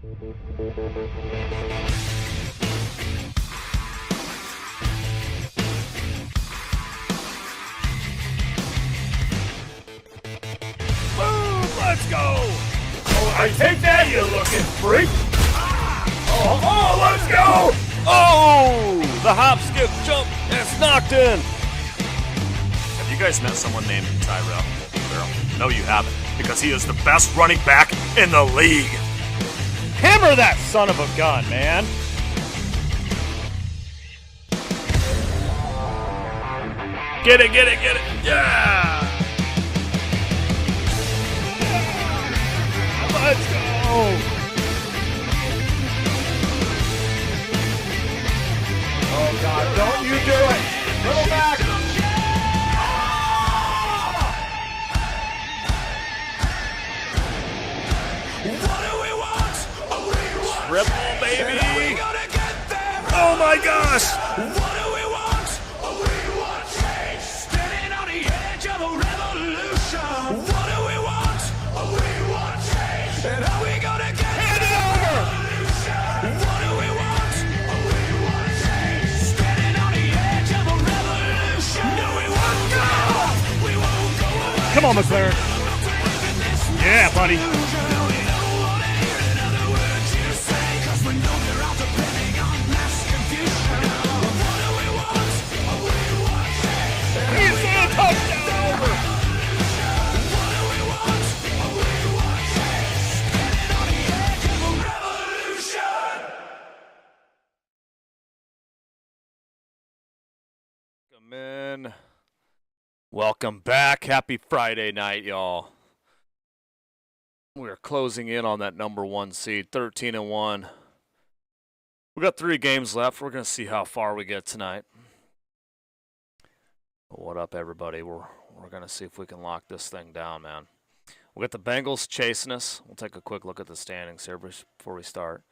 Let's go! Oh, I take that, you looking freak! Oh, let's go! Oh! The hop, skip, jump, and it's knocked in! Have you guys met someone named Tyrel? No, you haven't, because he is the best running back in the league! Hammer that son of a gun, man! Get it, get it, get it! Yeah! Let's go! Oh God, don't you do it! Little back! Triple, baby! Oh my gosh! Come on, McLaren. Yeah, buddy. He's a touchdown over. Come in. Welcome back. Happy Friday night, y'all. We're closing in on that number 1 seed, 13-1. We got 3 games left. We're going to see how far we get tonight. What up, everybody? We're going to see if we can lock this thing down, man. We got the Bengals chasing us. We'll take a quick look at the standings here before we start.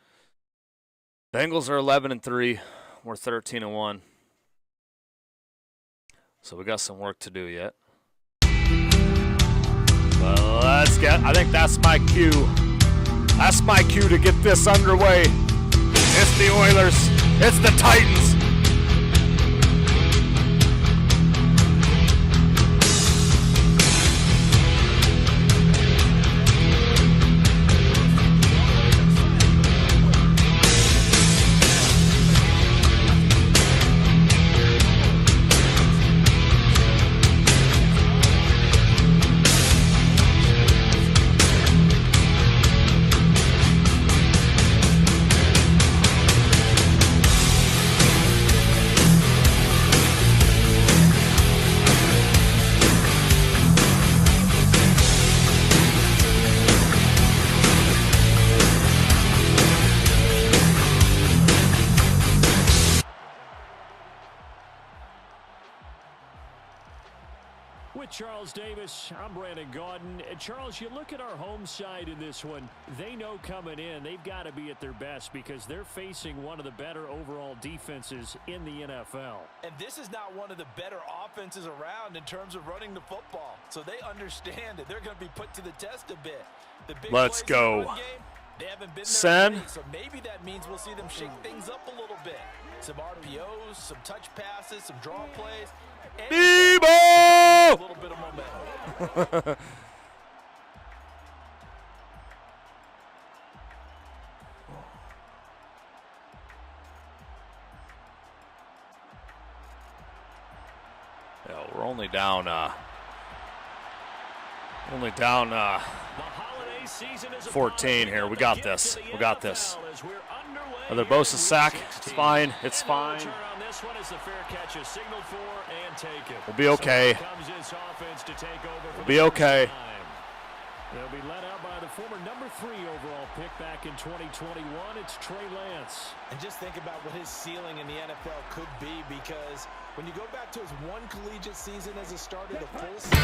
Bengals are 11-3. We're 13-1. So we got some work to do yet. Well, let's get, I think that's my cue. That's my cue to get this underway. It's the Oilers. It's the Titans. Charles Davis, I'm Brandon Gaudin. And Charles, you look at our home side in this one, they know coming in they've got to be at their best because they're facing one of the better overall defenses in the NFL. And this is not one of the better offenses around in terms of running the football. So they understand that they're going to be put to the test a bit. The big Let's go. Game, they haven't been Send. there, so maybe that means we'll see them shake things up a little bit. Some RPOs, some touch passes, some draw plays. Debo! A little bit of momentum. Yeah, we're only down 14 here. We got this. We got this. Another Bosa sack. It's fine. It's fine. We'll be okay. We'll be okay. They'll be led out by the former number 3 overall pick back in 2021. It's Trey Lance. And just think about what his ceiling in the NFL could be, because when you go back to his one collegiate season as a starter, the full season,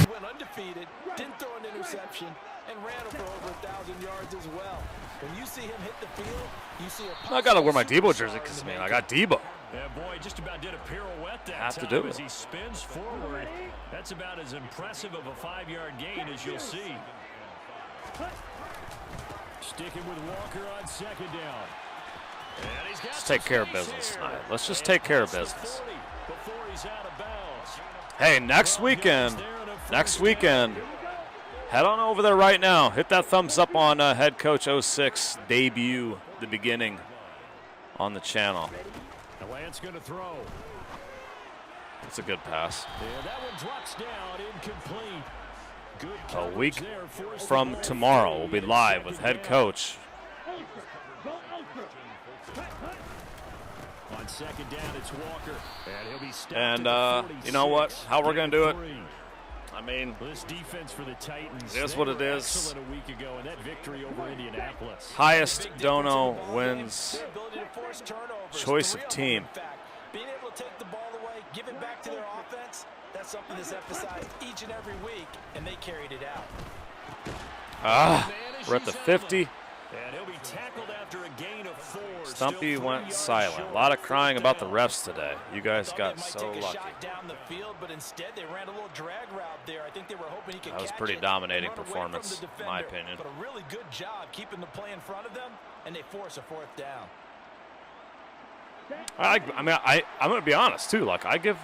he went undefeated, didn't throw an interception, and ran for over 1,000 yards as well. When you see him hit the field, you see a I gotta wear my Debo jersey because I got Debo. Yeah, boy, just about did a pirouette that Have to time do as it. he spins forward. That's about as impressive of a 5-yard gain as you'll see. Sticking with Walker on second down. And he's got Let's take care of business tonight. Let's just take care of business. Before he's out of bounds. Hey, next weekend, head on over there right now. Hit that thumbs up on Head Coach 06 debut, the beginning on the channel. The Lance going to throw. It's a good pass. And that one drops down, incomplete. Good A week there, from tomorrow, we'll be live with Head Coach. On second down, it's Walker. And he'll be stopped And at the you know what? 46. How we're going to do it? I mean, This defense for the Titans. it is they what it were is. excellent a week ago in that victory over Indianapolis. Highest dono wins. Their ability to force turnovers. Choice 3 of them, team. in fact. Being able to take the ball away, give it back to their offense, that's something that's emphasized each and every week, and they carried it out. We're at the 50. And he'll be tackled after a gain of 4. Stumpy Still went 3 yards silent. short A lot of of crying first about the down. refs today. You guys Thought got they might so take a lucky. shot down the field, but instead they ran a little drag route there. I think they were hoping he could That was catch pretty it and dominating run away from performance, the in my defender. opinion. But a really good job keeping the play in front of them, and they force a 4th down. I'm going to be honest too. Like I give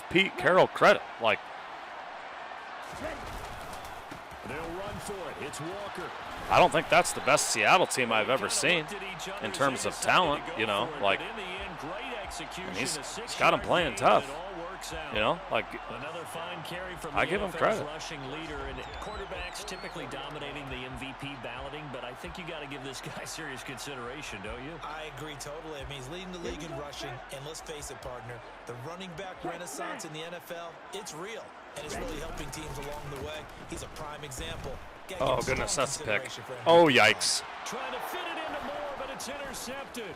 Pete Carroll credit. Like They'll run for it. It's Walker. I don't think that's the best Seattle team I've ever seen in terms of talent. You know, like he's got them playing tough. You know, like Another fine carry from I the give him NFL's credit. rushing leader, and quarterbacks typically dominating the MVP balloting, but I think you got to give this guy serious consideration, don't you? I agree totally. I mean, he's leading the league in rushing, and let's face it, partner, the running back renaissance in the NFL, it's real, and it's really helping teams along the way. He's a prime example. Gotta oh give goodness, strong that's a pick. consideration for him. Oh yikes! Trying to fit it into Moore, but it's intercepted.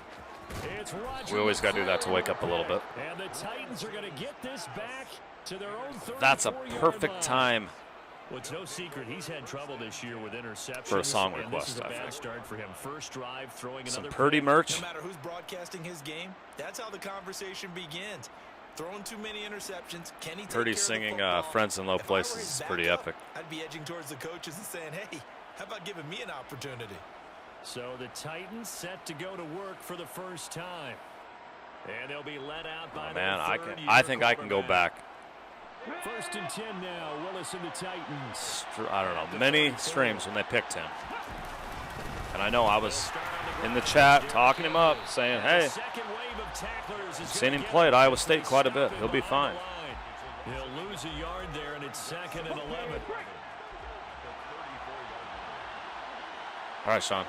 It's Roger We always got to do that to wake up a little bit. And the Titans are going to get this back to their own 34-yard That's a perfect line. time. Well, it's no secret he's had trouble this year with interceptions. For a song and request, this is a I bad think. start for him. First drive, throwing Some another Purdy pick. merch. No matter who's broadcasting his game, that's how the conversation begins. Throwing too many interceptions. Can he take Purdy care singing of the football? Friends in Low If I were Places his is pretty backup, epic. I'd be edging towards the coaches and saying, hey, how about giving me an opportunity? So the Titans set to go to work for the first time. And they'll be let out by Oh, man, their I think I third-year can go quarterback. back. First and 10 now. Willis and the Titans. I don't know, many streams when they picked him. And I know I was in the chat talking him up, saying, hey, I've seen him play at Iowa State quite a bit. He'll be fine. He'll lose a yard there, and it's 2nd and 11. All right, Sean.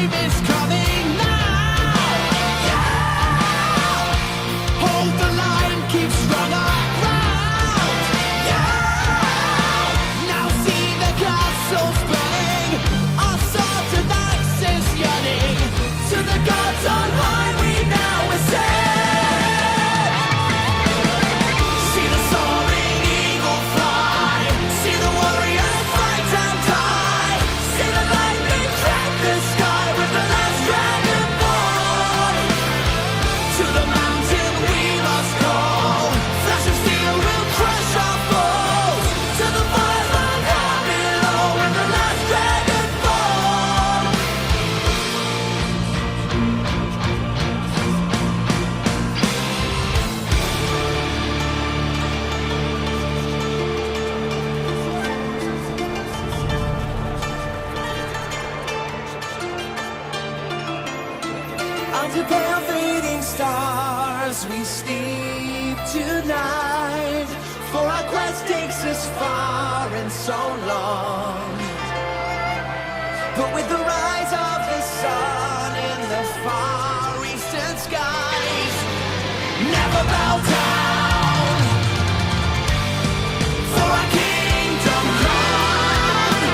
time is coming now. Yeah. Hold the line, keep strong around. Yeah. Now see the castles burning, our swords and axes yearning. To the gods on high we now ascend. See the soaring eagle fly, see the warriors fight and die. See the lightning crack the sky with the last dragon born. To the mountain we must go, flash of steel will crush our foes. To the fireland down below with the last dragon born. Under pale fading stars we sleep tonight, for our quest takes us far and so long. But with the rise of the sun in the far eastern skies, never bow down, for our kingdom come.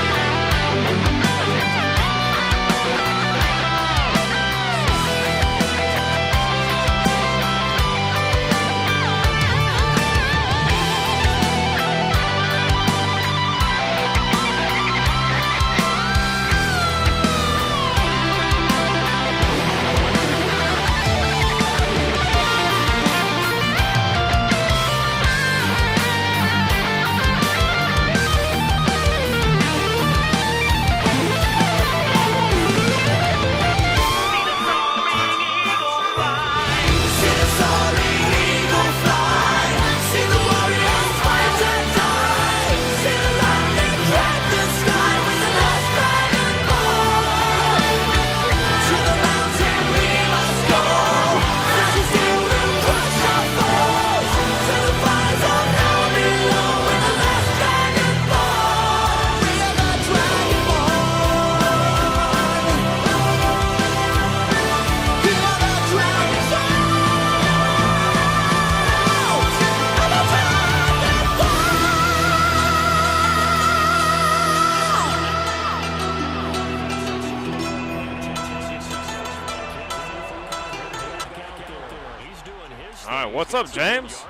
See the soaring eagle fly, see the warriors fight and die. See the lightning crack the sky with the last dragon born. To the mountain we must go, flash of steel will crush our foes. To the fires of hell below with the last dragon born. We are the dragon born. We are the dragon born. All right, what's up, James?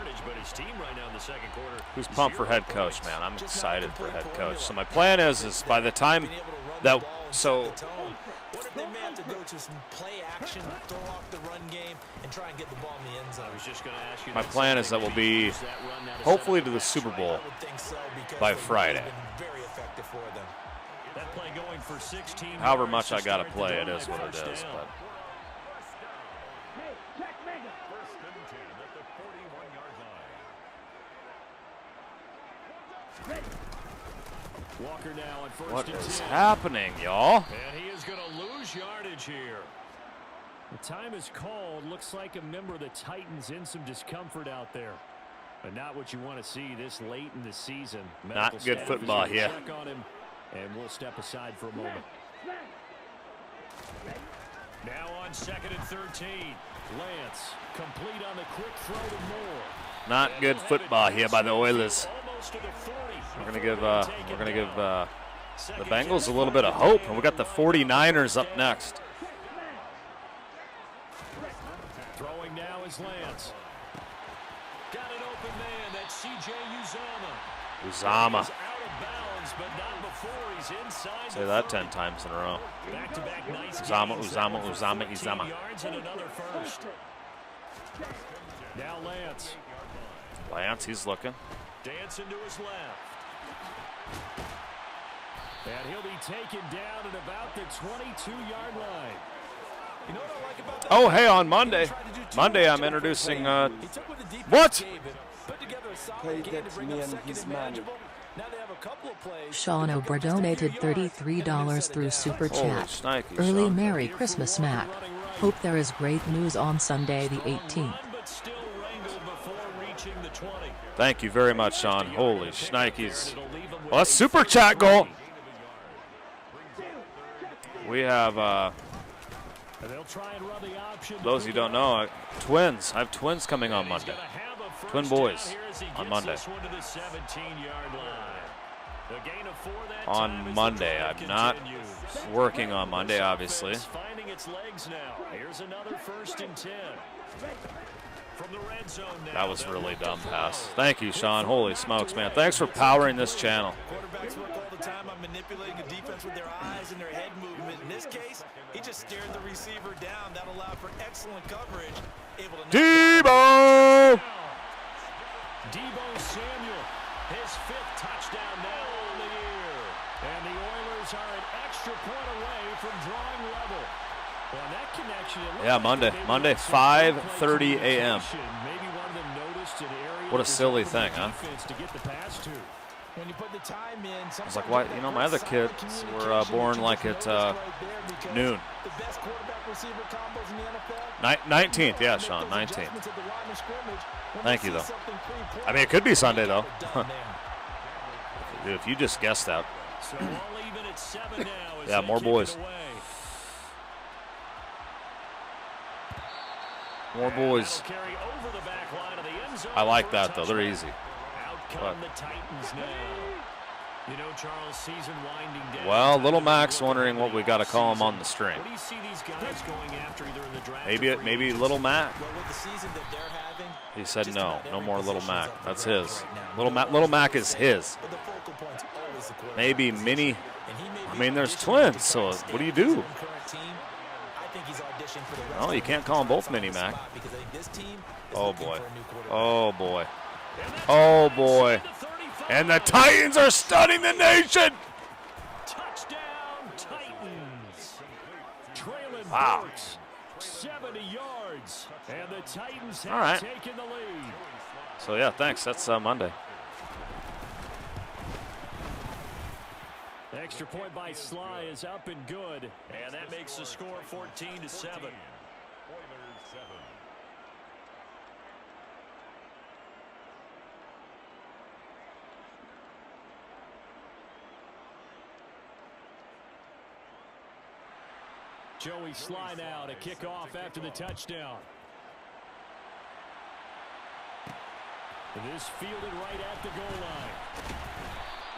Who's pumped for head coach, man? I'm excited for head coach. So my plan is by the time that They may have to go to some play action, throw off the run game, and try and get the ball in the end zone. I was just going to ask you. my plan is that we'll be hopefully to the Super Bowl I would think so, because by the Friday. been very effective for them. That play going for 16 However yards much to I got to start the play, it drive. is what it First is. down. But Walker now on first what and is 10. happening, y'all? And he is going to lose yardage here. The time is called. Looks like a member of the Titans in some discomfort out there. But not what you want to see this late in the season. Not Medical good staff football is gonna here. check on him, and we'll step aside for a moment. Now on 2nd and 13. Lance complete on the quick throw to Moore. Not good football here by the Oilers. Almost to the 40. We're gonna give the Bengals a little bit of hope, and we got the 49ers up next. Throwing now is Lance. Got an open man. That's C.J. Uzama. Uzama. He's out of bounds, but not before he's inside. Say that 10 times in a row. Back-to-back nice Uzama, gains. Uzama, That one for Uzama, 14 Uzama. yards and another first. Now Lance. Lance, he's looking. Dancing to his left. And he'll be taken down at about the 22-yard line. You know what I like about that? Oh, hey, on Monday. He tried to do too Monday, much I'm on the introducing. play. He took what the defense What? gave him, put together a solid Play game that to bring me up and second his and man. manageable. Now they have a couple of plays. Sean Ober donated $33 through Super Holy Chat. shnikes, Early Sean. Merry Christmas, Matt. Hope there is great news on Sunday the 18th. But still wrangled before reaching the 20. Thank you very much, Sean. Holy shnikes. Well, that's Super Chat goal. We have And they'll try and run the option. Those you don't know, twins. I have twins coming on Monday. Twin boys on Monday. On Monday. I'm not working on Monday, obviously. Finding its legs now. Here's another 1st and 10. From the red zone now. That was really dumb pass. Thank you, Sean. Holy smokes, man. Thanks for powering this channel. Quarterbacks work all the time on manipulating a defense with their eyes and their head movement. In this case, he just stared the receiver down. That allowed for excellent coverage. Able to Debo! Debo Samuel, his 5th touchdown now on the year. And the Oilers are an extra point away from drawing level. Well, that connection, yeah, Monday, 5:30 a.m. What a silly thing, huh? When you put the time in, I was like, why? You know, my other kids were born like at noon. The best quarterback receiver combos in the NFL. 19th, yeah, Sean, 19th. Thank you, though. I mean, it could be Sunday, though. Dude, if you just guessed that. Yeah, more boys. More boys. I like that, though. They're easy. But, you know, Charles, season winding down. well, Little Mac's wondering what we got to call him on the stream. What do you see these guys going after either in the draft? Maybe Little Mac. Well, with the season that they're having, He said no more Little Mac. That's his. Little Mac is his. but the focal point's always the quarterback. Maybe Mini. And he may I be mean, there's auditioning twins, for so the what do you do? current team. I think he's auditioning for the rest No, you of can't the call him both spot Mini Mac. because I think this team is Oh looking boy. for a new quarterback. Oh boy. Oh boy. And the Titans are stunning the nation. Touchdown, Titans. Trailing Wow. Burks, 70 yards. And the Titans have All right. taken the lead. So yeah, thanks. That's Monday. Extra point by Sly is up and good. And that makes the score 14-7. Joey Sly now to kick off after the touchdown. This fielded right at the goal line.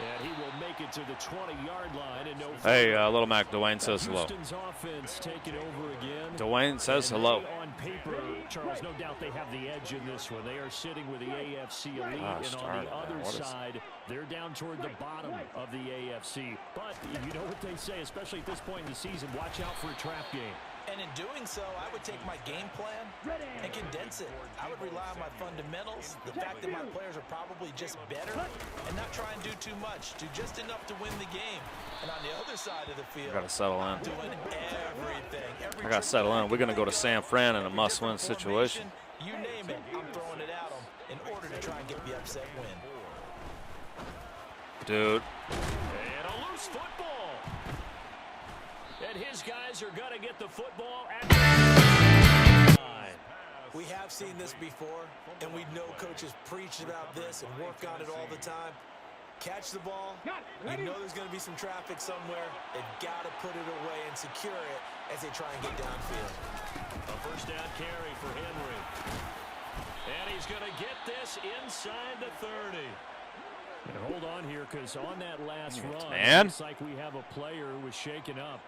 And he will make it to the 20-yard line. And no Hey, Little Mac, Dwayne says hello. Houston's offense taking over again. Dwayne says hello. On paper, Charles, no doubt they have the edge in this one. They are sitting with the AFC elite, and on the other side, they're down toward the bottom of the AFC. But you know what they say, especially at this point in the season, watch out for a trap game. And in doing so, I would take my game plan and condense it. I would rely on my fundamentals, the fact that my players are probably just better, and not try and do too much, do just enough to win the game. And on the other side of the field, I gotta settle in. doing everything. I gotta settle in. We're gonna go to San Fran in a must-win situation. You name it, I'm throwing it at them in order to try and get the upset win. Dude. And a loose football. And his guys are going to get the football at the line. We have seen this before, and we know coaches preach about this and work on it all the time. Catch the ball. You know there's going to be some traffic somewhere. They've got to put it away and secure it as they try and get downfield. A first down carry for Henry. And he's going to get this inside the 30. And hold on here, because on that last run, man. Looks like we have a player who was shaken up.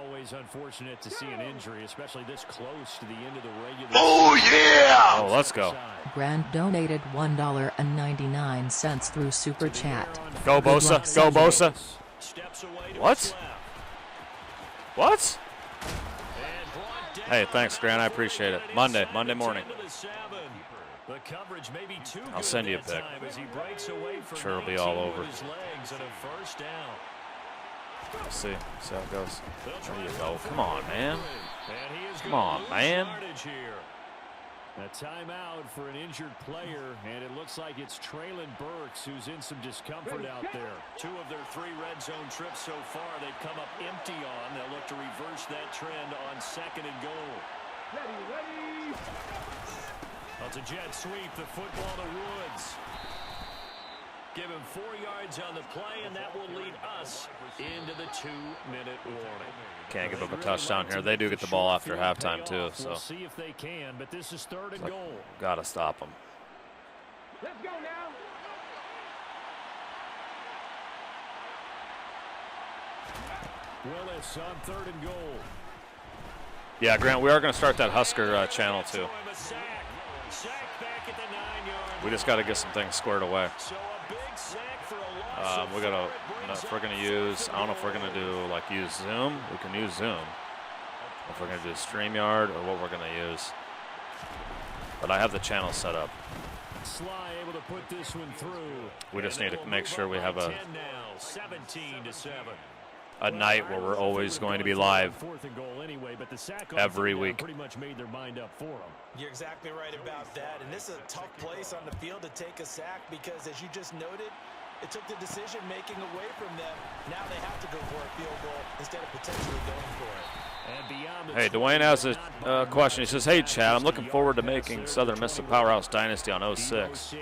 Always unfortunate to see an injury, especially this close to the end of the regular season. Oh, let's go. Grant donated $1.99 through Super Chat. Go, Good Bosa. luck Go, Sunday. Bosa. Steps away to What? his left. What? And brought down Hey, thanks, Grant. I appreciate it. Monday morning. The coverage may be too I'll good send you a that pic. time as he breaks away from Sure it'll be all 19 over. with his legs and a first down. We'll see how it goes. They'll try There you to go. for Come on, man. And he is Come gonna on, lose man. yardage here. A timeout for an injured player, and it looks like it's Traylon Burks who's in some discomfort out there. 2 of their 3 red zone trips so far, they've come up empty on. They'll look to reverse that trend on 2nd and goal. That's a jet sweep, the football to Woods. Give him 4 yards on the play, and that will lead us into the 2-minute warning. Can't give up a touchdown here. They do get the ball after halftime too, so We'll see if they can, but this is 3rd and goal. Gotta stop them. Let's go now. Willis on 3rd and goal. Yeah, Grant, we are going to start that Husker channel too. Sack back at the 9-yard. We just got to get some things squared away. So a big sack for a loss. We gotta. If we're gonna use, I don't know if we're gonna do like use Zoom. We can use Zoom. If we're gonna do StreamYard or what we're gonna use. But I have the channel set up. Sly able to put this one through. We just need to make sure we have a 17-7. night where we're always going to be live 4th and goal anyway, but the sack every week. pretty much made their mind up for them. You're exactly right about that. And this is a tough place on the field to take a sack because, as you just noted, it took the decision-making away from them. Now they have to go for a field goal instead of potentially going for it. Hey, Dwayne has a question. He says, hey, Chad, I'm looking forward to making Southern Miss a powerhouse dynasty on 06.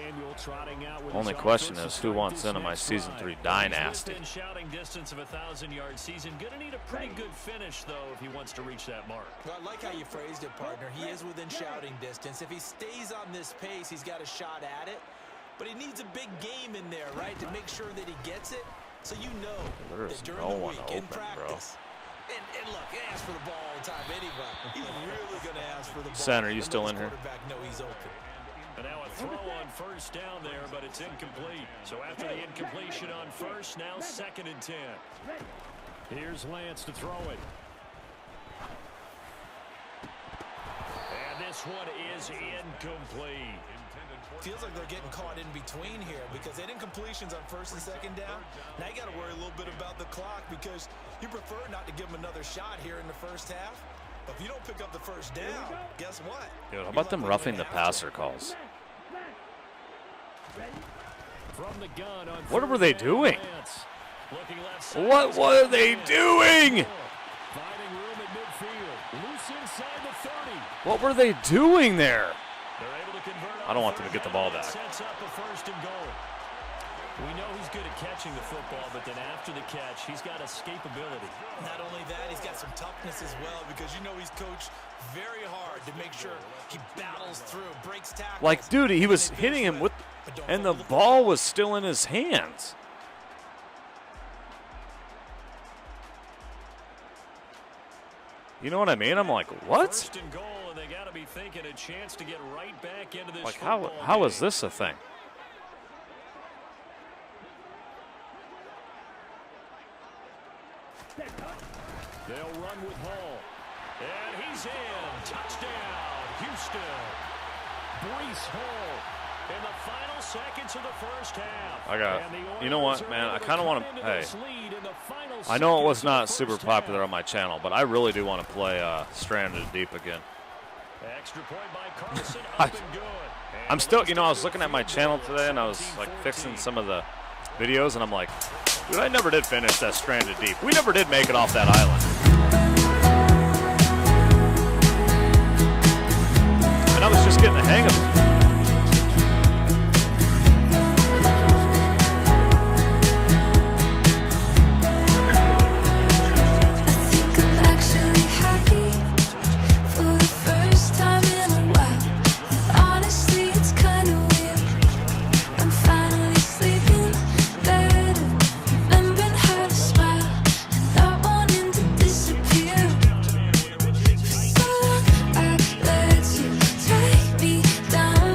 Only question is, who wants into my Season 3 dynasty? Shouting distance of a 1,000-yard season. Going to need a pretty good finish, though, if he wants to reach that mark. Well, I like how you phrased it, partner. He is within shouting distance. If he stays on this pace, he's got a shot at it. But he needs a big game in there, right, to make sure that he gets it. So you know There's that during no the one week, in open, practice, and look, he asks for the ball all the time anyway. He's really going to ask for the ball. Center, you still in here? No, he's open. And now a throw on 1st down there, but it's incomplete. So after the incompletion on 1st, now 2nd and 10. Here's Lance to throw it. And this one is incomplete. Feels like they're getting caught in between here because they didn't completions on 1st and 2nd down. Now you got to worry a little bit about the clock because you prefer not to give them another shot here in the 1st half. But if you don't pick up the 1st down, guess what? Dude, how about them roughing the passer calls? From the gun on What were they doing? What were they doing? Finding room at midfield. Loose inside the 30. What were they doing there? They're able to convert. I don't want them to get the ball back. Sets up a 1st and goal. We know he's good at catching the football, but then after the catch, he's got escapability. Not only that, he's got some toughness as well because you know he's coached very hard to make sure he battles through, breaks tackles. Like, dude, he was hitting him with, and the ball was still in his hands. You know what I mean? I'm like, what? 1st and goal, and they got to be thinking a chance to get right back into this. Like, how is this a thing? They'll run with Hall. And he's in. Touchdown, Houston. Breece Hall in the final seconds of the 1st half. You know what, man? I kind of want to, hey, I know it was not super popular on my channel, but I really do want to play Stranded Deep again. Extra point by Carlson, up and good. I'm still, you know, I was looking at my channel today and I was like fixing some of the videos and I'm like, dude, I never did finish that Stranded Deep. We never did make it off that island. And I was just getting the hang of it. Down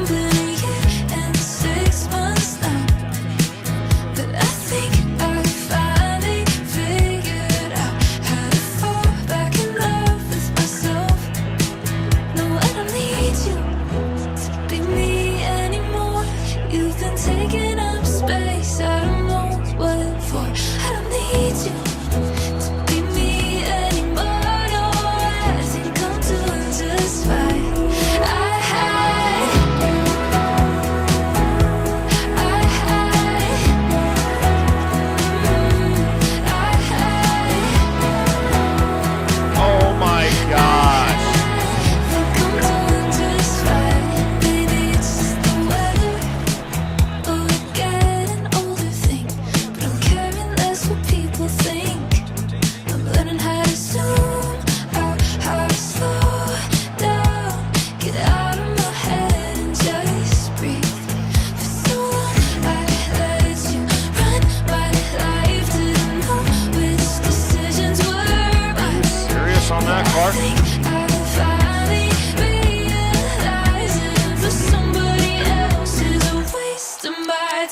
far?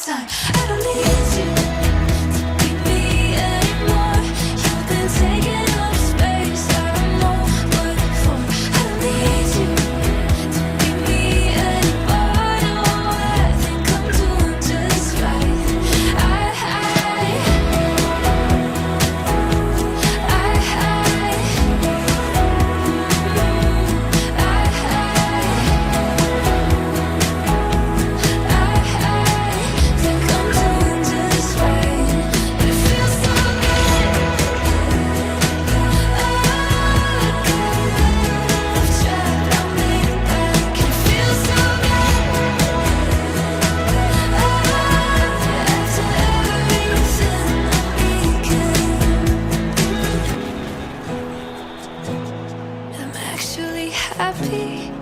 I don't need you to be me anymore. You've been taking up space I'm all but for. I don't need you to be me anymore. No, I think I'm doing just right. I'm actually happy.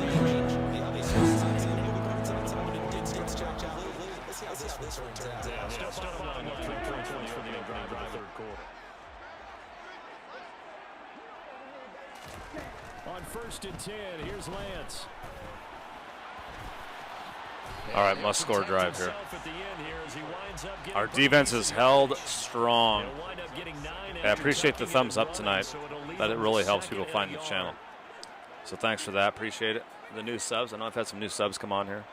On 1st and 10, here's Lance. All right, must score drive here. Our defense is held strong. I appreciate the thumbs up tonight. That it really helps people find the channel. So thanks for that. Appreciate it. The new subs. I know I've had some new subs come on here.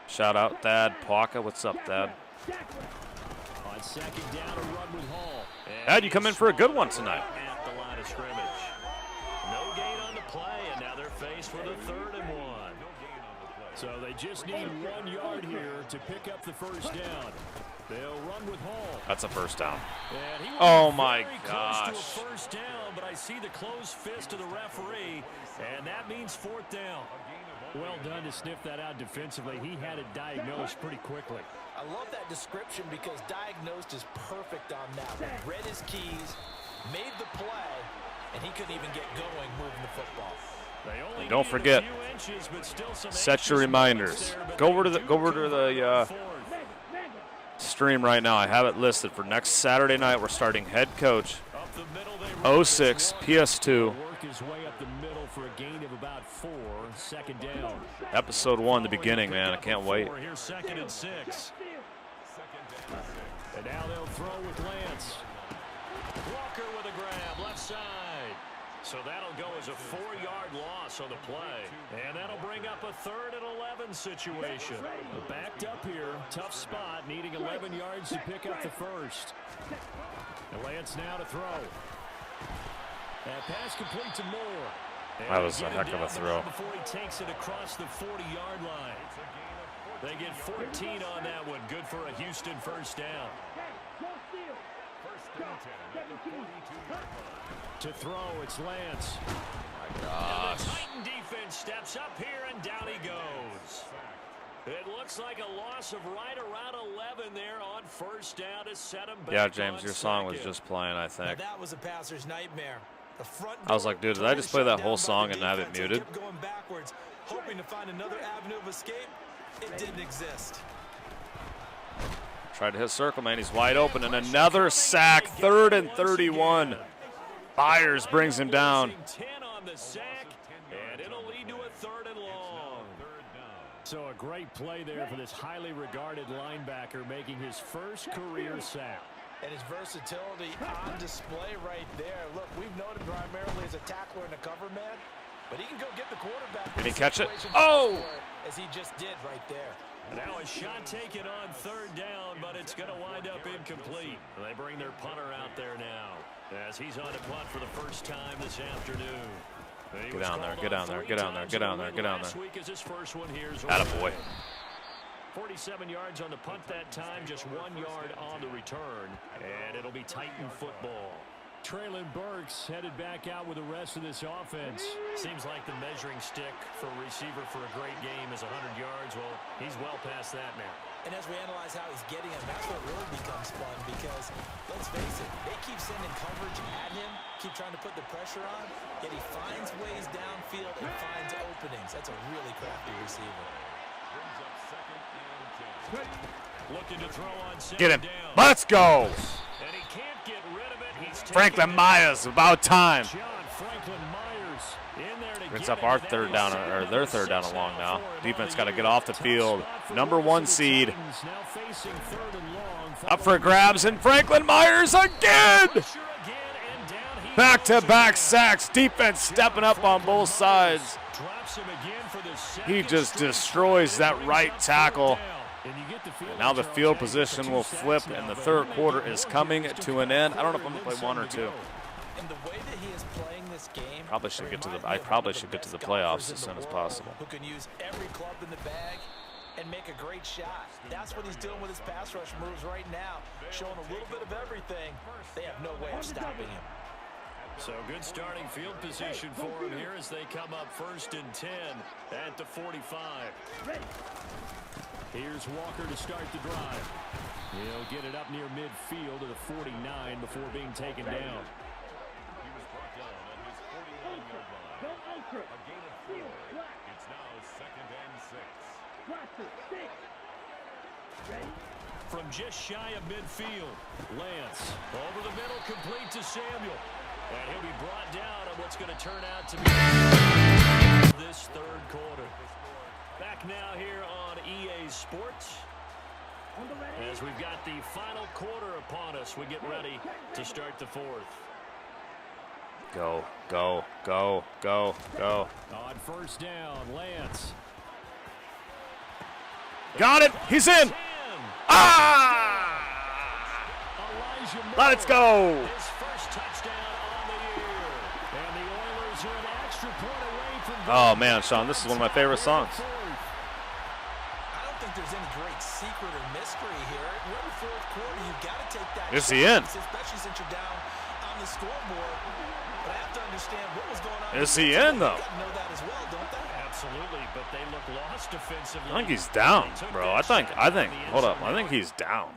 Shout out Thad Pawka. What's up, Thad? On 2nd down, a run with Hall. Thad, you come in for a good one tonight. At the line of scrimmage. No gain on the play, and now they're faced with a 3rd and 1. So they just need 1 yard here to pick up the first down. They'll run with Hall. That's a first down. And he was Oh my very gosh. close to a first down, but I see the closed fist of the referee, and that means 4th down. Well done to sniff that out defensively. He had it diagnosed pretty quickly. I love that description because diagnosed is perfect on that one. Read his keys, made the play, and he couldn't even get going moving the football. And don't forget, set your reminders. Go over to the stream right now. I have it listed for next Saturday night. We're starting head coach 06 PS2. Episode 1, the beginning, man. I can't wait. Here's 2nd and 6. And now they'll throw with Lance. Walker with a grab, left side. So that'll go as a 4-yard loss on the play. And that'll bring up a 3rd and 11 situation. Backed up here, tough spot, needing 11 yards to pick up the first. And Lance now to throw. That pass complete to Moore. That was a heck of a throw. Before he takes it across the 40-yard line. They get 14 on that one. Good for a Houston first down. To throw, it's Lance. My gosh. And the Titan defense steps up here, and down he goes. It looks like a loss of right around 11 there on first down to set him back. Yeah, James, your song was just playing, I think. Now that was a passer's nightmare. The front I was like, dude, did I just play that whole song and have it muted? Kept going backwards, hoping to find another avenue of escape. It didn't exist. Tried to hit circle, man. He's wide open, and another sack. 3rd and 31. Byers brings him down. 10 on the sack, and it'll lead to a 3rd and long. So a great play there for this highly regarded linebacker, making his first career sack. And his versatility on display right there. Look, we've known him primarily as a tackler and a cover man, but he can go get the quarterback. Did he catch it? Oh! As he just did right there. Now a shot taken on 3rd down, but it's going to wind up incomplete. They bring their punter out there now as he's on a punt for the first time this afternoon. Get down there, get down there, get down there, get down there, get down there. Last week is his first one here. Attaboy. 47 yards on the punt that time, just 1 yard on the return, and it'll be Titan football. Traylon Burks headed back out with the rest of this offense. Seems like the measuring stick for a receiver for a great game is 100 yards. Well, he's well past that now. And as we analyze how he's getting him, that's what really becomes fun because, let's face it, they keep sending coverage at him, keep trying to put the pressure on, yet he finds ways downfield and finds openings. That's a really crafty receiver. Looking to throw on Get him. down. Let's go. And he can't get rid of it. He's Franklin Myers, about time. John Franklin Myers It's up our third down, or their third down and long now. Defense got to get off the field. Number 1 seed. Up for grabs, and Franklin Myers again! Back-to-back sacks. Defense stepping up on both sides. He just destroys that right tackle. And now the field position will flip, and the third quarter is coming to an end. I don't know if I'm going to play 1 or 2. And the way that he is playing this game, I probably should get to the playoffs as soon as possible. who can use every club in the bag and make a great shot. That's what he's doing with his pass rush moves right now, showing a little bit of everything. They have no way of stopping him. So good starting field position for him here as they come up 1st and 10 at the 45. Here's Walker to start the drive. He'll get it up near midfield to the 49 before being taken down. From just shy of midfield, Lance over the middle, complete to Samuel. And he'll be brought down on what's going to turn out to be this third quarter. Back now here on EA Sports. As we've got the final quarter upon us, we get ready to start the fourth. Go, go, go, go, go. On 1st down, Lance. Got it. He's in. Ah! Let's go. His first touchdown on the year. And the Oilers are an extra point away from Oh, man, Sean, this is one of my favorite songs. I don't think there's any great secret or mystery here. We're in the fourth quarter. You've got to take that. Is he in? Especially since you're down on the scoreboard. But I have to understand what was going on. Is he in, though? They know that as well, don't they? Absolutely, but they look lost defensively. I think he's down, bro. I think, hold up. I think he's down.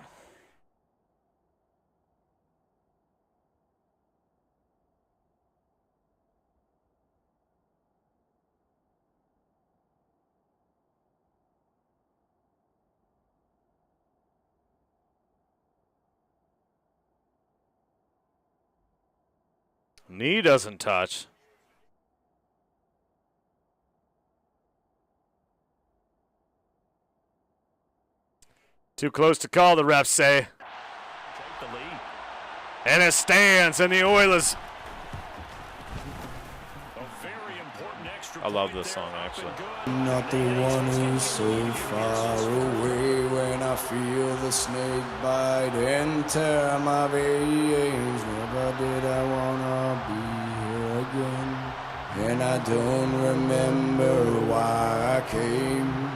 Knee doesn't touch. Too close to call, the refs say. And it stands, and the Oilers. I love this song, actually. Not the one who's so far away when I feel the snake bite and tear my veins. Never did I wanna be here again, and I don't remember why I came.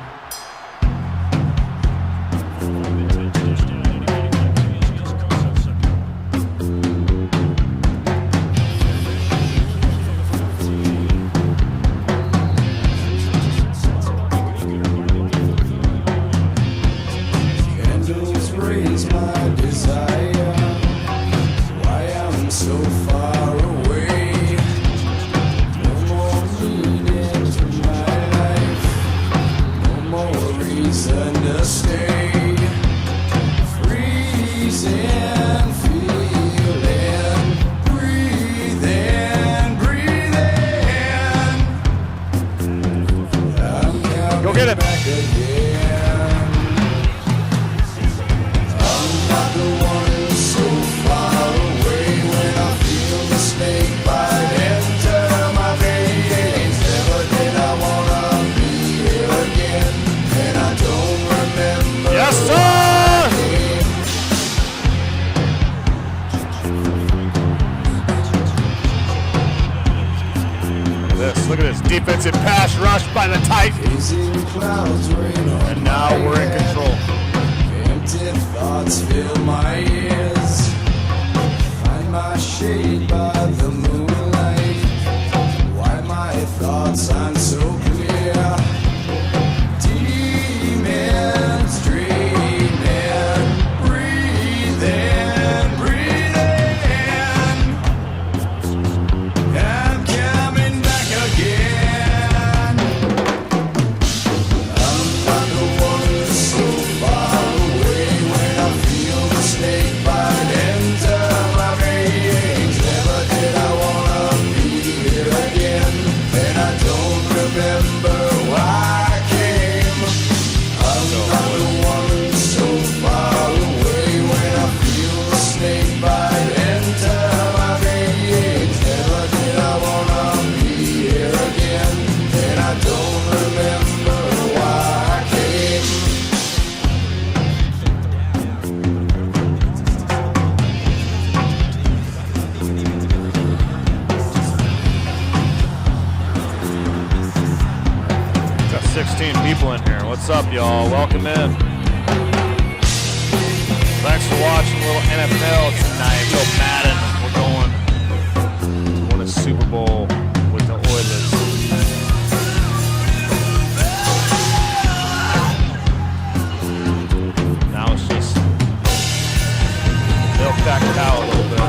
Look at this defensive pass rush by the Titans. And now we're in control. Empty thoughts fill my ears. Find my shade by the moonlight. Why my thoughts aren't so clear. Demons dreaming, breathing, breathing. I'm coming back again. I'm not the one who's so far away when I feel the snake bite enter my veins. Never did I want 16 people in here. What's up, y'all? Welcome in. Thanks for watching a little NFL tonight. Little Madden. We're going to win a Super Bowl with the Oilers. Now it's just milk that cow a little bit.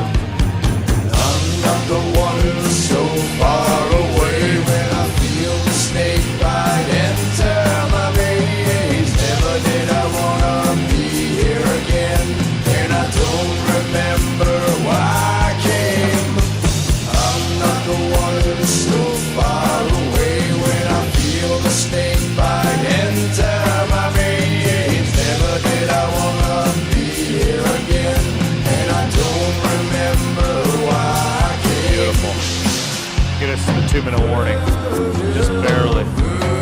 The water's so far away when I feel the snake bite enter my veins. Never did I wanna be here again, and I don't remember why I came. I'm not the one who's so far away when I feel the snake bite enter my veins. Never did I wanna be here again, and I don't remember why. Beautiful. Get us to the 2-minute warning. Just barely.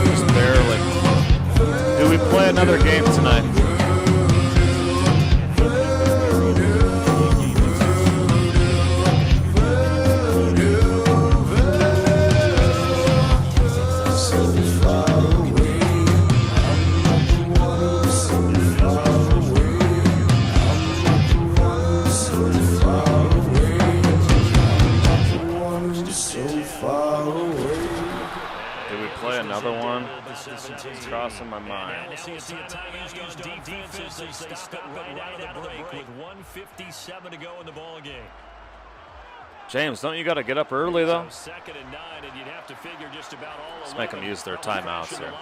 Just barely. Do we play another game tonight? Another one. It's crossing my mind. James, don't you got to get up early though? Let's make them use their timeouts here.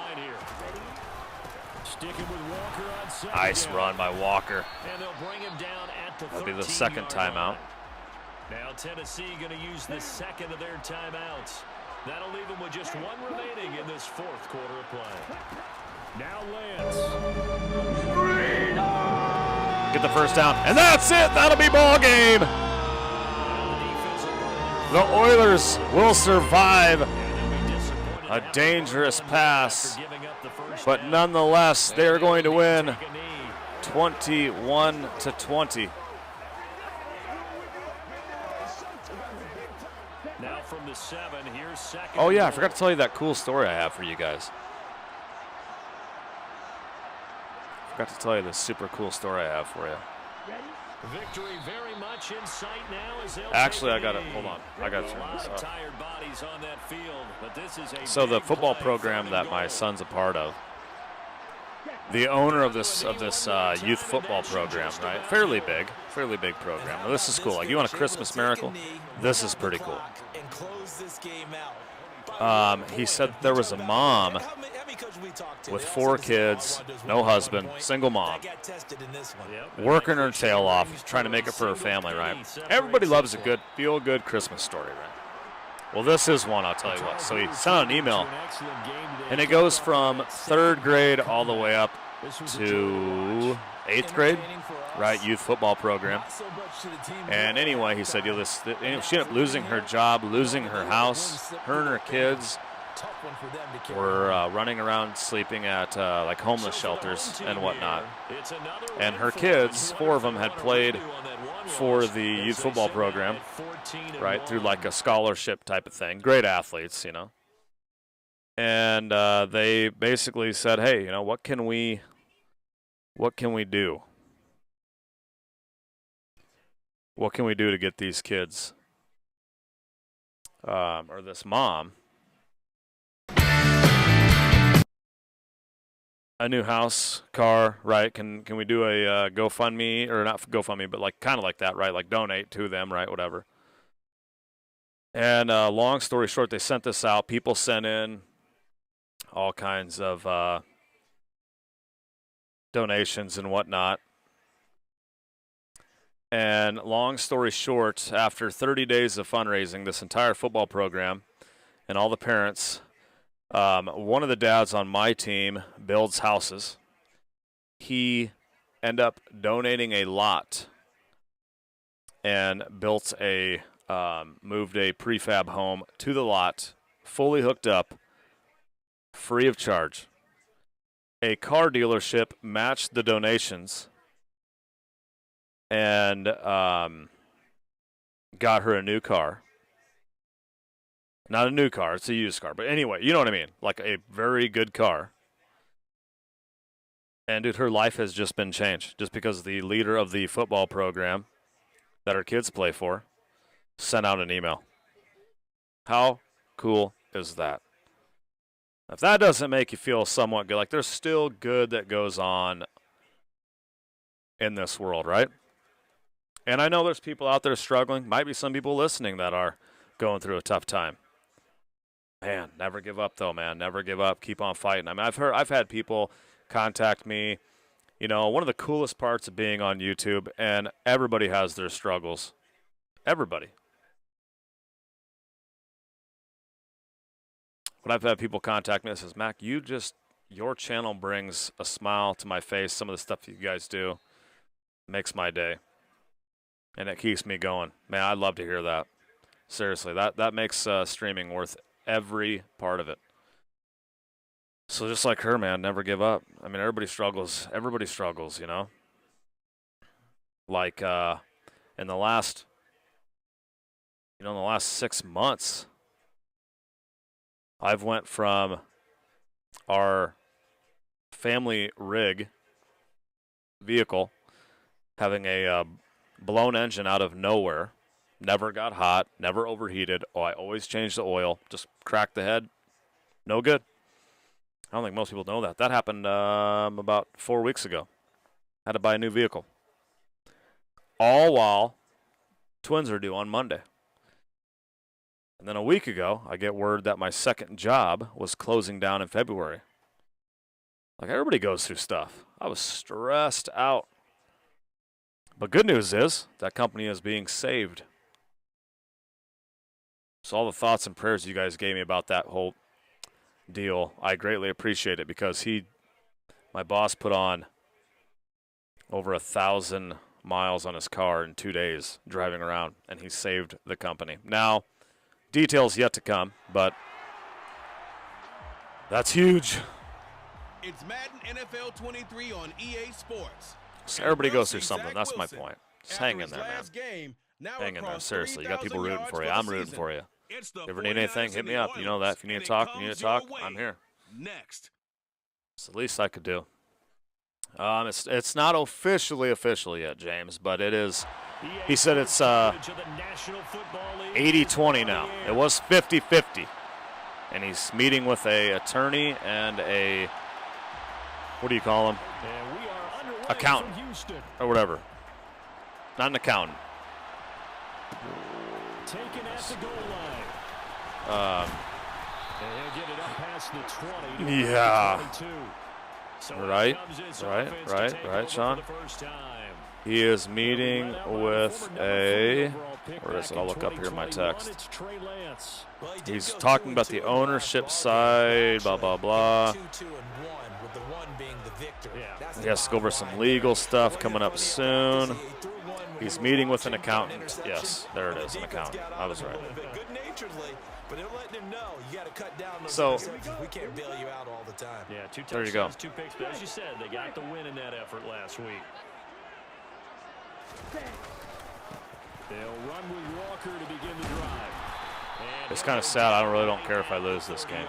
Nice run by Walker. That'll be the second timeout. Now Tennessee going to use the second of their timeouts. That'll leave them with just one remaining in this fourth quarter of play. Now Lance. Get the first down, and that's it. That'll be ball game. The Oilers will survive a dangerous pass, but nonetheless, they are going to win 21-20. Now from the 7, here's second. Oh yeah, I forgot to tell you that cool story I have for you guys. Forgot to tell you this super cool story I have for you. Victory very much in sight now as actually, I got to hold on. I got to turn this up. So the football program that my son's a part of, the owner of this youth football program, right? Fairly big program. Now, this is cool. Like, you want a Christmas miracle? This is pretty cool. He said there was a mom with 4 kids, no husband, single mom, working her tail off, trying to make it for her family, right? Everybody loves a good, feel-good Christmas story, right? Well, this is one, I'll tell you what. So he sent out an email, and it goes from 3rd grade all the way up to 8th grade, right? Youth football program. And anyway, he said, she ended up losing her job, losing her house. Her and her kids were running around sleeping at like homeless shelters and whatnot. And her kids, 4 of them, had played for the youth football program, right, through like a scholarship type of thing. Great athletes, you know. And they basically said, hey, you know, what can we do? What can we do to get these kids, or this mom, a new house, car, right? Can we do a GoFundMe, or not GoFundMe, but like kind of like that, right? Like donate to them, right? Whatever. And long story short, they sent this out. People sent in all kinds of donations and whatnot. And long story short, after 30 days of fundraising, this entire football program and all the parents, one of the dads on my team builds houses. He ended up donating a lot and moved a prefab home to the lot, fully hooked up, free of charge. A car dealership matched the donations and got her a new car. Not a new car, it's a used car. But anyway, you know what I mean. Like a very good car. And, dude, her life has just been changed just because the leader of the football program that her kids play for sent out an email. How cool is that? If that doesn't make you feel somewhat good, like there's still good that goes on in this world, right? And I know there's people out there struggling. Might be some people listening that are going through a tough time. Man, never give up though, man. Never give up. Keep on fighting. I mean, I've had people contact me. You know, one of the coolest parts of being on YouTube, and everybody has their struggles. Everybody. But I've had people contact me that says, Mac, your channel brings a smile to my face. Some of the stuff you guys do makes my day. And it keeps me going. Man, I'd love to hear that. Seriously, that makes streaming worth every part of it. So just like her, man, never give up. I mean, everybody struggles. Everybody struggles, you know. Like in the last 6 months, I've went from our family rig vehicle having a blown engine out of nowhere, never got hot, never overheated. Oh, I always change the oil, just cracked the head, no good. I don't think most people know that. That happened about 4 weeks ago. Had to buy a new vehicle. All while twins are due on Monday. And then a week ago, I get word that my second job was closing down in February. Like, everybody goes through stuff. I was stressed out. But good news is that company is being saved. So all the thoughts and prayers you guys gave me about that whole deal, I greatly appreciate it because my boss put on over 1,000 miles on his car in 2 days driving around, and he saved the company. Now, details yet to come, but that's huge. It's Madden NFL 23 on EA Sports. So everybody goes through something. That's my point. Just hang in there, man. Hang in there. Seriously, you got people rooting for you. I'm rooting for you. If you ever need anything, hit me up. You know that. If you need to talk, I'm here. Next. It's the least I could do. It's not officially yet, James, but it is. He said it's 80-20 now. It was 50-50. And he's meeting with a attorney and a, what do you call him? Accountant or whatever. Not an accountant. Taken at the goal line. He'll get it up past the 20 yeah. to 22. So right, Sean. He is meeting with a, where is it? I'll look up here in my text. He's talking about the ownership side, blah, blah, blah. He has to go over some legal stuff coming up soon. He's meeting with an accountant. Yes, there it is, an accountant. I was right. So, we can't bail you out all the time. Yeah, 2 touchdowns, there you go. 2 picks, but as you said, they got the win in that effort last week. They'll run with Walker to begin the drive. It's kind of sad. I really don't care if I lose this game.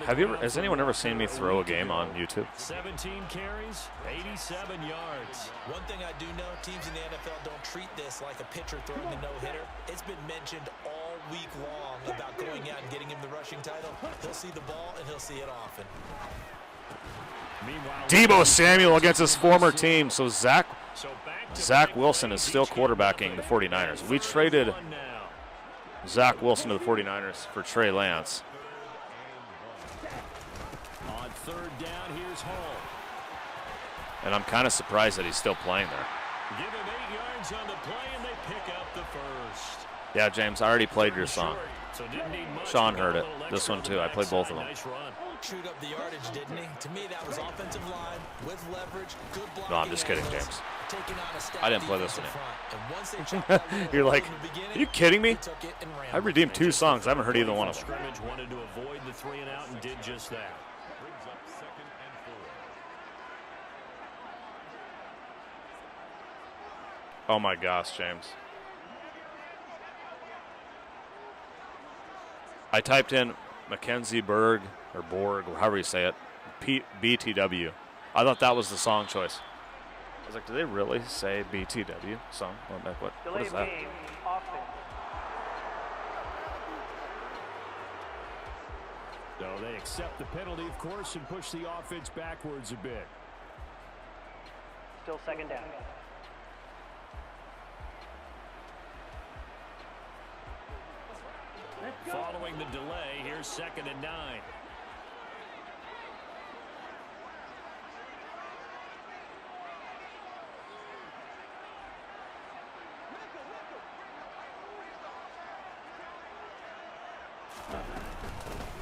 Has anyone ever seen me throw a game on YouTube? 17 carries, 87 yards. One thing I do know, teams in the NFL don't treat this like a pitcher throwing the no-hitter. It's been mentioned all week long about going out and getting him the rushing title. He'll see the ball, and he'll see it often. Deebo Samuel against his former team. So Zach Wilson is still quarterbacking the 49ers. We traded Zach Wilson to the 49ers for Trey Lance. On third down, here's Hall. And I'm kind of surprised that he's still playing there. Give him 8 yards on the play, and they pick up the first. Yeah, James, I already played your song. Sean heard it. This one, too. I played both of them. Chewed up the yardage, didn't he? To me, that was offensive line with leverage, good blocking. No, I'm just kidding, James. I didn't play this one yet. You're like, are you kidding me? I redeemed 2 songs. I haven't heard either one of them. Scrimmage wanted to avoid the 3 and out and did just that. Oh my gosh, James. I typed in Mackenzie Berg, or Borg, or however you say it, BTW. I thought that was the song choice. I was like, do they really say BTW song? What is that? So they accept the penalty, of course, and push the offense backwards a bit. Still second down. Following the delay, here's 2nd and 9.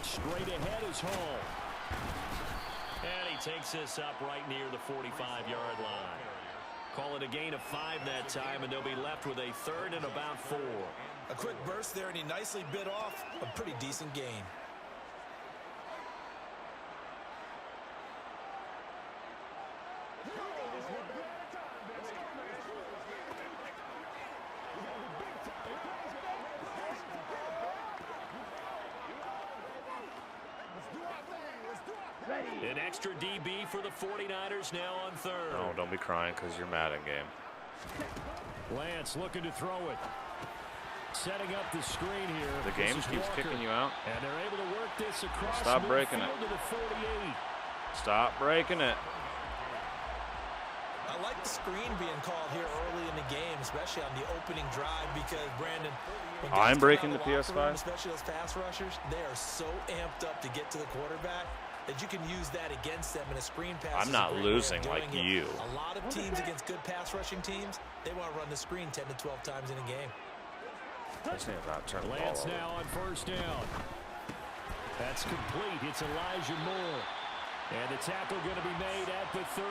Straight ahead is Hall. And he takes this up right near the 45-yard line. Call it a gain of 5 that time, and they'll be left with a 3rd and about 4. A quick burst there, and he nicely bit off a pretty decent gain. An extra DB for the 49ers now on 3rd. No, don't be crying because you're Madden game. Lance looking to throw it. Setting up the screen here. The game keeps kicking you out. And they're able to work this across. Stop breaking it. To the 48. Stop breaking it. I like the screen being called here early in the game, especially on the opening drive, because, Brandon, when guys I'm breaking come the out of PS5. locker room, especially those pass rushers, they are so amped up to get to the quarterback that you can use that against them in a screen pass. I'm not losing like you. A lot of teams against good pass rushing teams, they want to run the screen 10 to 12 times in a game. This need about turn the ball Lance over. now on 1st down. That's complete. It's Elijah Moore. And the tackle going to be made at the 38.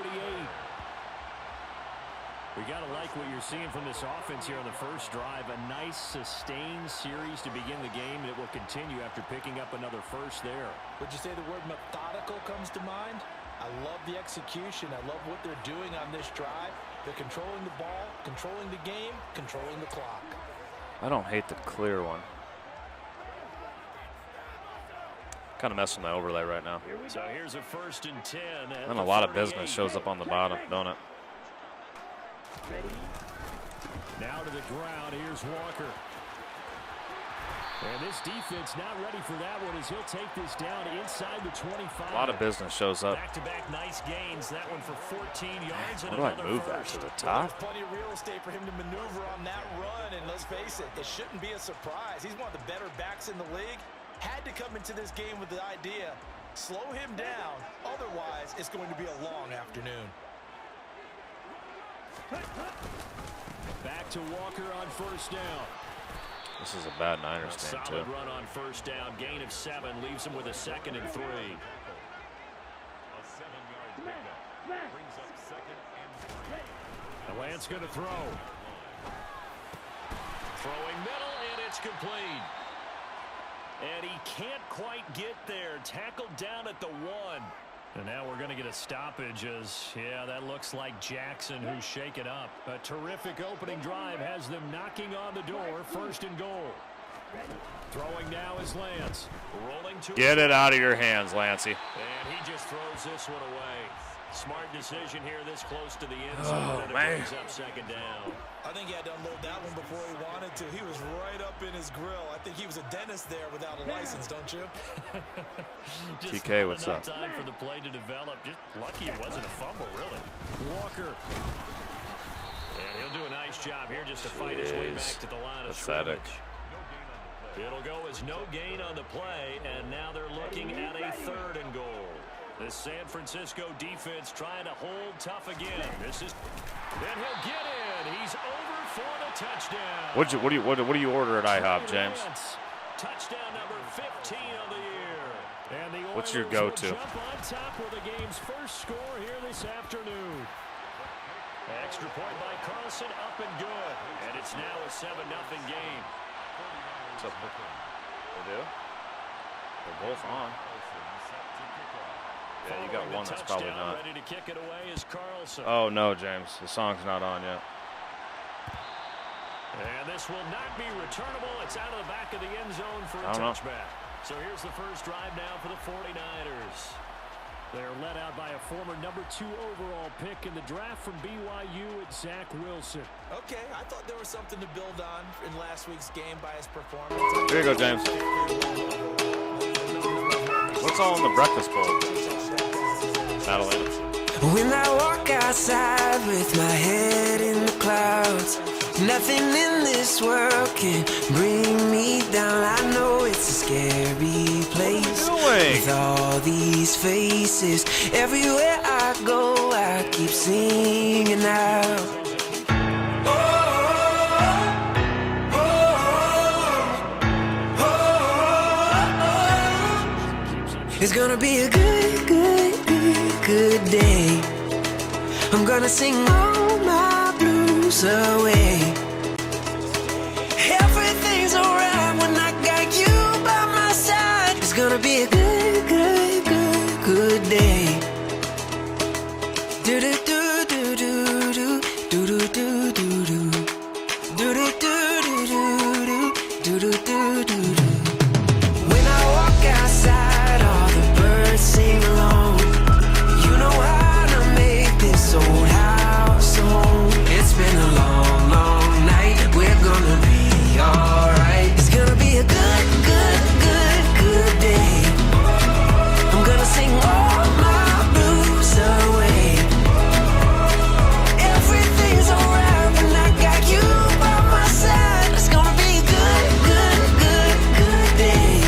We got to like what you're seeing from this offense here on the first drive. A nice, sustained series to begin the game that will continue after picking up another first there. Would you say the word methodical comes to mind? I love the execution. I love what they're doing on this drive. They're controlling the ball, controlling the game, controlling the clock. I don't hate the clear one. Kind of messing with my overlay right now. So here's a 1st and 10. And a lot of business shows up on the bottom, don't it? Now to the ground. Here's Walker. And this defense not ready for that one as he'll take this down inside the 25. A lot of business shows up. Back-to-back nice gains. That one for 14 yards. How do I move that to the top? There's plenty of real estate for him to maneuver on that run, and let's face it, it shouldn't be a surprise. He's one of the better backs in the league. Had to come into this game with the idea, slow him down, otherwise it's going to be a long afternoon. Back to Walker on 1st down. This is a bad Niners team, too. Solid run on 1st down. Gain of 7 leaves him with a 2nd and 3. A 7-yard pickup brings up 2nd and 3. The Lance going to throw. Throwing middle, and it's complete. And he can't quite get there. Tackled down at the 1. And now we're going to get a stoppage as, yeah, that looks like Jackson who's shaken up. A terrific opening drive has them knocking on the door. 1st and goal. Throwing now is Lance. Rolling to Get it out of your hands, Lancey. And he just throws this one away. Smart decision here this close to the end zone. And it man. brings up 2nd down. I think he had to unload that one before he wanted to. He was right up in his grill. I think he was a dentist there without a license, don't you? Just TK, what's not up? Time for the play to develop. Just lucky it wasn't a fumble, really. Walker. And he'll do a nice job here just to fight his way back to the line of Pathetic. scrimmage. It'll go as no gain on the play, and now they're looking at a 3rd and goal. The San Francisco defense trying to hold tough again. This is, and he'll get in. He's over for the touchdown. What do you order at IHOP, James? Touchdown number 15 of the year. And the What's your Oilers go-to? will jump on top with the game's first score here this afternoon. Extra point by Carlson, up and good. And it's now a 7-0 game. What's up? They do? They're both on. Yeah, you got one that's probably not. Ready to kick it away is Carlson. Oh, no, James. The song's not on yet. And this will not be returnable. It's out of the back of the end zone for a touchback. So here's the first drive now for the 49ers. They're led out by a former #2 overall pick in the draft from BYU at Zach Wilson. Okay, I thought there was something to build on in last week's game by his performance. Here you go, James. What's all in the breakfast bowl? Madeleine. When I walk outside with my head in the clouds, nothing in this world can bring me down. I know it's a scary place with all these faces. Everywhere I go, I keep singing out. It's gonna be a good day. I'm gonna sing all my blues away. Everything's alright when I got you by my side. It's gonna be a good day. Do do do do do do do do do do do do do do do do do. When I walk outside, all the birds sing along. You know how to make this old house a home. It's been a long, long night. We're gonna be alright. It's gonna be a good day. I'm gonna sing all my blues away. Everything's alright when I got you by my side. It's gonna be a good day.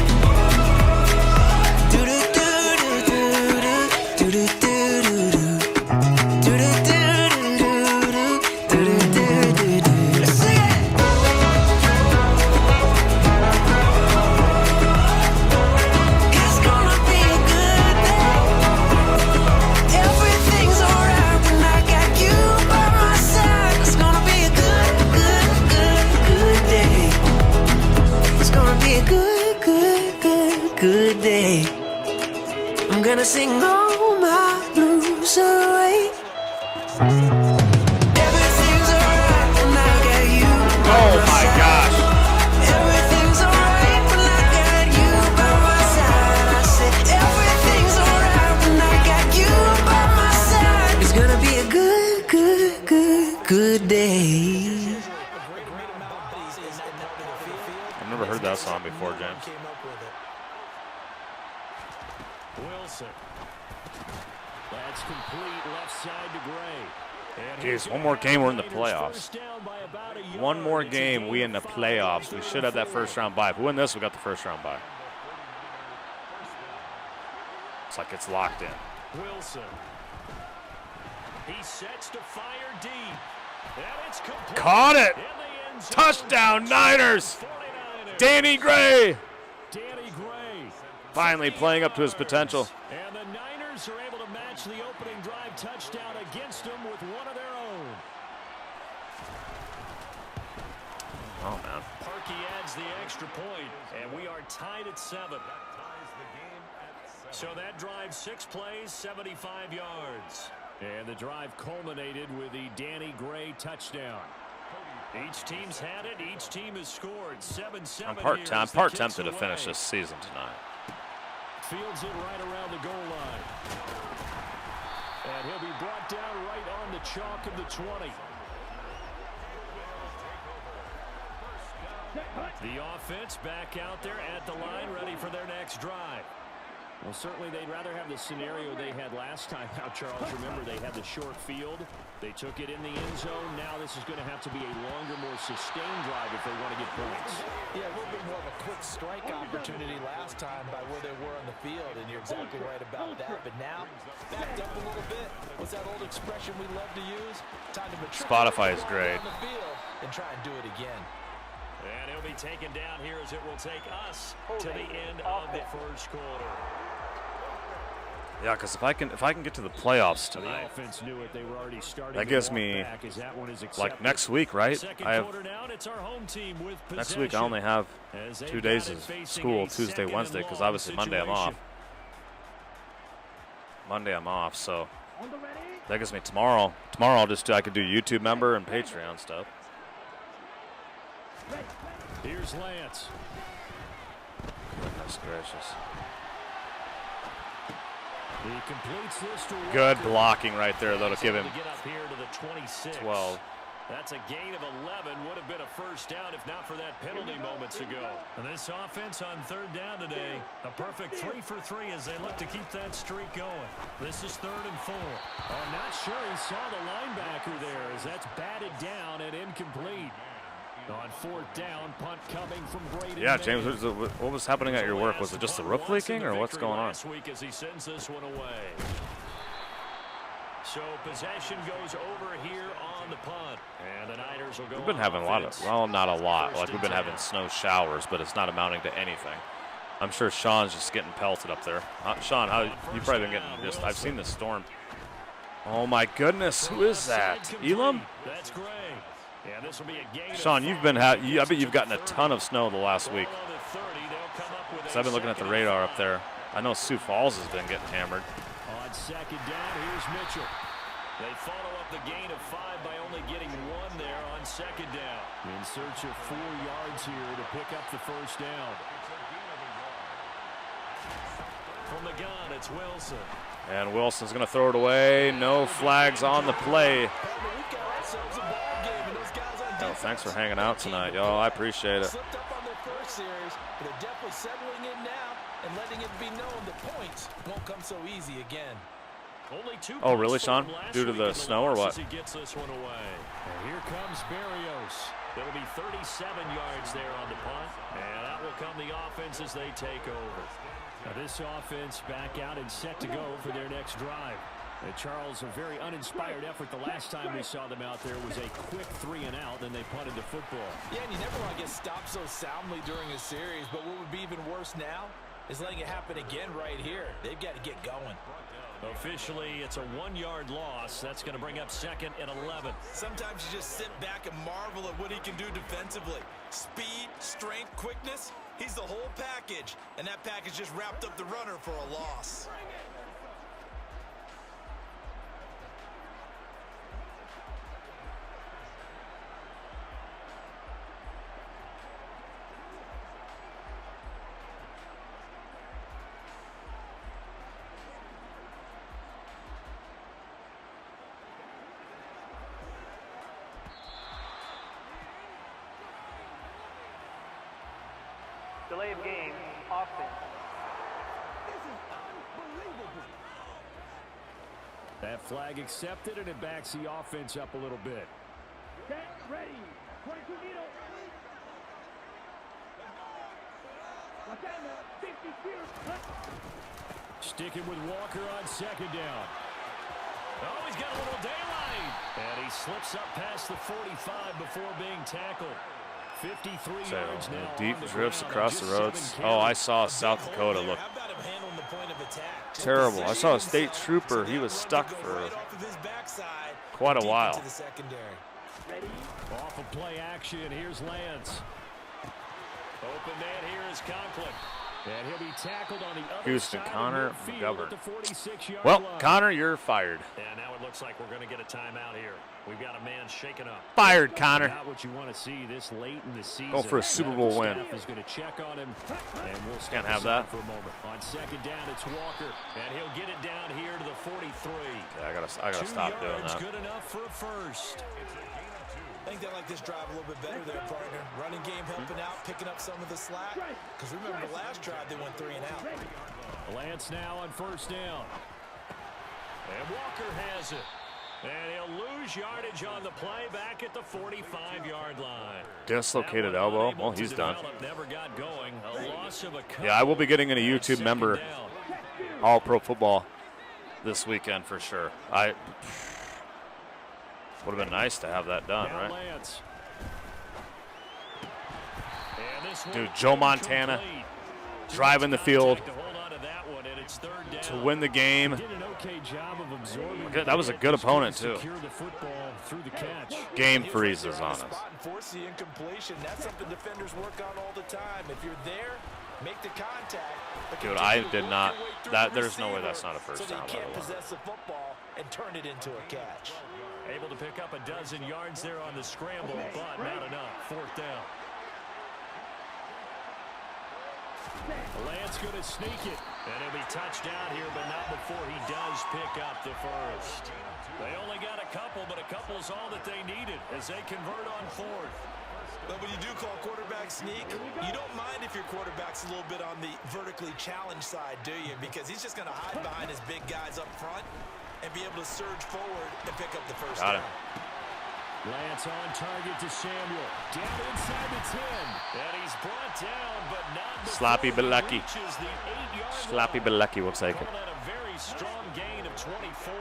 Do do do do do do do do do do do do do. Sing it. It's gonna be a good day. Everything's alright when I got you by my side. It's gonna be a good day. It's gonna be a good day. I'm gonna sing all my blues away. Everything's alright when I got you by Oh my my side. gosh. Everything's alright when I got you by my side. I said everything's alright when I got you by my side. It's gonna be a good day. I've never heard that song before, James. Wilson. That's complete left side to Gray. And Jeez, he's one more game, we're in the Raiders playoffs. first down by about a yard. One more It's a game, we in the of 5 playoffs. We after should have that 4. first round bye. If we win this, we got the first round bye. It's like it's locked in. Wilson. He sets to fire deep. And it's complete. Caught it! In the end zone. Touchdown, Niners! 49ers. Danny Gray Danny Gray. finally playing up to his potential. And the Niners are able to match the opening drive touchdown against them with one of their own. Oh, man. Parkey adds the extra point, and we are tied at 7. So that drive, 6 plays, 75 yards. And the drive culminated with the Danny Gray touchdown. Each team's had it. Each team has scored 7-7. I'm part tempted to finish this season tonight. Fields it right around the goal line. And he'll be brought down right on the chalk of the 20. The offense back out there at the line, ready for their next drive. Well, certainly they'd rather have the scenario they had last time out, Charles. Remember, they had the short field. They took it in the end zone. Now this is going to have to be a longer, more sustained drive if they want to get points. Yeah, a little bit more of a quick strike opportunity last time by where they were on the field, and you're exactly right about that. But now, backed up a little bit. What's that old expression we love to use? Time to mature. Spotify is great. On the field and try and do it again. And he'll be taken down here as it will take us to the end of the first quarter. Yeah, because if I can get to the playoffs The tonight, offense knew it. They were already starting that to gives walk me back as that one is like accepted. next week, right? Second I have quarter now, it's our home team with next week. I possession. only have As they've 2 days got it of facing school, a Tuesday, second Wednesday, and because long obviously Monday I'm off. situation. Monday I'm off, so that gives me tomorrow. Tomorrow I could do YouTube member and Patreon stuff. Here's Lance. Goodness gracious. He completes this to Good Walker. blocking right there, though, to give him To get up here to the 26. 12. That's a gain of 11. Would have been a first down if not for that penalty moments ago. And this offense on third down today, a perfect 3 for 3 as they look to keep that streak going. This is 3rd and 4. I'm not sure he saw the linebacker there as that's batted down and incomplete. On 4th down, punt coming from Braden. Yeah, James, what was happening at your work? Was it just the roof leaking, or what's going on? Last week as he sends this one away. So possession goes over here on the punt. And the Niners will go. We've been having a lot of, well, not a lot. Like, we've been having snow showers, but it's not amounting to anything. I'm sure Sean's just getting pelted up there. Sean, you've probably been getting just, I've seen this storm. Oh my goodness, who is that? Elam? That's great. Yeah, this will be a gain. Sean, you've been, I bet you've gotten a ton of snow the last week. So I've been looking at the radar up there. I know Sioux Falls has been getting hammered. On 2nd down, here's Mitchell. They follow up the gain of 5 by only getting 1 there on 2nd down. In search of 4 yards here to pick up the first down. From the gun, it's Wilson. And Wilson's going to throw it away. No flags on the play. Oh, thanks for hanging out tonight, y'all. I appreciate it. Slipped up on their first series, but they're definitely settling in now and letting it be known the points won't come so easy again. Only 2 Oh, really, Sean? Due to the snow or what? He gets this one away. And here comes Berrios. It'll be 37 yards there on the punt, and that will come the offense as they take over. Now this offense back out and set to go for their next drive. Charles, a very uninspired effort. The last time we saw them out there was a quick 3 and out, then they punted the football. Yeah, and you never want to get stopped so soundly during a series, but what would be even worse now is letting it happen again right here. They've got to get going. Officially, it's a 1-yard loss. That's going to bring up 2nd and 11. Sometimes you just sit back and marvel at what he can do defensively. Speed, strength, quickness, he's the whole package, and that package just wrapped up the runner for a loss. Delay of game, offense. This is unbelievable. That flag accepted, and it backs the offense up a little bit. Okay, ready. 22 needle. Watch out now. 50 feet. Sticking with Walker on 2nd down. Oh, he's got a little daylight. And he slips up past the 45 before being tackled. 53 yards now. Deep drifts across the roads. Oh, I saw South Dakota look terrible. I saw a state trooper. He was stuck for quite a while. Off of play action, here's Lance. Open man here is Conklin. And he'll be tackled on the other Houston, side Connor of midfield McGovern. at the 46-yard Well, line. Connor, you're fired. And now it looks like we're going to get a timeout here. We've got a man shaken up. Fired, Connor. Not what you want to see this late in the season. Go for a Super Bowl win. Is going to check on him, and we'll Can't have that. for a moment. On 2nd down, it's Walker, and he'll get it down here to the 43. Yeah, I gotta stop doing that. Good enough for a first. I think they like this drive a little bit better there, partner. Running game helping out, picking up some of the slack. Because remember the last drive, they went 3 and out. Lance now on 1st down. And Walker has it. And he'll lose yardage on the play back at the 45-yard line. Dislocated elbow. Well, he's done. Never got going. A loss of a Yeah, I will be getting a YouTube member All Pro Football this weekend for sure. Would have been nice to have that done, right? Dude, Joe Montana driving the field to win the game. That was a good opponent, too. Game freezes on us. Force the incompletion. That's something defenders work on all the time. If you're there, make the contact. Dude, I did not. There's no way that's not a first down. So they can't possess the football and turn it into a catch. Able to pick up a dozen yards there on the scramble, but not enough. 4th down. Lance going to sneak it. And he'll be touched down here, but not before he does pick up the first. They only got a couple, but a couple's all that they needed as they convert on fourth. But when you do call quarterback sneak, you don't mind if your quarterback's a little bit on the vertically challenged side, do you? Because he's just going to hide behind his big guys up front and be able to surge forward and pick up the first down. Lance on target to Samuel. Down inside the 10. And he's brought down, but not Sloppy but lucky. reaches the 8-yard Sloppy but lucky, we'll take it. Calling that a very strong gain of 24.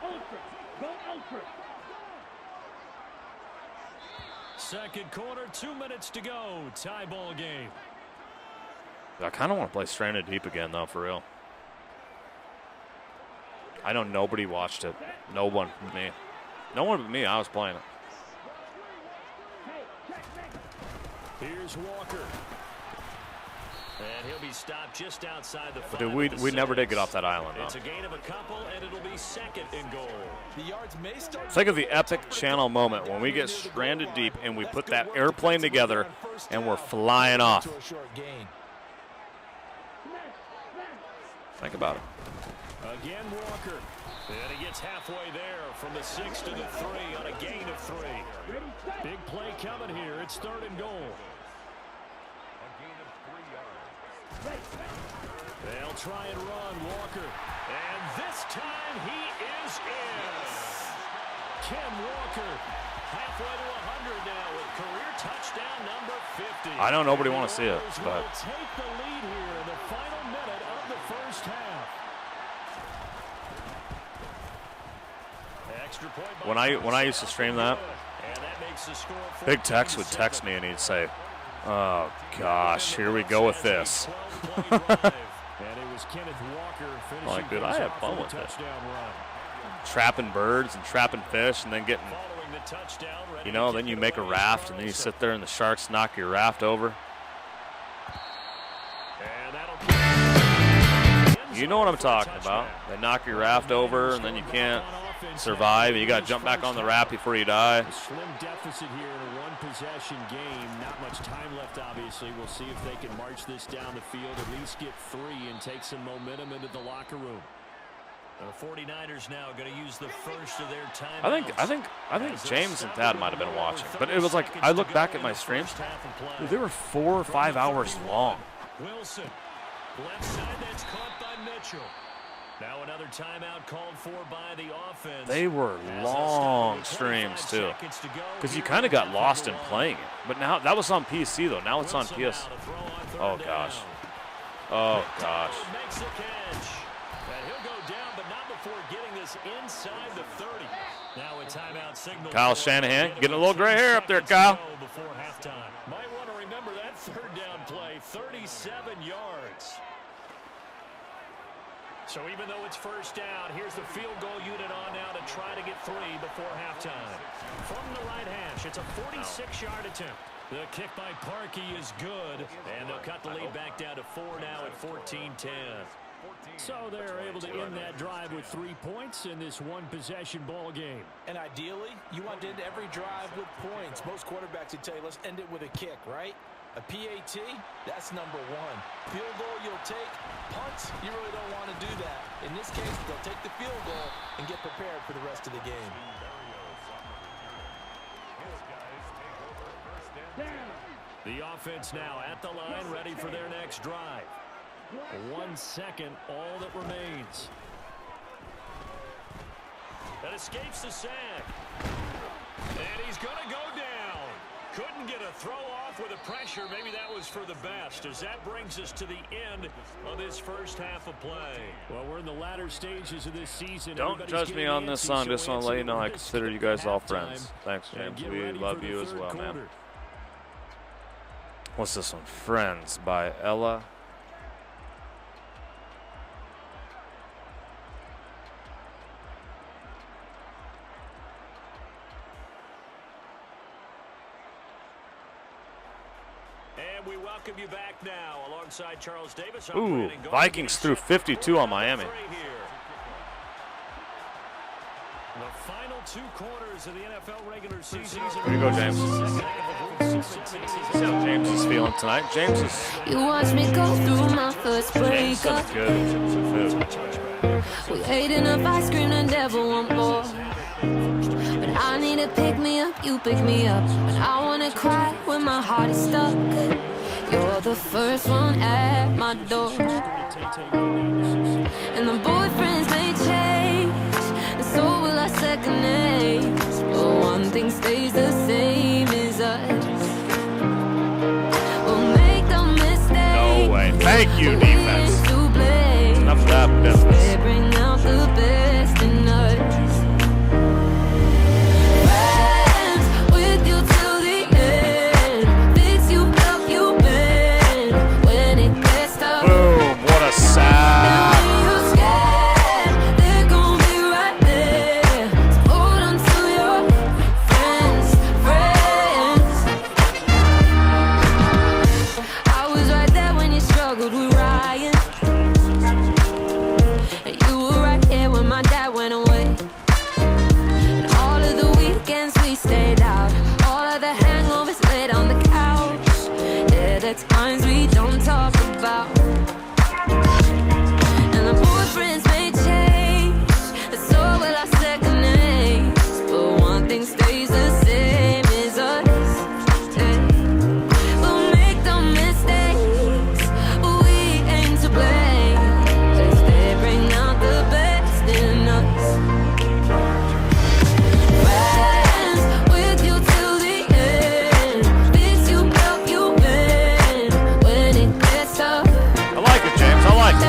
Ultra. Go ultra. Second quarter, 2 minutes to go. Tie ball game. I kind of want to play Stranded Deep again, though, for real. I know nobody watched it. No one but me. No one but me. I was playing it. Here's Walker. And he'll be stopped just outside the 5. But dude, we never did get off that island, It's though. a gain of a couple, and it'll be second and goal. The yards may start. Think of the epic channel moment when we get stranded deep and we put that airplane together and we're flying off. Think about it. Again, Walker. And he gets halfway there from the 6 to the 3 on a gain of 3. Big play coming here. It's third and goal. They'll try and run, Walker. And this time he is in. Ken Walker, halfway to 100 now with career touchdown number 50. I know nobody want to see it, but Will take the lead here in the final minute of the first half. Extra point when I used to stream that, and that makes the score Big Tex would text me and he'd say, "Oh gosh, here we go with this." And it was Kenneth Walker finishing Like, dude, I have fun with it. touchdown run. Trapping birds and trapping fish and then getting, Following the touchdown, ready you know, to then kick you it make a away. raft and then you sit there and the sharks knock your raft over. And that'll You know what I'm talking about. They knock your raft over and then you can't survive. You got to jump back on the raft before you die. A slim deficit here in a one-possession game. Not much time left, obviously. We'll see if they can march this down the field, at least get 3 and take some momentum into the locker room. The 49ers now going to use the first of their timeouts. I think James and Thad might have been watching, but it was like I look back at my streams. Dude, they were 4 or 5 hours long. Wilson, left side, that's caught by Mitchell. Now another timeout called for by the offense. They were long streams too, because you kind of got lost in playing it. But now that was on PC though. Now it's on PS. Oh gosh. Oh gosh. Makes the catch. And he'll go down, but not before getting this inside the 30. Now a timeout signal. Kyle Shanahan getting a little gray hair up there, Kyle. Before halftime. Might want to remember that third down play, 37 yards. So even though it's first down, here's the field goal unit on now to try to get 3 before halftime. From the right hash, it's a 46-yard attempt. The kick by Parkey is good, and they'll cut the lead back down to 4 now at 14-10. So they're able to end that drive with 3 points in this one-possession ball game. And ideally, you want to end every drive with points. Most quarterbacks would tell you, let's end it with a kick, right? A PAT, that's number 1. Field goal, you'll take. Punts, you really don't want to do that. In this case, they'll take the field goal and get prepared for the rest of the game. The offense now at the line, ready for their next drive. 1 second, all that remains. That escapes the sack. And he's going to go down. Couldn't get a throw off with the pressure. Maybe that was for the best, as that brings us to the end of this first half of play. Well, we're in the latter stages of this season. Don't judge me on this song. Just want to let you know I consider you guys all friends. Thanks, James. We love you as well, man. What's this one? Friends by Ella. And we welcome you back now alongside Charles Davis. Ooh, Vikings threw 52 on Miami. The final 2 quarters of the NFL regular season. Here you go, James. See how James is feeling tonight. James is. You watch me go through my first James breakup. is good in terms of food. We ate enough ice cream and never want more. But I need to pick me up, you pick me up. But I wanna cry when my heart is stuck. You're the first one at my door. And the boyfriends may change, and so will our second names. But one thing stays the same as us. We'll make the mistake. No way. Thank you, defense. Enough of that business. They bring out the best in us. Friends with you till the end. Fix you up, you bend. When it gets tough. Boom. What a sad. Times we don't talk about. And the boyfriends may change, and so will our second names. But one thing stays the same as us. We'll make the mistakes, we aim to blame. As they bring out the best in us. Friends with you till the end. Fix you up, you bend. I like it, James. I like it.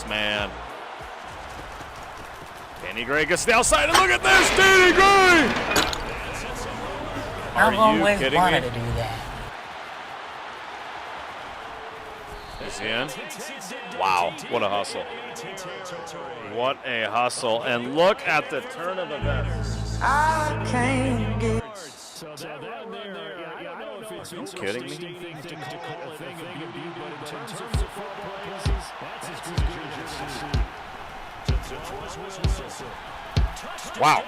Man. Danny Gray gets to the outside, and look at this, Danny Gray! I've always kidding wanted me? to do that. Is he in? Wow, what a hustle. What a hustle. And look at the turn of events. I can't get. Are you kidding me? Wow.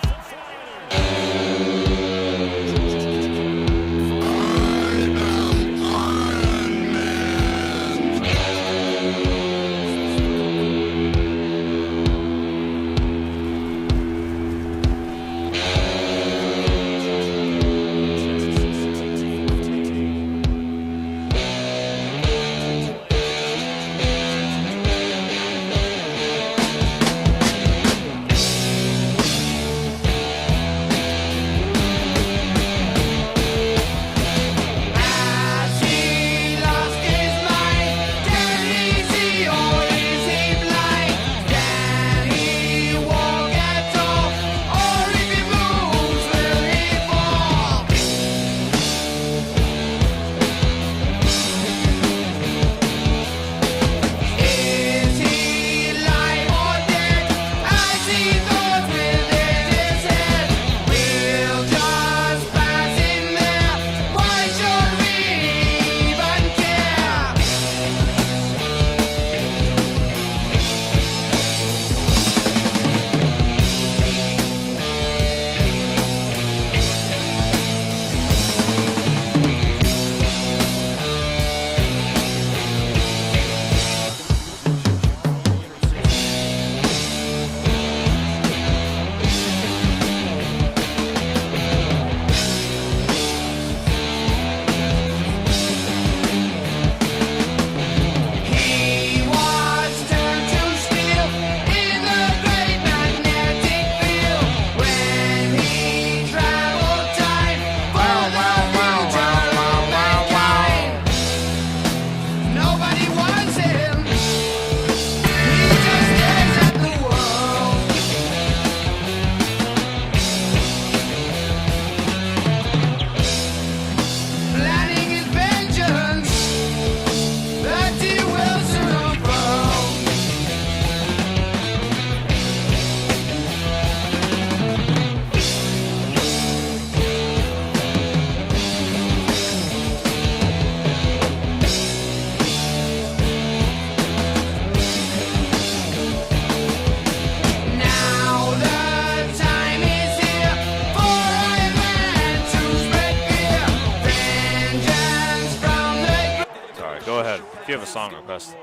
Go ahead. If you have a song request.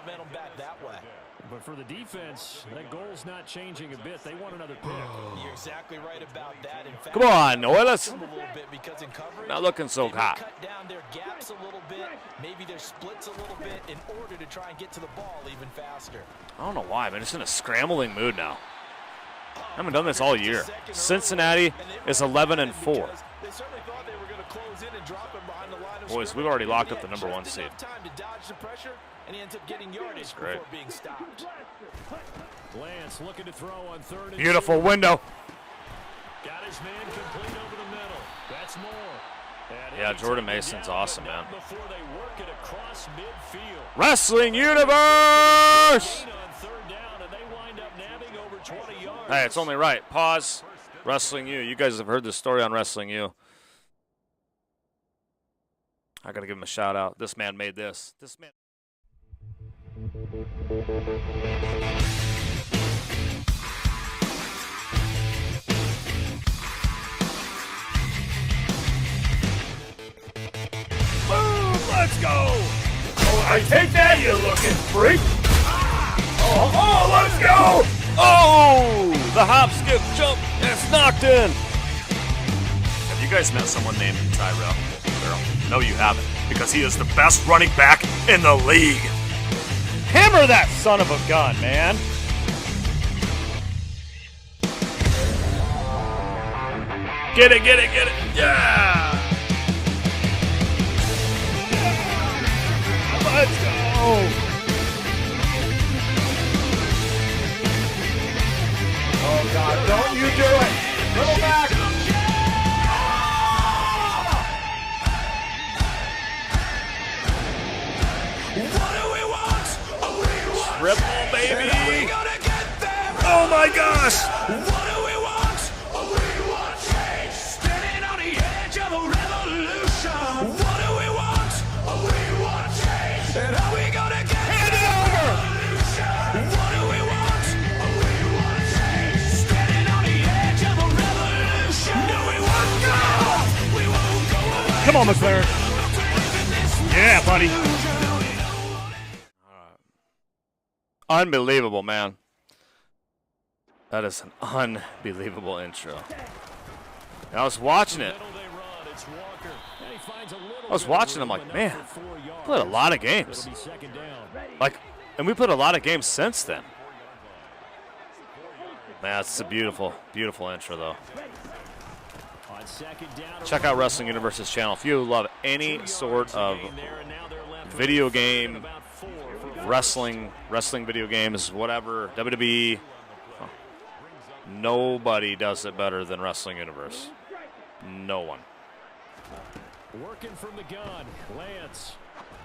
But for the defense, that goal's not changing a bit. They want another pick. You're exactly right about that. In fact, Come on, Oilers. a little bit because in coverage, Not looking so hot. cut down their gaps a little bit, maybe their splits a little bit in order to try and get to the ball even faster. I don't know why, man. It's in a scrambling mood now. I haven't done this all year. Cincinnati is 11-4. They certainly thought they were going to close in and drop him behind the line of Boys, we've already locked up the number 1 seed. time to dodge the pressure, and he ends up getting yardage before being stopped. Lance looking to throw on 3rd and Beautiful 2. window. Got his man complete over the middle. That's more. Yeah, Jordan Mason's awesome, man. Before they work it across midfield. Wrestling Universe! On 3rd down, and they wind up nabbing over 20 yards. Hey, it's only right. Pause. Wrestling U. You guys have heard this story on Wrestling U. I got to give him a shout out. This man made this. This man. Boom! Let's go! Oh, I take that, you looking freak! Oh, let's go! Oh! The hop, skip, jump, and it's knocked in. Have you guys met someone named Tyrel? No, you haven't, because he is the best running back in the league. Hammer that son of a gun, man. Get it, get it, get it. Yeah! Let's go! Oh, God, don't you do it! Little back! Triple, baby! Oh, my gosh! Come on, McLaren. Yeah, buddy. Unbelievable, man. That is an unbelievable intro. And I was watching it. I was watching. I'm like, man, we played a lot of games. Like, and we played a lot of games since then. Man, it's a beautiful, beautiful intro, though. Check out Wrestling Universe's channel if you love any sort of video game, wrestling video games, whatever, WWE. Nobody does it better than Wrestling Universe. No one. Working from the gun, Lance.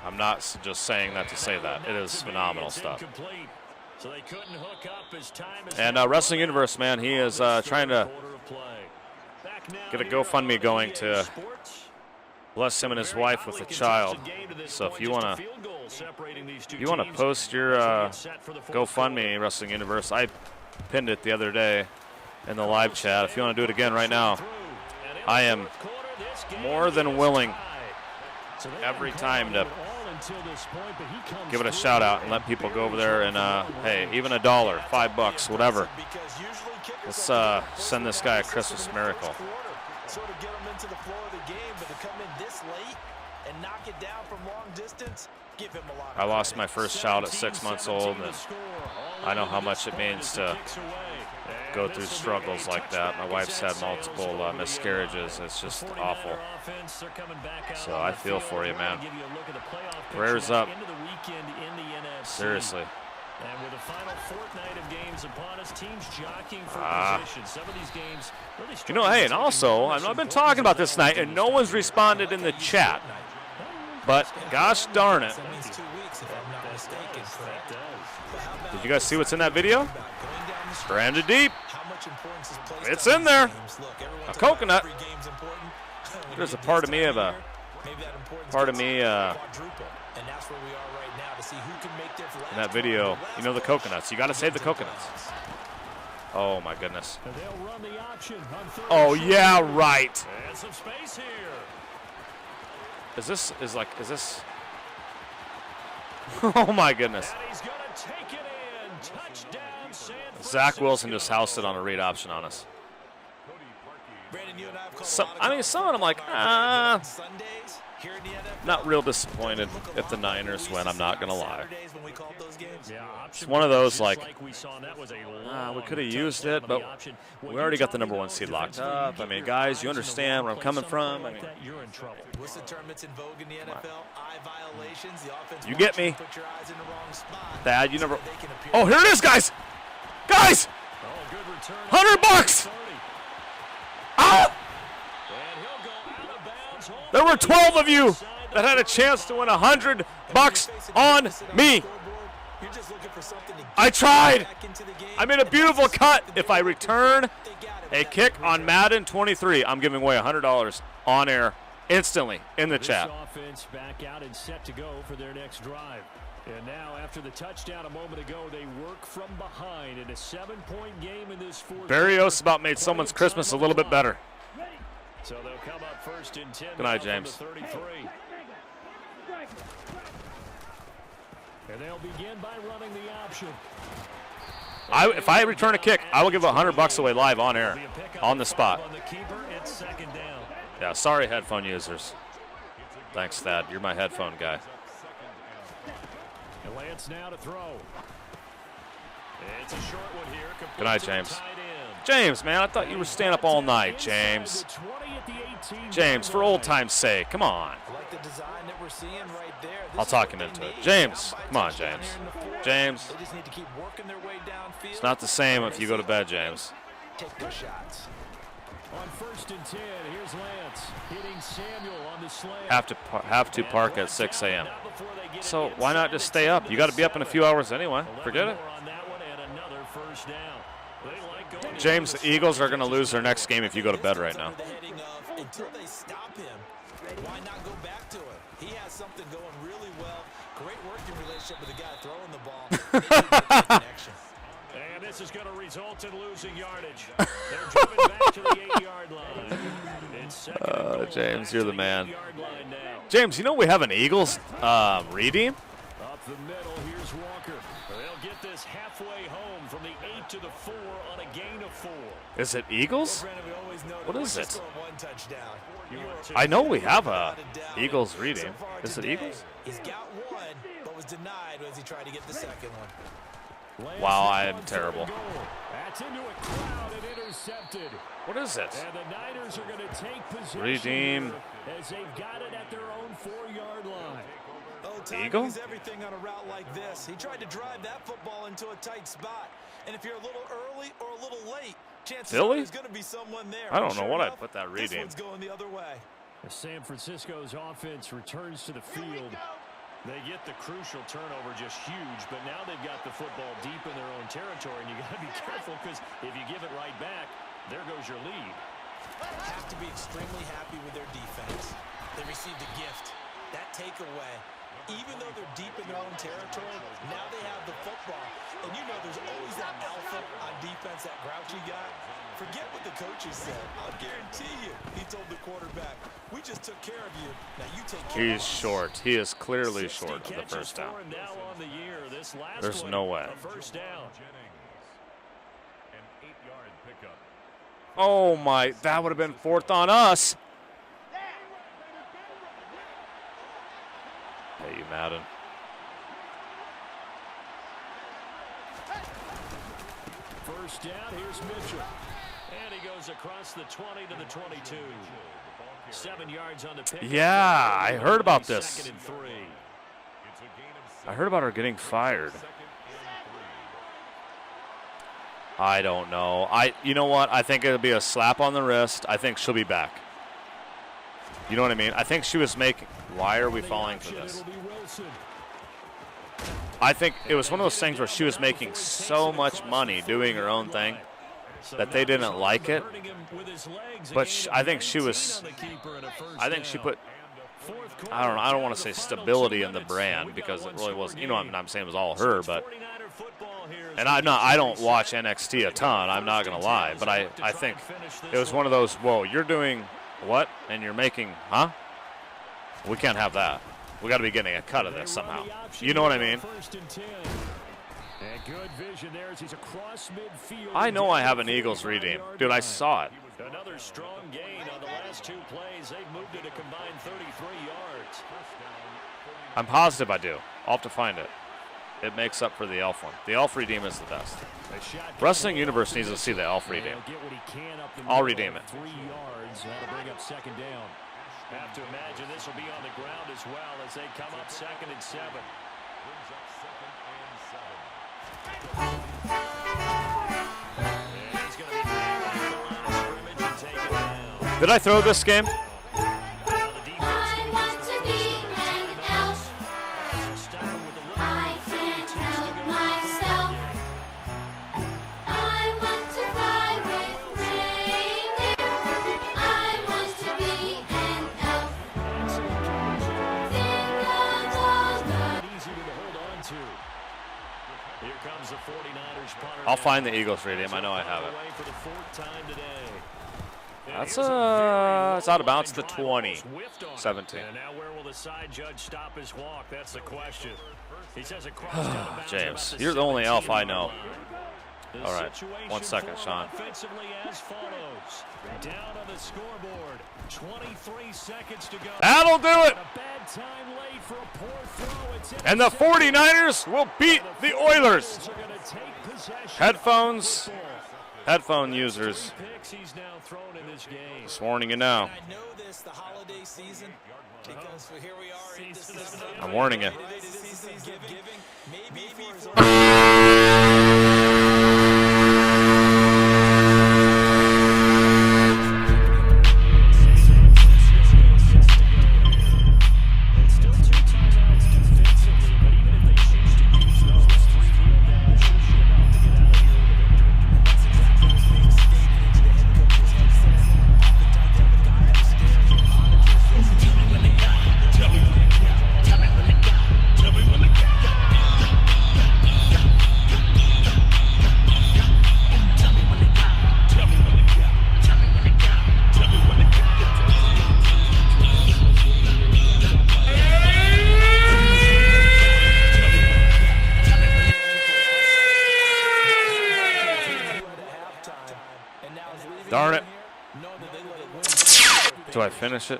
I'm not just saying that to say that. It is phenomenal stuff. So they couldn't hook up as time as And Wrestling Universe, man, he is trying to get a GoFundMe going to bless him and his wife with a child. So if you wanna post your GoFundMe, Wrestling Universe, I pinned it the other day in the live chat. If you want to do it again right now, I am more than willing every time to give it a shout out and let people go over there and hey, even $1, $5, whatever. Let's send this guy a Christmas miracle. Sort of get him into the flow of the game, but to come in this late and knock it down from long distance, give him a lot. I lost my first child at 6 months old, and I know how much it means to go through struggles like that. My wife's had multiple miscarriages. It's just awful. So I feel for you, man. Prayers up. Seriously. And with the final fortnight of games upon us, teams jockeying for position. Some of these games really you know, hey, and also, I've been talking about this tonight, and no one's responded in the chat. But gosh darn it. Did you guys see what's in that video? Stranded deep. It's in there. A coconut. There's a part of me in that video, you know, the coconuts. You got to save the coconuts. Oh my goodness. Oh yeah, right. Is this Oh, my goodness. And he's going to take it in. Touchdown, San Zach Wilson just housed it on a read option on us. Brandon, you and I have called So, a lot I mean, some of them, like, Sundays here in the NFL. not real disappointed if the Niners win, I'm not going to lie. Saturdays when we called those games. Yeah, It's one of those, just like, we saw, that was a we long could have used touchdown it, on but the option. we When already you're got the number one talking seed locked defensively, up. you I mean, get guys, you your eyes in the understand wrong where I'm place, coming something from. I like mean, that, you're in trouble. What's the tournaments in vogue in the NFL? Eye violations. The offense You get wants you me. to put your eyes in the wrong spot. Thad, you so never. that they can appear Oh, here it is, guys! Guys! Oh, good return. $100! 30. Ah! And he'll go out of bounds home. There were 12 of you that had a chance to win $100 on me. You're just looking for something to I tried. back into the game. I made a beautiful cut. If I return a kick on Madden 23, I'm giving away $100 on air instantly in the chat. This offense back out and set to go for their next drive. And now, after the touchdown a moment ago, they work from behind in a 7-point game in this fourth. Barrios about made someone's Christmas a little bit better. So they'll come up first and 10. Good night, now from James. the 33. And they'll begin by running the option. If I return a kick, I will give $100 away live on air, on the spot. On the keeper, it's second down. Yeah, sorry, headphone users. Thanks, Thad. You're my headphone guy. And Lance now to throw. It's a short one here. Good night, James. James, man, I thought you were staying up all night, James. James, for old time's sake, come on. I like the design that we're seeing right there. I'll talk him into it. James, come on, James. James, They just need to keep working their way downfield. it's not the same if you go to bed, James. Take their shots. On first and 10, here's Lance hitting Samuel on the slam. Have to park at 6 a.m. So why not just stay up? You got to be up in a few hours anyway. Forget it. On that one and another first down. They like going James, the Eagles are going to lose their next game if you go to bed right now. The heading of, until they stop him, why not go back to it? He has something going really well. Great working relationship with the guy throwing the ball. Connection. And this is going to result in losing yardage. They're driven back to the 8-yard line. It's second and goal. James, you're the man. 8-yard line now. James, you know we have an Eagles redeem? Up the middle, here's Walker. They'll get this halfway home from the 8 to the 4 on a gain of 4. Is it Eagles? Brandon, we always know What that is once you it? score one touchdown, you are I know we have a without a doubt. Eagles So redeem. far Is it today, Eagles? He's got one, but was denied as he tried to get the second one. Wow, I am terrible. That's into a crowd and intercepted. What is it? And the Niners are going to take possession Redeem. here as they've got it at their own 4-yard line. Oh, timing Eagle? is everything on a route like this. He tried to drive that football into a tight spot. And if you're a little early or a little late, chances are Philly? there's going to be someone there. I don't Sure know what I'd enough, put that This redeem. one's going the other way. As San Francisco's offense returns to the field, they get the crucial turnover, just huge, but now they've got the football deep in their own territory, and you got to be careful because if you give it right back, there goes your lead. Have to be extremely happy with their defense. They received a gift. That takeaway, even though they're deep in their own territory, now they have the football. And you know there's always that alpha on defense, that grouchy guy. Forget what the coaches said. I'll guarantee you, he told the quarterback, we just took care of you. Now you take care of He's us. short. He is clearly short of the Catches first down. for him now on the year. This last There's one, no way. a first down. An 8-yard pickup. Oh, my. That would have been fourth on us. Hey, you Madden. First down, here's Mitchell. And he goes across the 20 to the 22. 7 yards on the pick. Yeah, I heard about this. Second and 3. I heard about her getting fired. I don't know. You know what? I think it'll be a slap on the wrist. I think she'll be back. You know what I mean? I think she was making. Why are we falling for this? I think it was one of those things where she was making so much money doing her own thing that they didn't like it. But I think she was. I think she put. I don't know. I don't want to say stability in the brand because it really wasn't. You know, I'm saying it was all her, but. And I don't watch NXT a ton. I'm not gonna lie, but I think it was one of those. Whoa, you're doing what? And you're making, huh? We can't have that. We got to be getting a cut of this somehow. You know what I mean? I know I have an Eagles redeem. Dude, I saw it. Another strong gain on the last 2 plays. They've moved it a combined 33 yards. I'm positive I do. I'll have to find it. It makes up for the elf one. The elf redeem is the best. Wrestling Universe needs to see the elf redeem. I'll redeem it. 3 yards. That'll bring up second down. Have to imagine this will be on the ground as well as they come up 2nd and 7. And he's going to be back at the line of scrimmage and take it down. Did I throw this game? I'll find the Eagles redeem. I know I have it. That's it's out of bounds to 20. 17. And now where will the side judge stop his walk? That's the question. He says it James, you're the only elf I know. All right, 1 second, Sean. Offensively as follows. Down on the scoreboard. 23 seconds to go. That'll do it. A bad time late for a poor throw. And the 49ers will beat the Oilers. Headphones, headphone users. Just warning you now. I'm warning you. Darn it. Do I finish it?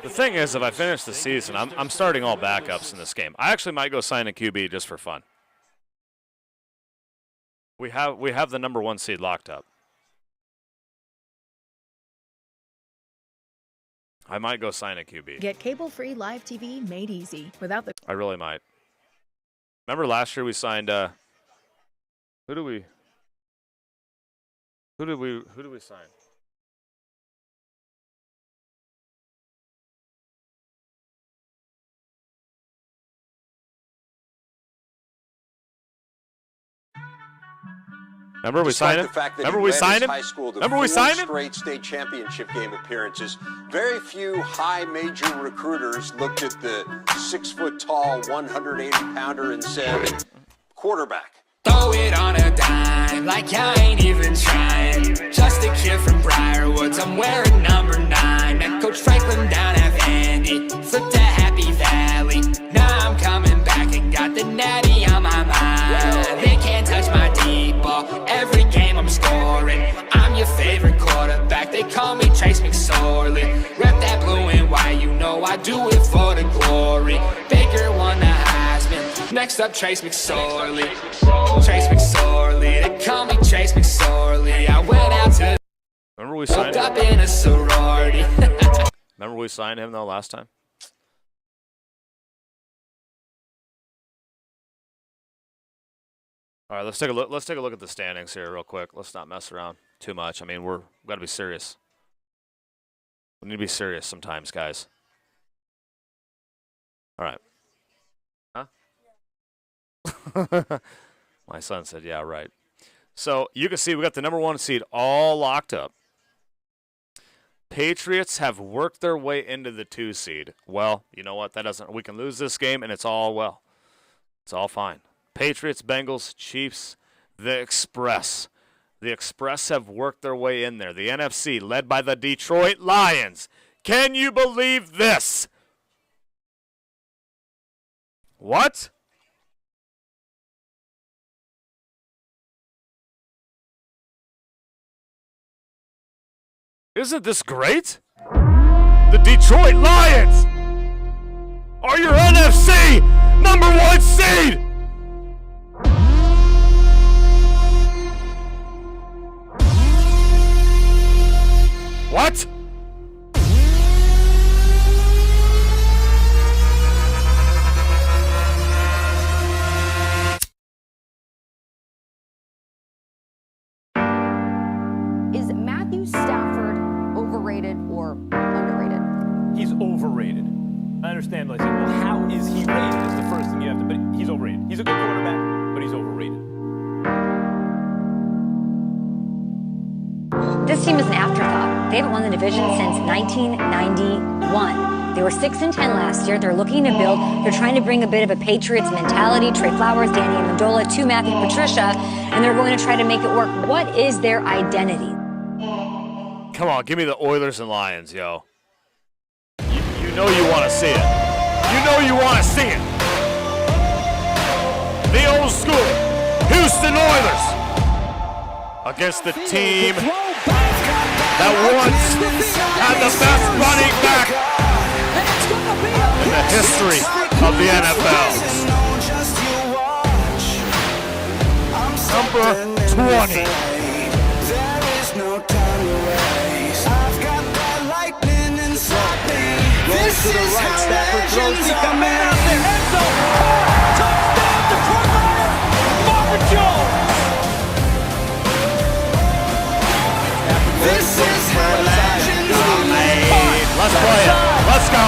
The thing is, if I finish the season, I'm starting all backups in this game. I actually might go sign a QB just for fun. We have the number 1 seed locked up. I might go sign a QB. Get cable-free live TV made easy without the. I really might. Remember last year we signed who do we sign? Remember we signed him? Remember we signed him? Remember we signed him? Straight state championship game appearances. Very few high major recruiters looked at the 6 foot tall, 180 pounder and said, quarterback. Throw it on a dime, like I ain't even trying. Just a kid from Briarwoods, I'm wearing number 9. Met Coach Franklin down at Vandy, flipped to Happy Valley. Now I'm coming back and got the natty on my mind. They can't touch my deep ball, every game I'm scoring. I'm your favorite quarterback, they call me Trace McSorley. Rep that blue and white, you know I do it for the glory. Baker won the Heisman, next up Trace McSorley. Trace McSorley, they call me Trace McSorley. I went out to Remember we signed up in a sorority. Remember we signed him though last time? All right, let's take a look. Let's take a look at the standings here real quick. Let's not mess around too much. I mean, we've got to be serious. We need to be serious sometimes, guys. All right. Huh? My son said, yeah, right. So you can see we got the number 1 seed all locked up. Patriots have worked their way into the 2 seed. Well, you know what? That doesn't. We can lose this game, and it's all well. It's all fine. Patriots, Bengals, Chiefs, the Express, The Express have worked their way in there. The NFC, led by the Detroit Lions. Can you believe this? What? Isn't this great? The Detroit Lions are your NFC #1 seed! What? Is Matthew Stafford overrated or underrated? He's overrated. I understand, like, well, how is he rated is the first thing you have to, but he's overrated. He's a good quarterback, but he's overrated. This team is an afterthought. They haven't won the division since 1991. They were 6-10 last year. They're looking to build. They're trying to bring a bit of a Patriots mentality. Trey Flowers, Danny Amendola, to Matthew Patricia, and they're going to try to make it work. What is their identity? Come on, give me the Oilers and Lions, yo. You know you want to see it. You know you want to see it. The old school Houston Oilers against the team that once had the best running back in the history of the NFL. Number 20. This is how legends are made. Touchdown, Detroit Lions! Marvin Jones! This is how legends are made. Let's play it. Let's go.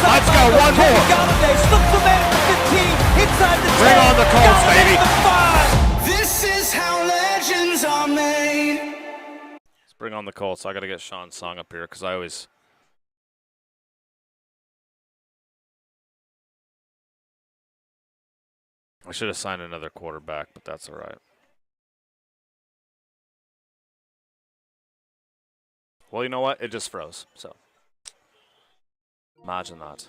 Let's go. One more. Bring on the Colts, baby. This is how legends are made. Let's bring on the Colts. I got to get Sean's song up here because I should have signed another quarterback, but that's all right. Well, you know what? It just froze, so imagine that.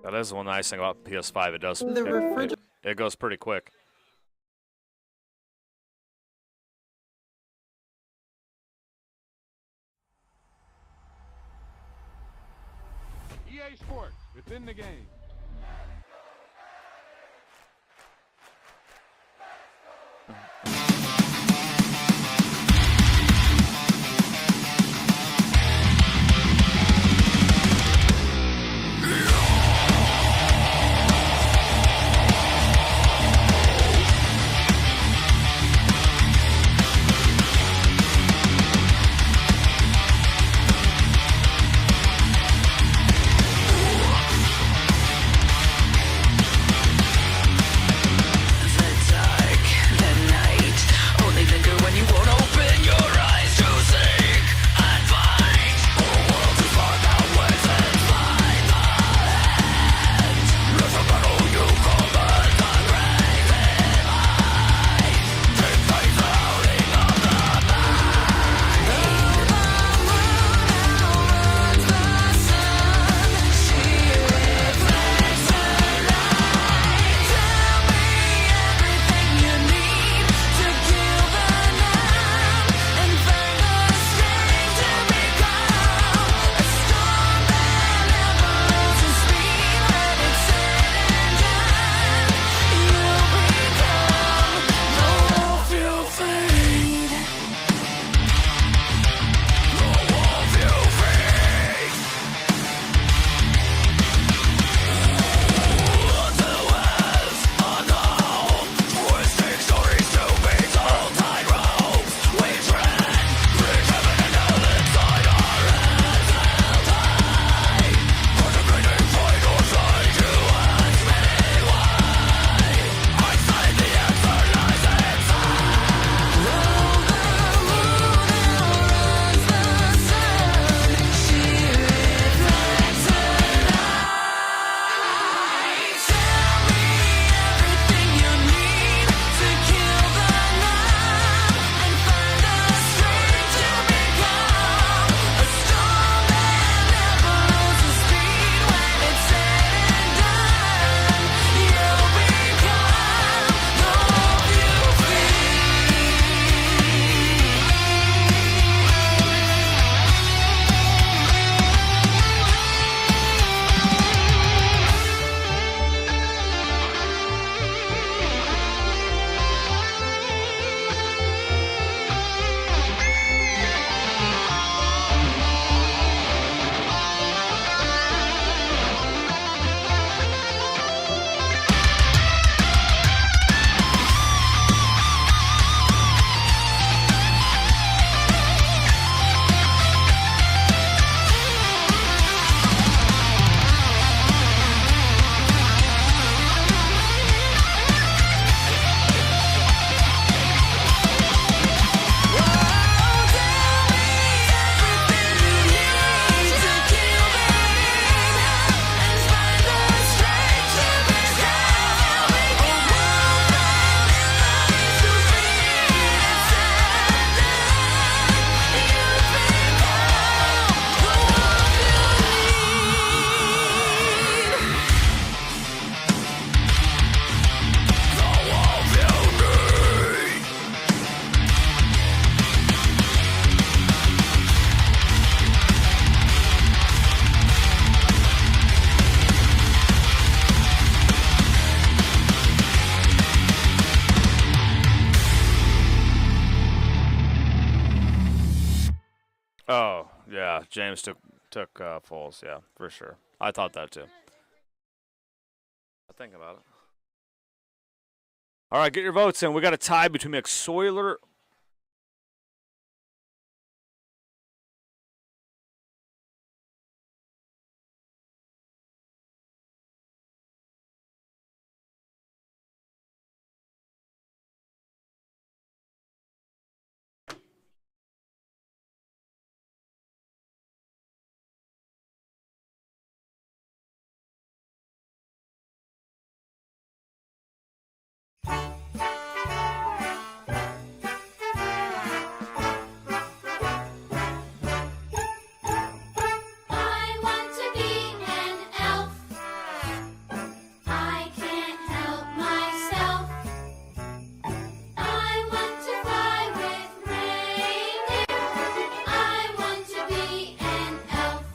That is one nice thing about PS5. It does. It goes pretty quick. EA Sports, within the game. Yeah, James took Foles. Yeah, for sure. I thought that too. I think about it. All right, get your votes in. We got a tie between McSoiler. I want to be an elf. I can't help myself. I want to fly with reindeer. I want to be an elf.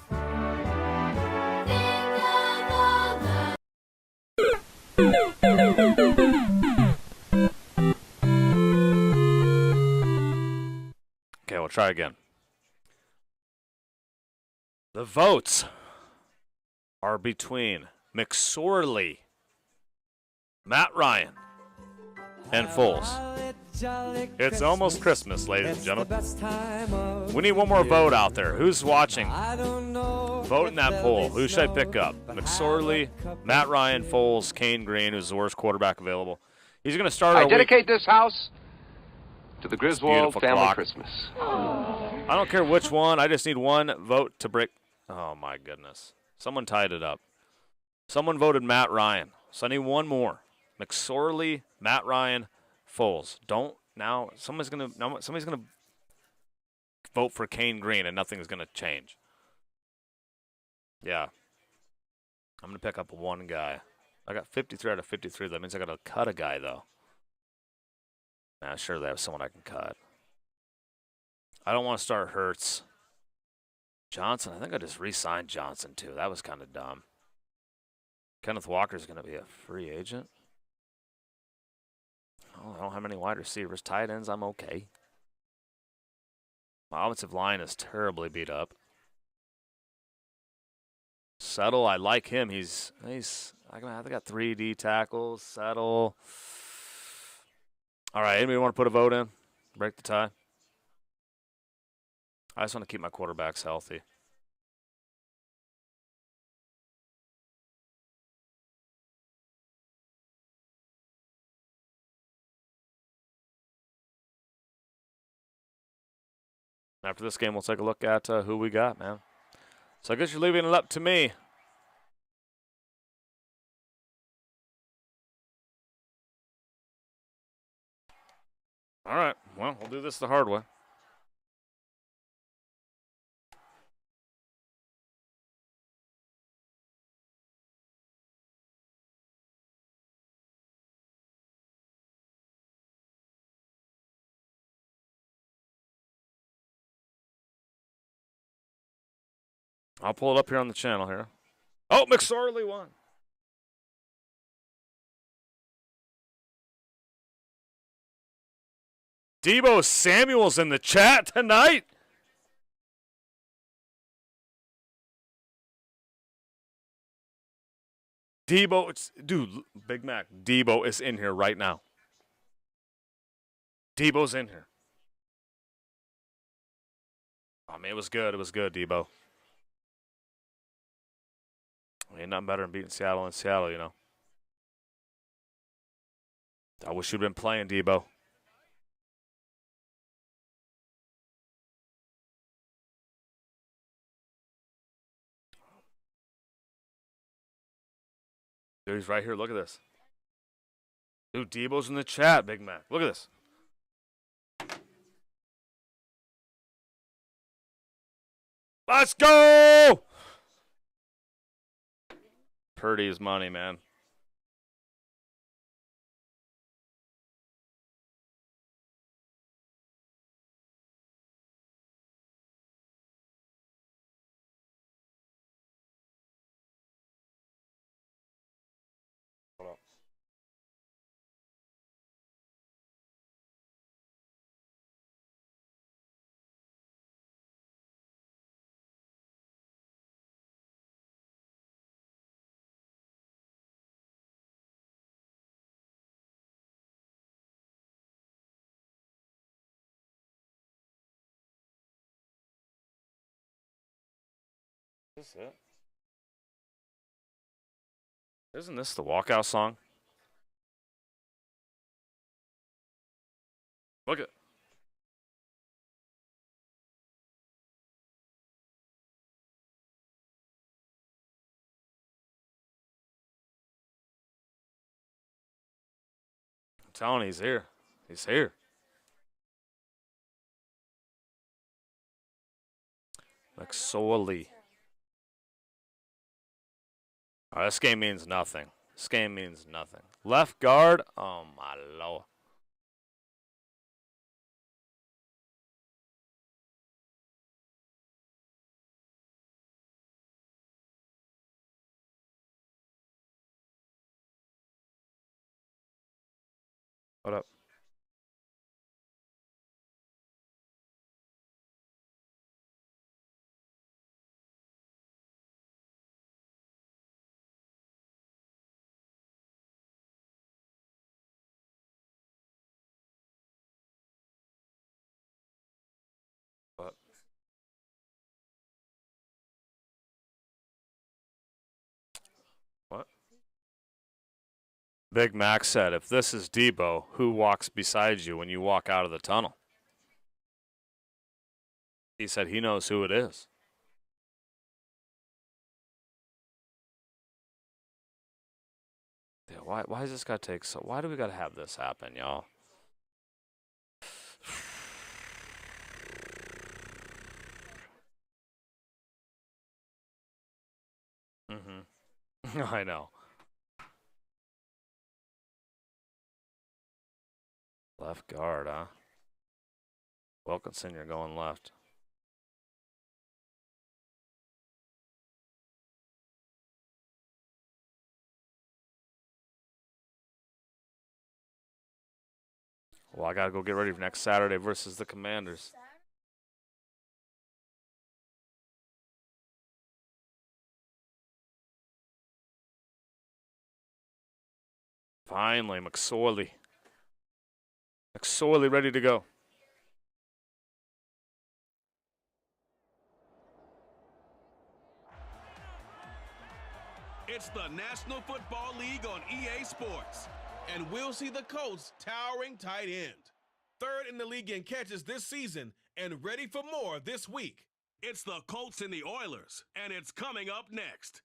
Think of all Okay, we'll try again. The votes are between McSorley, Matt Ryan, and Foles. It's almost Christmas, ladies and gentlemen. We need one more vote out there. Who's watching? Vote in that poll. Who should I pick up? McSorley, Matt Ryan, Foles, Kane Green, who's the worst quarterback available. He's going to start our I dedicate week. this house to the Griswold Beautiful family clock. Christmas. I don't care which one. I just need one vote to break. Oh, my goodness. Someone tied it up. Someone voted Matt Ryan. So I need one more. McSorley, Matt Ryan, Foles. Don't now. Somebody's gonna vote for Kane Green, and nothing's gonna change. Yeah. I'm gonna pick up one guy. I got 53 out of 53. That means I gotta cut a guy though. Nah, sure they have someone I can cut. I don't want to start Hurts. Johnson, I think I just re-signed Johnson too. That was kind of dumb. Kenneth Walker's going to be a free agent. Oh, I don't have many wide receivers. Tight ends, I'm okay. My offensive line is terribly beat up. Settle, I like him. I got 3D tackles. Settle. All right, anybody want to put a vote in? Break the tie? I just want to keep my quarterbacks healthy. After this game, we'll take a look at who we got, man. So I guess you're leaving it up to me. All right. Well, we'll do this the hard way. I'll pull it up here on the channel here. Oh, McSorley won. Debo Samuel's in the chat tonight. Dude, Big Mac, Debo is in here right now. Debo's in here. I mean, it was good. It was good, Debo. Ain't nothing better than beating Seattle in Seattle, you know. I wish you'd been playing, Debo. Dude, he's right here. Look at this. Dude, Debo's in the chat, Big Mac. Look at this. Let's go! Purdy is money, man. Hold up. Is it? Isn't this the walkout song? Look at. I'm telling you, he's here. He's here. McSorley. Oh, this game means nothing. This game means nothing. Left guard? Oh, my Lord. What up? What? What? Big Mac said, if this is Debo, who walks beside you when you walk out of the tunnel? He said he knows who it is. Yeah, why does this gotta take so? Why do we gotta have this happen, y'all? I know. Left guard, huh? Wilkinson, you're going left. Well, I gotta go get ready for next Saturday versus the Commanders. Finally, McSorley. McSorley ready to go. It's the National Football League on EA Sports. And we'll see the Colts towering tight end. Third in the league in catches this season and ready for more this week. It's the Colts and the Oilers, and it's coming up next.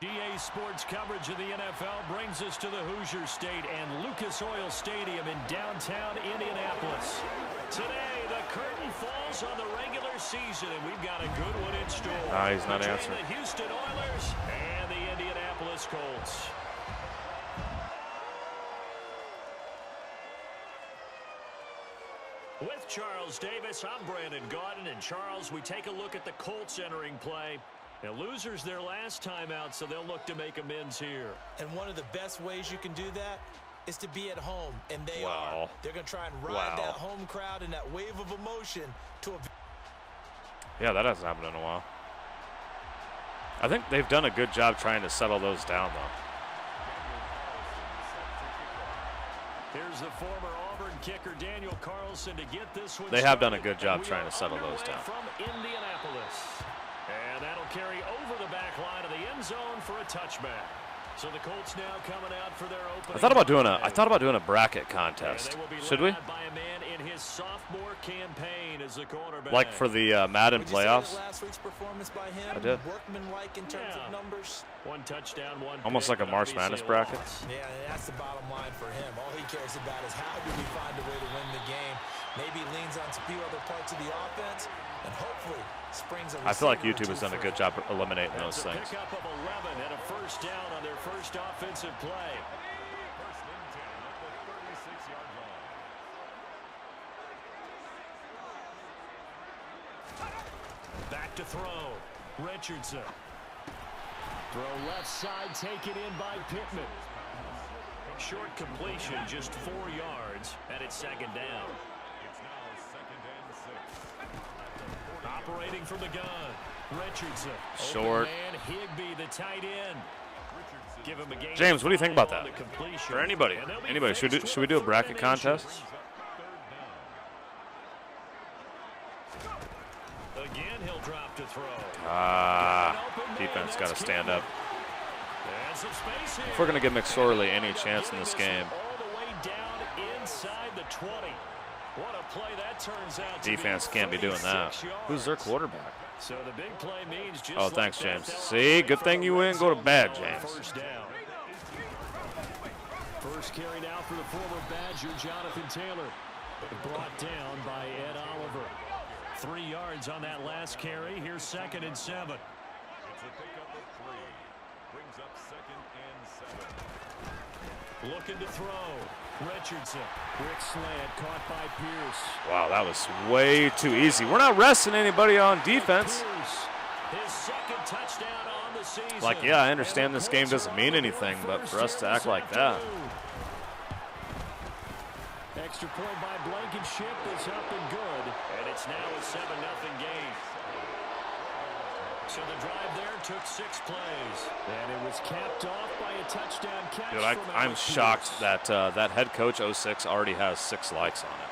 EA Sports coverage of the NFL brings us to the Hoosier State and Lucas Oil Stadium in downtown Indianapolis. Today, the curtain falls on the regular season, and we've got a good one in store. He's not answering. The Houston Oilers and the Indianapolis Colts. With Charles Davis, I'm Brandon Gaudin, and Charles, we take a look at the Colts entering play. Now, losers their last time out, so they'll look to make amends here. And one of the best ways you can do that is to be at home, and they Wow. are. They're going to try and ride that home crowd and that wave of emotion to a... Yeah, that hasn't happened in a while. I think they've done a good job trying to settle those down, though. Here's the former Auburn kicker, Daniel Carlson, to get this one They have done a started. good job trying to settle those down. From Indianapolis. And that'll carry over the back line of the end zone for a touchback. So the Colts now coming out for their opening. I thought about doing a bracket contest. Should we? By a man in his sophomore campaign as the quarterback. Like for the Madden playoffs? Last week's performance by him, I did. workmanlike in terms of numbers. One touchdown, one Almost pick, like a March Madness bracket. Yeah, that's the bottom line for him. All he cares about is how do we find a way to win the game. Maybe he leans on a few other parts of the offense, and hopefully springs a I feel like YouTube has done a good job eliminating those things. Pick up of 11 and a first down on their first offensive play. First and 10 at the 36-yard line. Back to throw. Richardson. Throw left side, taken in by Pittman. Short completion, just 4 yards, and it's second down. It's now second and 6. Operating from the gun. Richardson. Short. Open man, Higbee, the tight end. Give him a game. James, what do you think about that? Completion. For anybody, should we do a bracket contest? left to throw. Defense got to stand up. And some space here. If we're going to give McSorley any chance in this game, All the way down inside the 20. What a play that turns out to defense can't be doing that. Who's their quarterback? So the big play means just Oh, thanks, James. See, good thing you didn't go to bed, James. First down. First carry now for the former Badger, Jonathan Taylor. Brought down by Ed Oliver. 3 yards on that last carry. Here's 2nd and 7. It's a pickup of 3. Brings up 2nd and 7. Looking to throw. Richardson. Quick slant caught by Pierce. Wow, that was way too easy. We're not resting anybody on defense. His 2nd touchdown on the season. Like, yeah, I understand this game doesn't mean anything, but for us to act like that. Extra point by Blankenship is up and good. And it's now a 7-0 game. So the drive there took 6 plays. And it was capped off by a touchdown catch. Dude, I'm shocked that that head coach 06 already has 6 likes on it.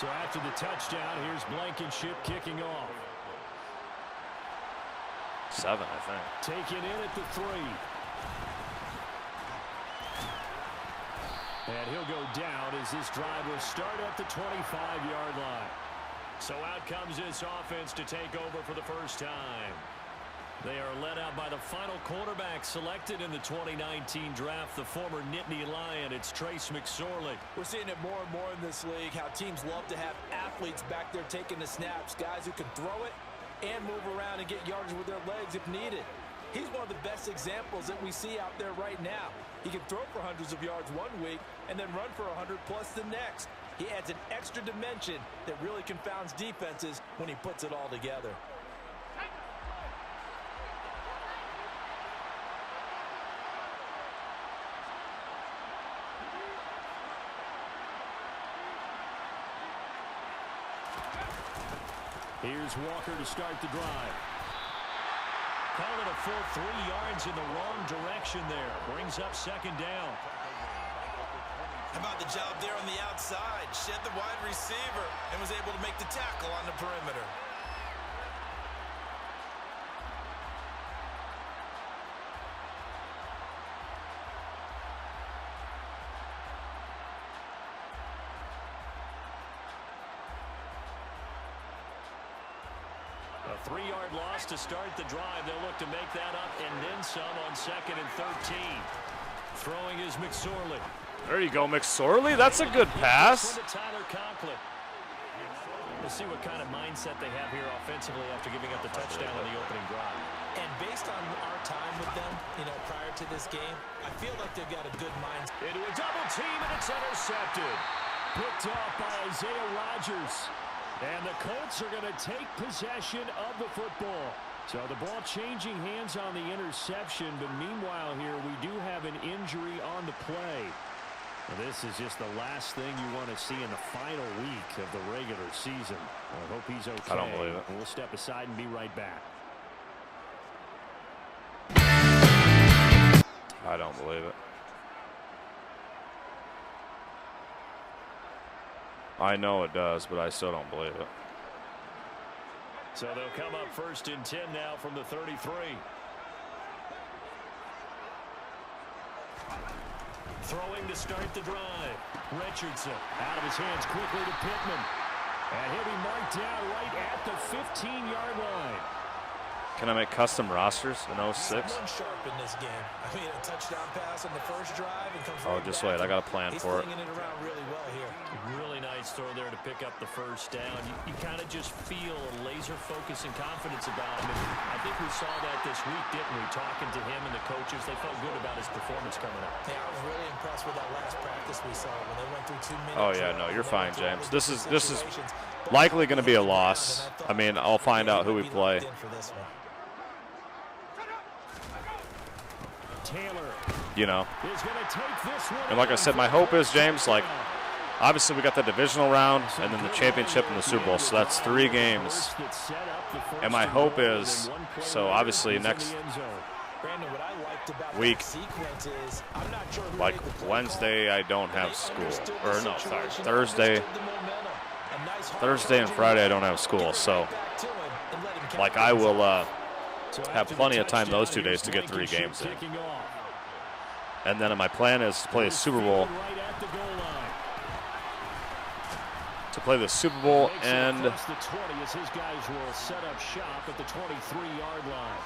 So after the touchdown, here's Blankenship kicking off. 7, I think. Taken in at the 3. And he'll go down as this drive will start at the 25-yard line. So out comes this offense to take over for the first time. They are led out by the final quarterback selected in the 2019 draft, the former Nittany Lion. It's Trace McSorley. We're seeing it more and more in this league, how teams love to have athletes back there taking the snaps, guys who can throw it and move around and get yardage with their legs if needed. He's one of the best examples that we see out there right now. He can throw for hundreds of yards one week and then run for 100+ the next. He adds an extra dimension that really confounds defenses when he puts it all together. Here's Walker to start the drive. Call it a full 3 yards in the wrong direction there. Brings up 2nd down. How about the job there on the outside? Shed the wide receiver and was able to make the tackle on the perimeter. A 3-yard loss to start the drive. They'll look to make that up and then some on 2nd and 13. Throwing is McSorley. There you go, McSorley. That's a good pass. Tyler Conklin. We'll see what kind of mindset they have here offensively after giving up the touchdown on the opening drive. And based on our time with them, prior to this game, I feel like they've got a good mindset. Into a double team, and it's intercepted. Picked off by Isaiah Rodgers. And the Colts are going to take possession of the football. So the ball changing hands on the interception, but meanwhile here we do have an injury on the play. This is just the last thing you want to see in the final week of the regular season. I hope he's okay. I don't believe it. We'll step aside and be right back. I don't believe it. I know it does, but I still don't believe it. So they'll come up 1st and 10 now from the 33. Throwing to start the drive. Richardson out of his hands quickly to Pittman. And he'll be marked down right at the 15-yard line. Can I make custom rosters in 06? Someone sharp in this game. I mean, a touchdown pass on the first drive and comes Oh, just wait. I got a plan for it. He's flinging it around really well here. Really nice throw there to pick up the first down. You kind of just feel a laser focus and confidence about him. And I think we saw that this week, didn't we? Talking to him and the coaches, they felt good about his performance coming up. Yeah, I was really impressed with that last practice we saw when they went through 2 minutes. Oh yeah, no, you're fine, James. This is likely going to be a loss. I mean, I'll find out who we play. Taylor. And like I said, my hope is, James, like, obviously we got the divisional round and then the championship and the Super Bowl, so that's 3 games. And my hope is, so obviously next week, like Wednesday, I don't have school. Or no, sorry, Thursday and Friday I don't have school, so like I will have plenty of time those 2 days to get 3 games in. And then my plan is to play a Super Bowl. To play the Super Bowl and the 20 as his guys will set up shop at the 23-yard line.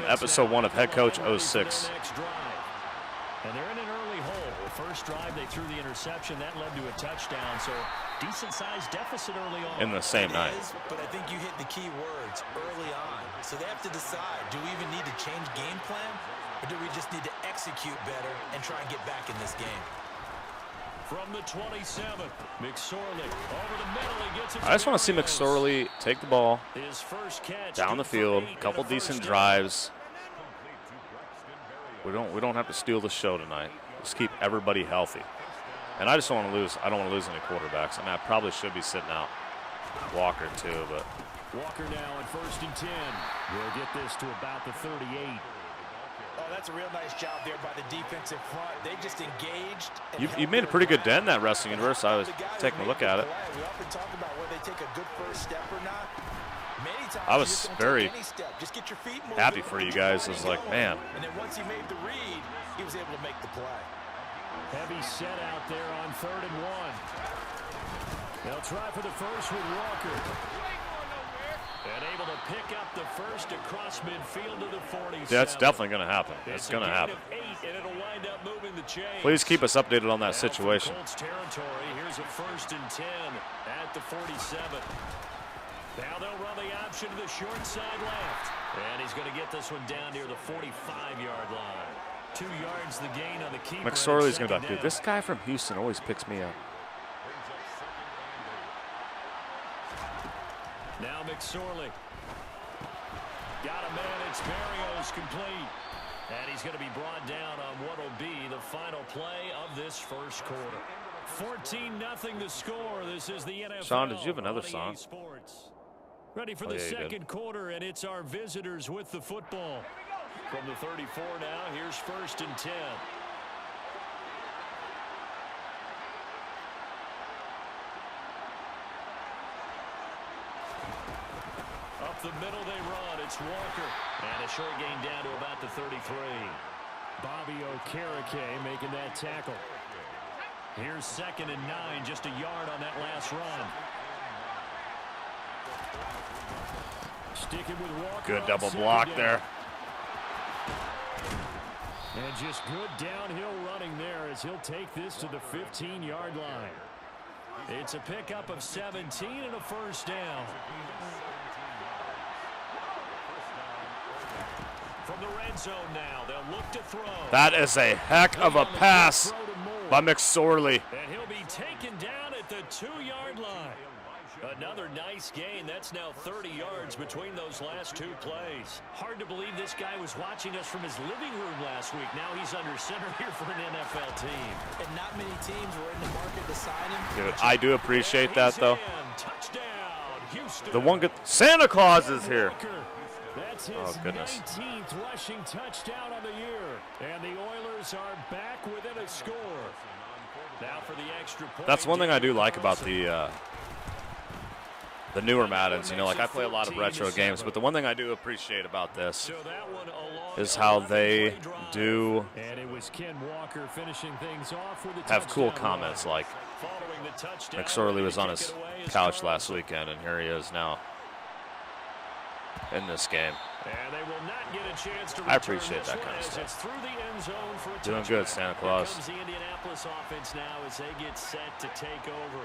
episode 1 of Head Coach 06. And they're in an early hole. First drive, they threw the interception. That led to a touchdown. So decent-sized deficit early on. In the same night. But I think you hit the key words early on. So they have to decide, do we even need to change game plan? Or do we just need to execute better and try and get back in this game? From the 27, McSorley over the middle. He gets it. I just want to see McSorley take the ball His first catch down the field, a couple decent drives. We don't have to steal the show tonight. Just keep everybody healthy. And I just don't want to lose. I don't want to lose any quarterbacks. I mean, I probably should be sitting out Walker too, but Walker now at 1st and 10. We'll get this to about the 38. Oh, that's a real nice job there by the defensive front. They just engaged. You made a pretty good dent in that wrestling universe. I was taking a look at it. We often talk about whether they take a good first step or not. Many times I was very just get your feet moving. happy for you guys. It was like, man. And then once he made the read, he was able to make the play. Heavy set out there on 3rd and 1. They'll try for the first with Walker. And able to pick up the first across midfield to the 47. That's definitely going to happen. It's going to happen. 8, and it'll wind up moving the chains. Please keep us updated on that situation. Colts territory. Here's a 1st and 10 at the 47. Now they'll run the option to the short side left. And he's going to get this one down near the 45-yard line. 2 yards the gain on the keeper. McSorley's going to be like, dude, this guy from Houston always picks me up. Now McSorley. Got a man. It's Barrios complete. And he's going to be brought down on what will be the final play of this first quarter. 14-0 the score. This is the NFL. Sean, did you have another song? Sports. Ready for the second quarter, and it's our visitors with the football. From the 34 now, here's 1st and 10. Up the middle they run. It's Walker. And a short gain down to about the 33. Bobby Okereke making that tackle. Here's 2nd and 9, just a yard on that last run. Sticking with Walker. Good double block there. And just good downhill running there as he'll take this to the 15-yard line. It's a pickup of 17 and a first down. From the red zone now, they'll look to throw. That is a heck of a pass by McSorley. And he'll be taken down at the 2-yard line. Another nice gain. That's now 30 yards between those last 2 plays. Hard to believe this guy was watching us from his living room last week. Now he's under center here for an NFL team. And not many teams were in the market to sign him. Dude, I do appreciate that, though. Touchdown, Houston. The one good Santa Claus is here. That's his 19th rushing touchdown on the year. And the Oilers are back within a score. Now for the extra point. That's one thing I do like about the newer Maddens. You know, like I play a lot of retro games, but the one thing I do appreciate about this is how they do have cool comments. Like McSorley was on his couch last weekend, and here he is now in this game. I appreciate that kind of stuff. Doing good, Santa Claus. The Indianapolis offense now as they get set to take over.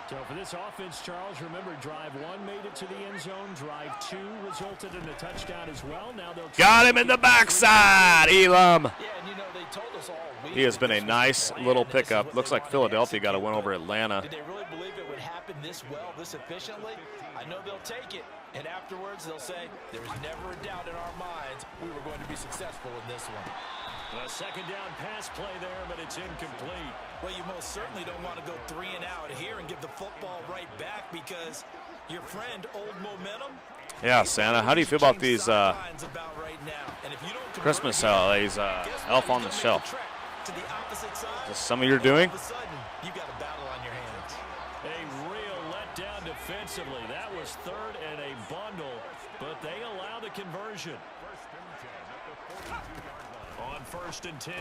So for this offense, Charles, remember drive 1 made it to the end zone. Drive 2 resulted in a touchdown as well. Now they'll got him in the backside, Elam. Yeah, and you know, they told us all week he has been a nice little pickup. Looks like Philadelphia got a win over Atlanta. Did they really believe it would happen this well, this efficiently? I know they'll take it, and afterwards they'll say, there was never a doubt in our minds we were going to be successful in this one. A second down pass play there, but it's incomplete. Well, you most certainly don't want to go 3 and out here and give the football right back because your friend, Old Momentum. Yeah, Santa, how do you feel about these Christmas holidays, Elf on the Shelf? Is this something you're doing? You got a battle on your hands. A real letdown defensively. That was third and a bundle, but they allow the conversion. On 1st and 10,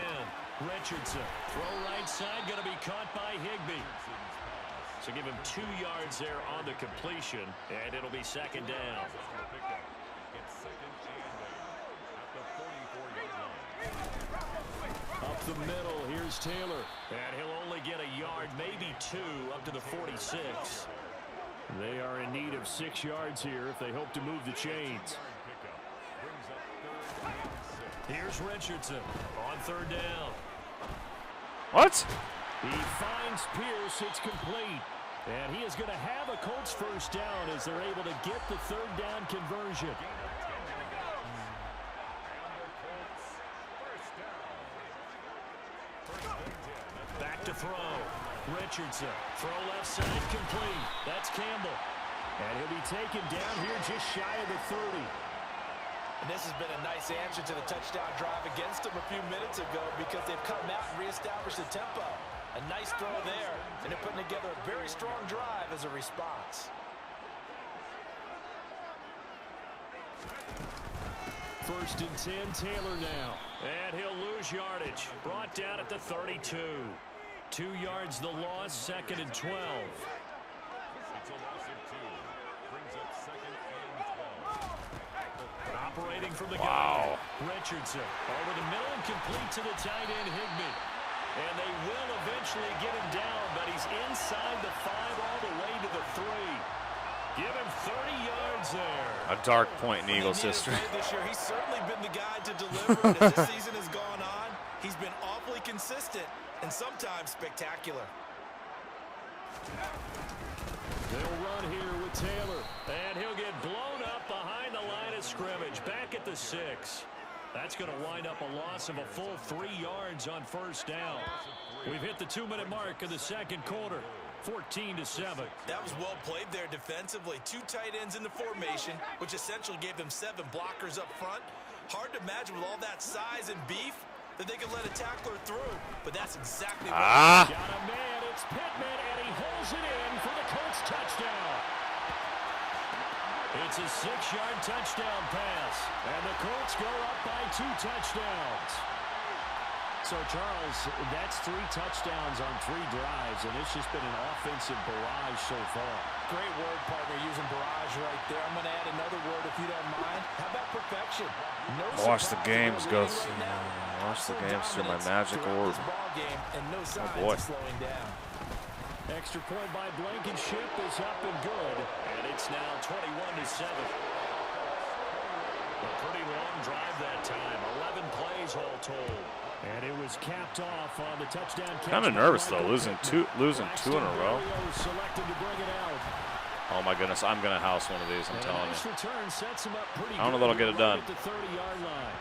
Richardson. Throw right side, going to be caught by Higbee. So give him 2 yards there on the completion, and it'll be second down. Up the middle, here's Taylor. And he'll only get a yard, maybe 2, up to the 46. They are in need of 6 yards here if they hope to move the chains. Here's Richardson on 3rd down. What? He finds Pierce. It's complete. And he is going to have a Colts first down as they're able to get the 3rd down conversion. Back to throw. Richardson. Throw left side complete. That's Campbell. And he'll be taken down here just shy of the 30. And this has been a nice answer to the touchdown drive against them a few minutes ago because they've come out and reestablished the tempo. A nice throw there, and they're putting together a very strong drive as a response. First and 10, Taylor now. And he'll lose yardage. Brought down at the 32. 2 yards the loss, 2nd and 12. Operating from the gun. Richardson over the middle and complete to the tight end Higbee. And they will eventually get him down, but he's inside the 5 all the way to the 3. Give him 30 yards there. A dark point in Eagles history. This year, he's certainly been the guy to deliver. And as the season has gone on, he's been awfully consistent and sometimes spectacular. They'll run here with Taylor, and he'll get blown up behind the line of scrimmage, back at the 6. That's going to wind up a loss of a full 3 yards on 1st down. We've hit the 2-minute mark of the 2nd quarter, 14-7. That was well played there defensively. 2 tight ends in the formation, which essentially gave them 7 blockers up front. Hard to imagine with all that size and beef that they could let a tackler through, but that's exactly what Got a man, it's Pittman, and he holds it in for the Colts touchdown. It's a 6-yard touchdown pass, and the Colts go up by 2 touchdowns. So, Charles, that's 3 touchdowns on 3 drives, and it's just been an offensive barrage so far. Great word, partner, using barrage right there. I'm going to add another word if you don't mind. How about perfection? Watch the games go. Watch the games through my magic orb. Oh boy. Extra point by Blankenship is up and good, and it's now 21-7. A pretty long drive that time, 11 plays all told. And it was capped off on the touchdown catch. Kind of nervous though, losing two in a row. Selected to bring it out. Oh my goodness, I'm gonna house one of these. I'm telling you. Return sets him up pretty I don't know that'll get it done. at the 30-yard line.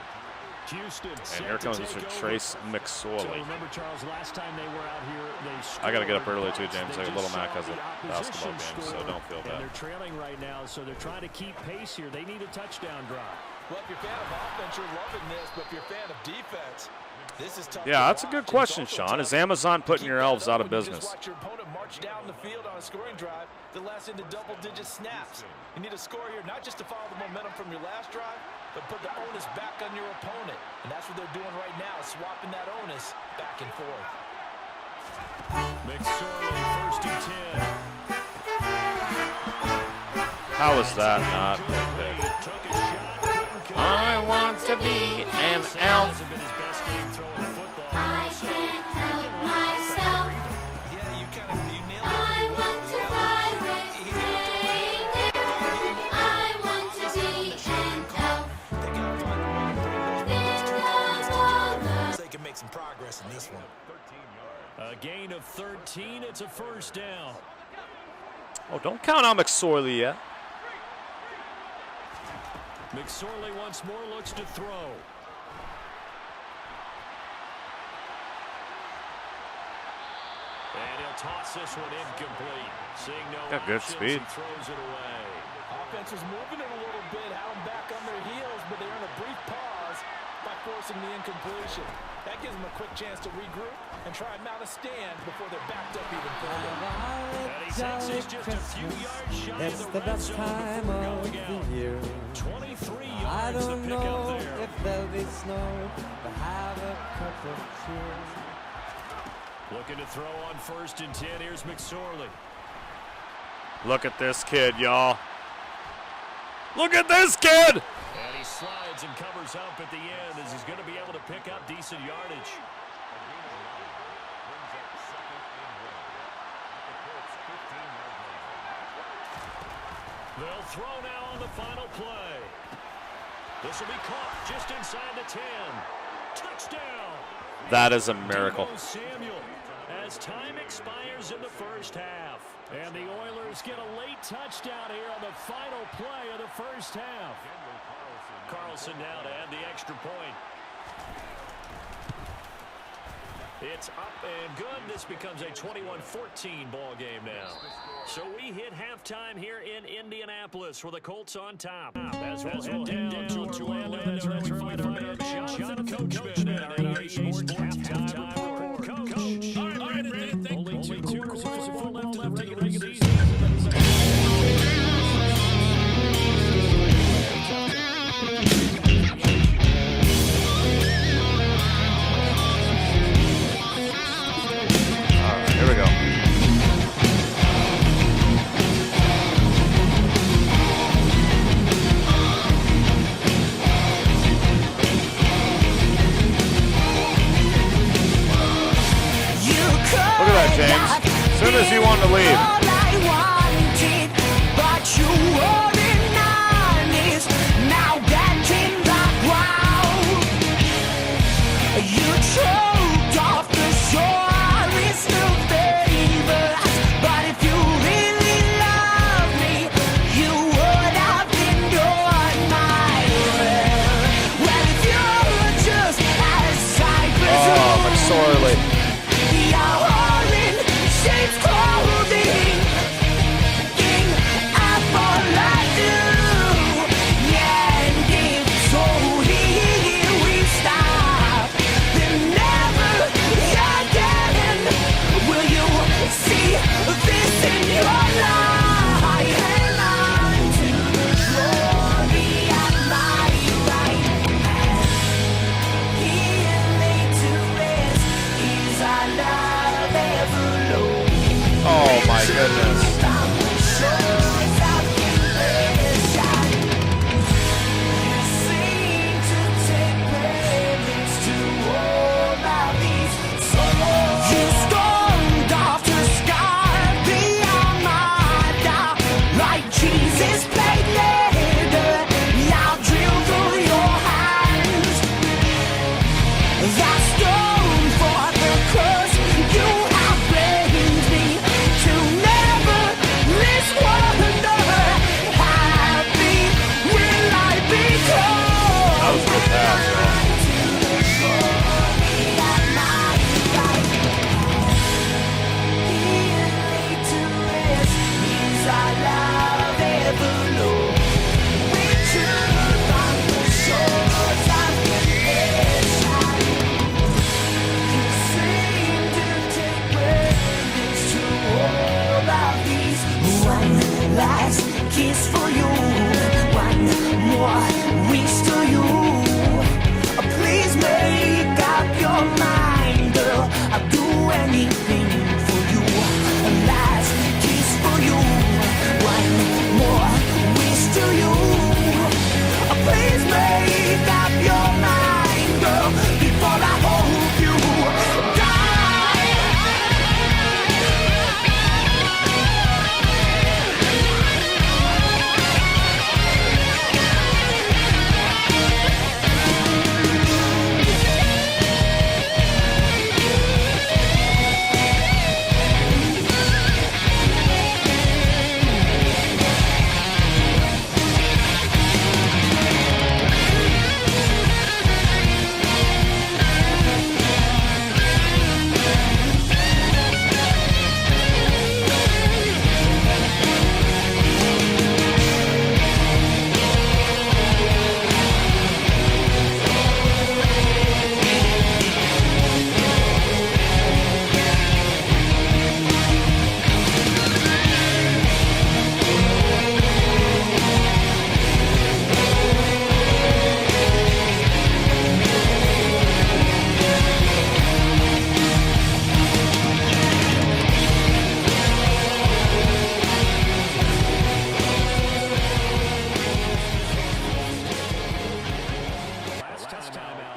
Houston And here comes Mr. Trace McSorley. So remember, Charles, last time they were out here, they scored. I got to get up early too, James. Like Little Mac has a basketball game, so don't feel bad. And they're trailing right now, so they're trying to keep pace here. They need a touchdown drive. Well, if you're a fan of offense, you're loving this, but if you're a fan of defense, this is tough. Yeah, that's a good question, Sean. Is Amazon putting your elves out of business? Just watch your opponent march down the field on a scoring drive that lasts into double-digit snaps. You need a score here, not just to follow the momentum from your last drive, but put the onus back on your opponent. And that's what they're doing right now, swapping that onus back and forth. McSorley, 1st and 10. How is that not big? I want to be an elf. I can't help myself. I want to fly with David. I want to be an elf. They can make some progress in this one. A gain of 13. It's a 1st down. Oh, don't count on McSorley yet. McSorley once more looks to throw. And he'll toss this one incomplete. Seeing no Got good options, speed. he throws it away. Offense was moving it a little bit, had them back on their heels, but they're in a brief pause. by forcing the incompletion. That gives them a quick chance to regroup and try and mount a stand before they're backed up even further. And he says he's just a few yards shy It's of the the red best zone time before of going out. the year. 23 yards I to don't pick up know there. if there'll be snow, but have a cup of cheer. Looking to throw on 1st and 10. Here's McSorley. Look at this kid, y'all. Look at this kid! And he slides and covers up at the end as he's going to be able to pick up decent yardage. They'll throw now on the final play. This will be caught just inside the 10. Touchdown! That is a miracle. Deebo Samuel, as time expires in the first half. And the Oilers get a late touchdown here on the final play of the first half. Carlson now to add the extra point. It's up and good. This becomes a 21-14 ball game now. So we hit halftime here in Indianapolis where the Colts on top. As we'll head down to Orlando as we find our man Jonathan Coachman at our EA Sports halftime report. Coach, only two quarters of football left in the regular season. Here we go. Look at that, James. As soon as you wanted to leave. Sorely. Apple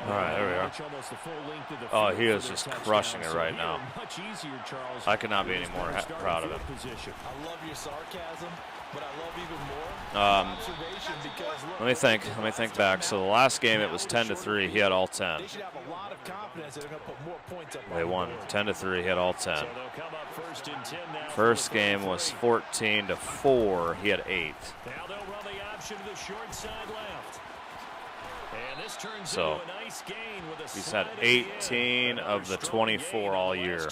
All right, there we are. Oh, he is just crushing it right now. I could not be any more proud of him. I love your sarcasm, but I love even more observation because Let me think back. So the last game it was 10-3. He had all 10. they should have a lot of confidence that they're going to put more points up. They won 10-3. He had all 10. First game was 14-4. He had 8. Now they'll run the option to the short side left. And this turns So into a nice gain with a he's had 18 of the 24 all year.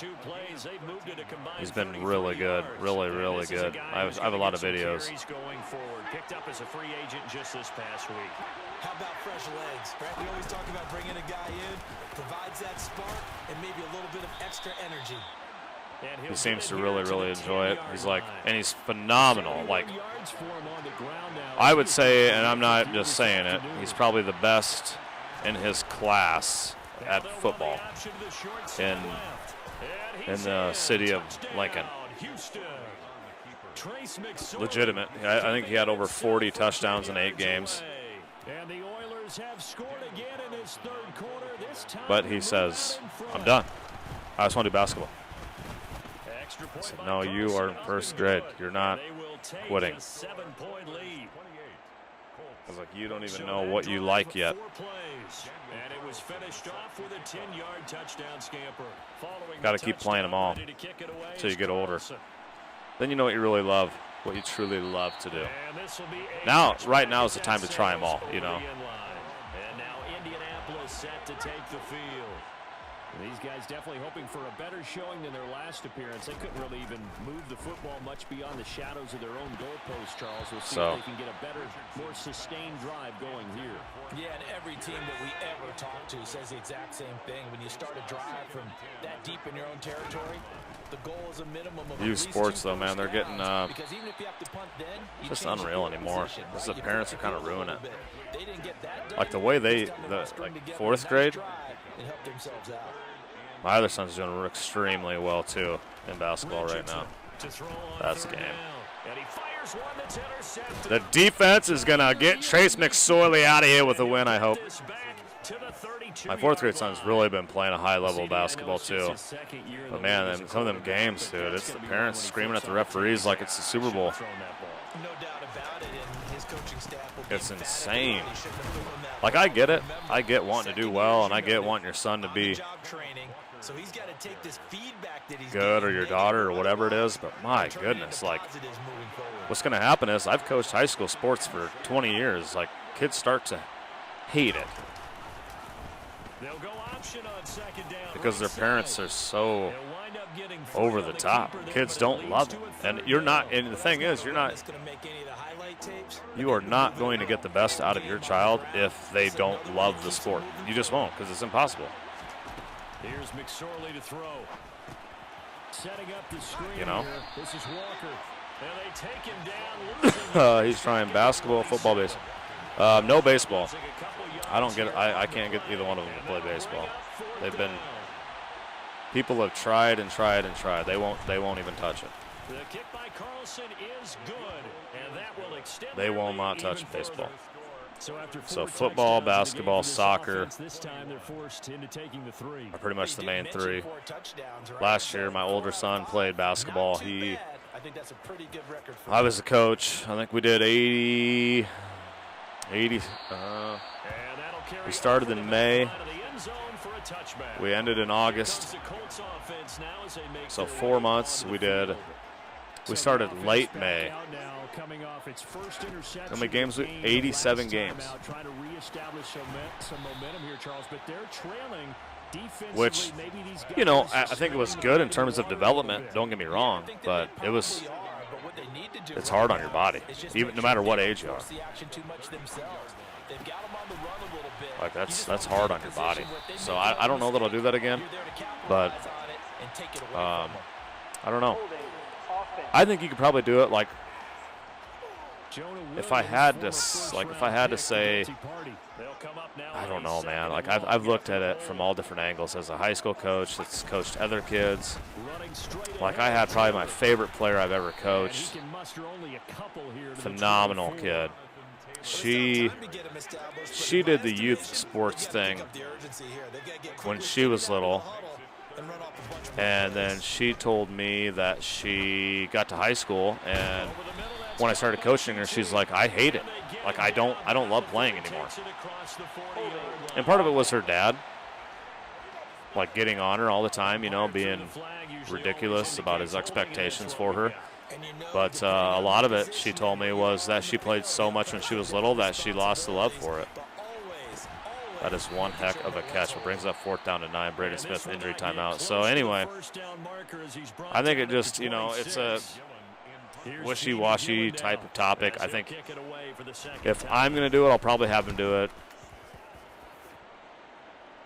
He's been really good, really good. I have a lot of videos. Going forward, picked up as a free agent just this past week. How about fresh legs? Right? We always talk about bringing a guy in, provides that spark and maybe a little bit of extra energy. He seems to really enjoy it. He's like, and he's phenomenal. Like, I would say, and I'm not just saying it, he's probably the best in his class at football in the city of Lincoln. Legitimate. I think he had over 40 touchdowns in 8 games. But he says, I'm done. I just want to do basketball. I said, no, you are in first grade. You're not quitting. I was like, you don't even know what you like yet. And it was finished off with a 10-yard touchdown scamper. Got to keep playing them all until you get older. Then you know what you really love, what you truly love to do. Right now is the time to try them all, you know. And now Indianapolis set to take the field. These guys definitely hoping for a better showing than their last appearance. They couldn't really even move the football much beyond the shadows of their own goalpost, Charles. We'll see if they can get a better, more sustained drive going here. Yeah, and every team that we ever talk to says the exact same thing. When you start a drive from that deep in your own territory, the goal is a minimum of Youth sports, though, man, they're getting just unreal anymore. The parents are kind of ruining it. Like the way like 4th grade. My other son's doing extremely well, too, in basketball right now. That's the game. The defense is going to get Trace McSorley out of here with a win, I hope. My 4th grade son's really been playing a high level of basketball, too. But, man, in some of them games, dude, it's the parents screaming at the referees like it's the Super Bowl. It's insane. Like, I get it. I get wanting to do well, and I get wanting your son to be good, or your daughter, or whatever it is. But my goodness, like, what's going to happen is I've coached high school sports for 20 years. Like, kids start to hate it because their parents are so over the top. Kids don't love it, and you're not. And the thing is, you're not. You are not going to get the best out of your child if they don't love the sport. You just won't, because it's impossible. Here's McSorley to throw. Setting up the screen. You know. Here. This is Walker. And they take him down. He's trying basketball, football, baseball. No baseball. I don't get it. I can't get either one of them to play baseball. They've been. People have tried and tried and tried. They won't even touch it. The kick by Carlson is good, and that will extend. They will not touch baseball. So football, basketball, soccer this time they're forced into taking the 3. are pretty much the main 3. Last year, my older son played basketball. I was a coach. I think we did 80. We started in May. We ended in August. So 4 months we did. We started late May. How many games? 87 games. Which, you know, I think it was good in terms of development. Don't get me wrong, but it's hard on your body, even no matter what age you are. Like that's hard on your body. So I don't know that I'll do that again, but I don't know. I think you could probably do it. Like if I had to say, I don't know, man. Like I've looked at it from all different angles as a high school coach that's coached other kids. Like I had probably my favorite player I've ever coached. Phenomenal kid. she did the youth sports thing when she was little. And then she told me that she got to high school, and when I started coaching her, she's like, I hate it. Like, I don't love playing anymore. And part of it was her dad, like getting on her all the time, you know, being ridiculous about his expectations for her. But a lot of it, she told me, was that she played so much when she was little that she lost the love for it. That is one heck of a catch. It brings up 4th down to 9. Braden Smith injury timeout. So anyway, I think it just, you know, it's a wishy-washy type of topic. I think if I'm going to do it, I'll probably have him do it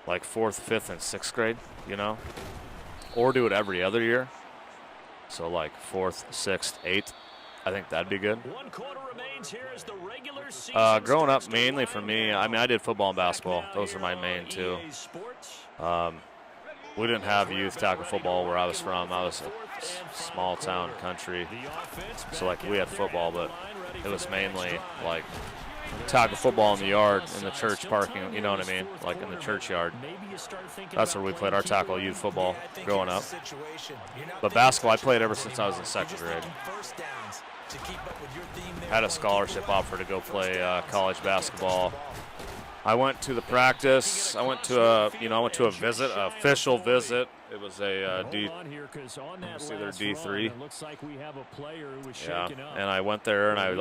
like 4th, 5th, and 6th grade, you know, or do it every other year. So like 4th, 6th, 8th. I think that'd be good. Growing up, mainly for me, I mean, I did football and basketball. Those are my main two. We didn't have youth tackle football where I was from. I was a small town country. So, like, we had football, but it was mainly, like, tackle football in the yard, in the church parking, you know what I mean? Like, in the churchyard. That's where we played our tackle youth football growing up. But basketball, I played ever since I was in 2nd grade. Had a scholarship offer to go play college basketball. I went to the practice. I went to a visit, an official visit. It was a either D3. Yeah, and I went there and I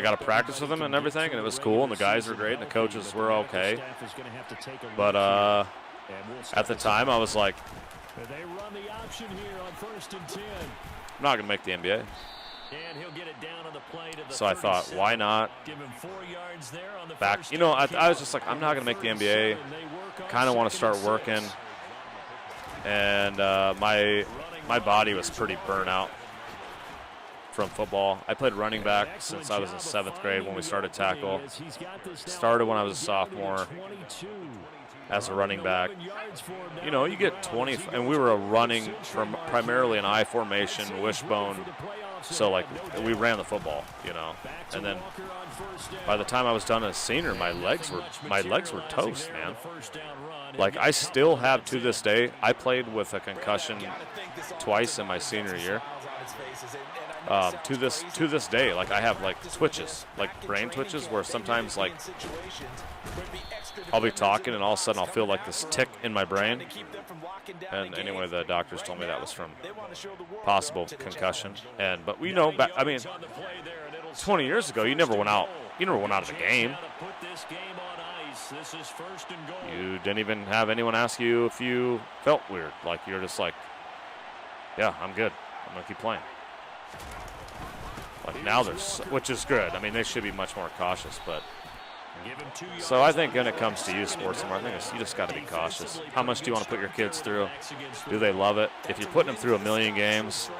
got to practice with them and everything, and it was cool. And the guys were great, and the coaches were okay. But at the time, I was like, I'm not going to make the NBA. So I thought, why not? Back, you know, I was just like, I'm not going to make the NBA. Kind of want to start working. And my body was pretty burnt out from football. I played running back since I was in 7th grade when we started tackle. Started when I was a sophomore as a running back. You know, you get 20, and we were running from primarily an I formation, wishbone. So, like, we ran the football, you know. And then by the time I was done as a senior, my legs were toast, man. Like, I still have to this day. I played with a concussion twice in my senior year. To this day, like, I have, like, twitches, like brain twitches, where sometimes, like, I'll be talking and all of a sudden I'll feel like this tick in my brain. And anyway, the doctors told me that was from possible concussion. But we know, I mean, 20 years ago, you never went out of the game. You didn't even have anyone ask you if you felt weird. Like, you're just like, yeah, I'm good. I'm going to keep playing. Like, now which is good. I mean, they should be much more cautious, but. So I think when it comes to youth sports, I think you just got to be cautious. How much do you want to put your kids through? Do they love it? If you're putting them through 1,000,000 games,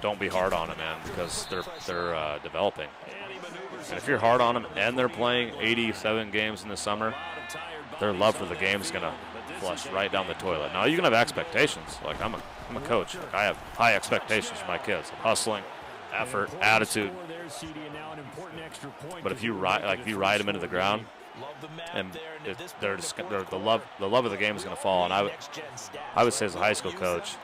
don't be hard on them, man, because they're developing. And if you're hard on them and they're playing 87 games in the summer, their love for the game is going to flush right down the toilet. Now, you can have expectations. Like, I'm a coach. Like, I have high expectations for my kids. Hustling, effort, attitude. But if you ride them into the ground, and the love of the game is going to fall. And I would say, as a high school coach,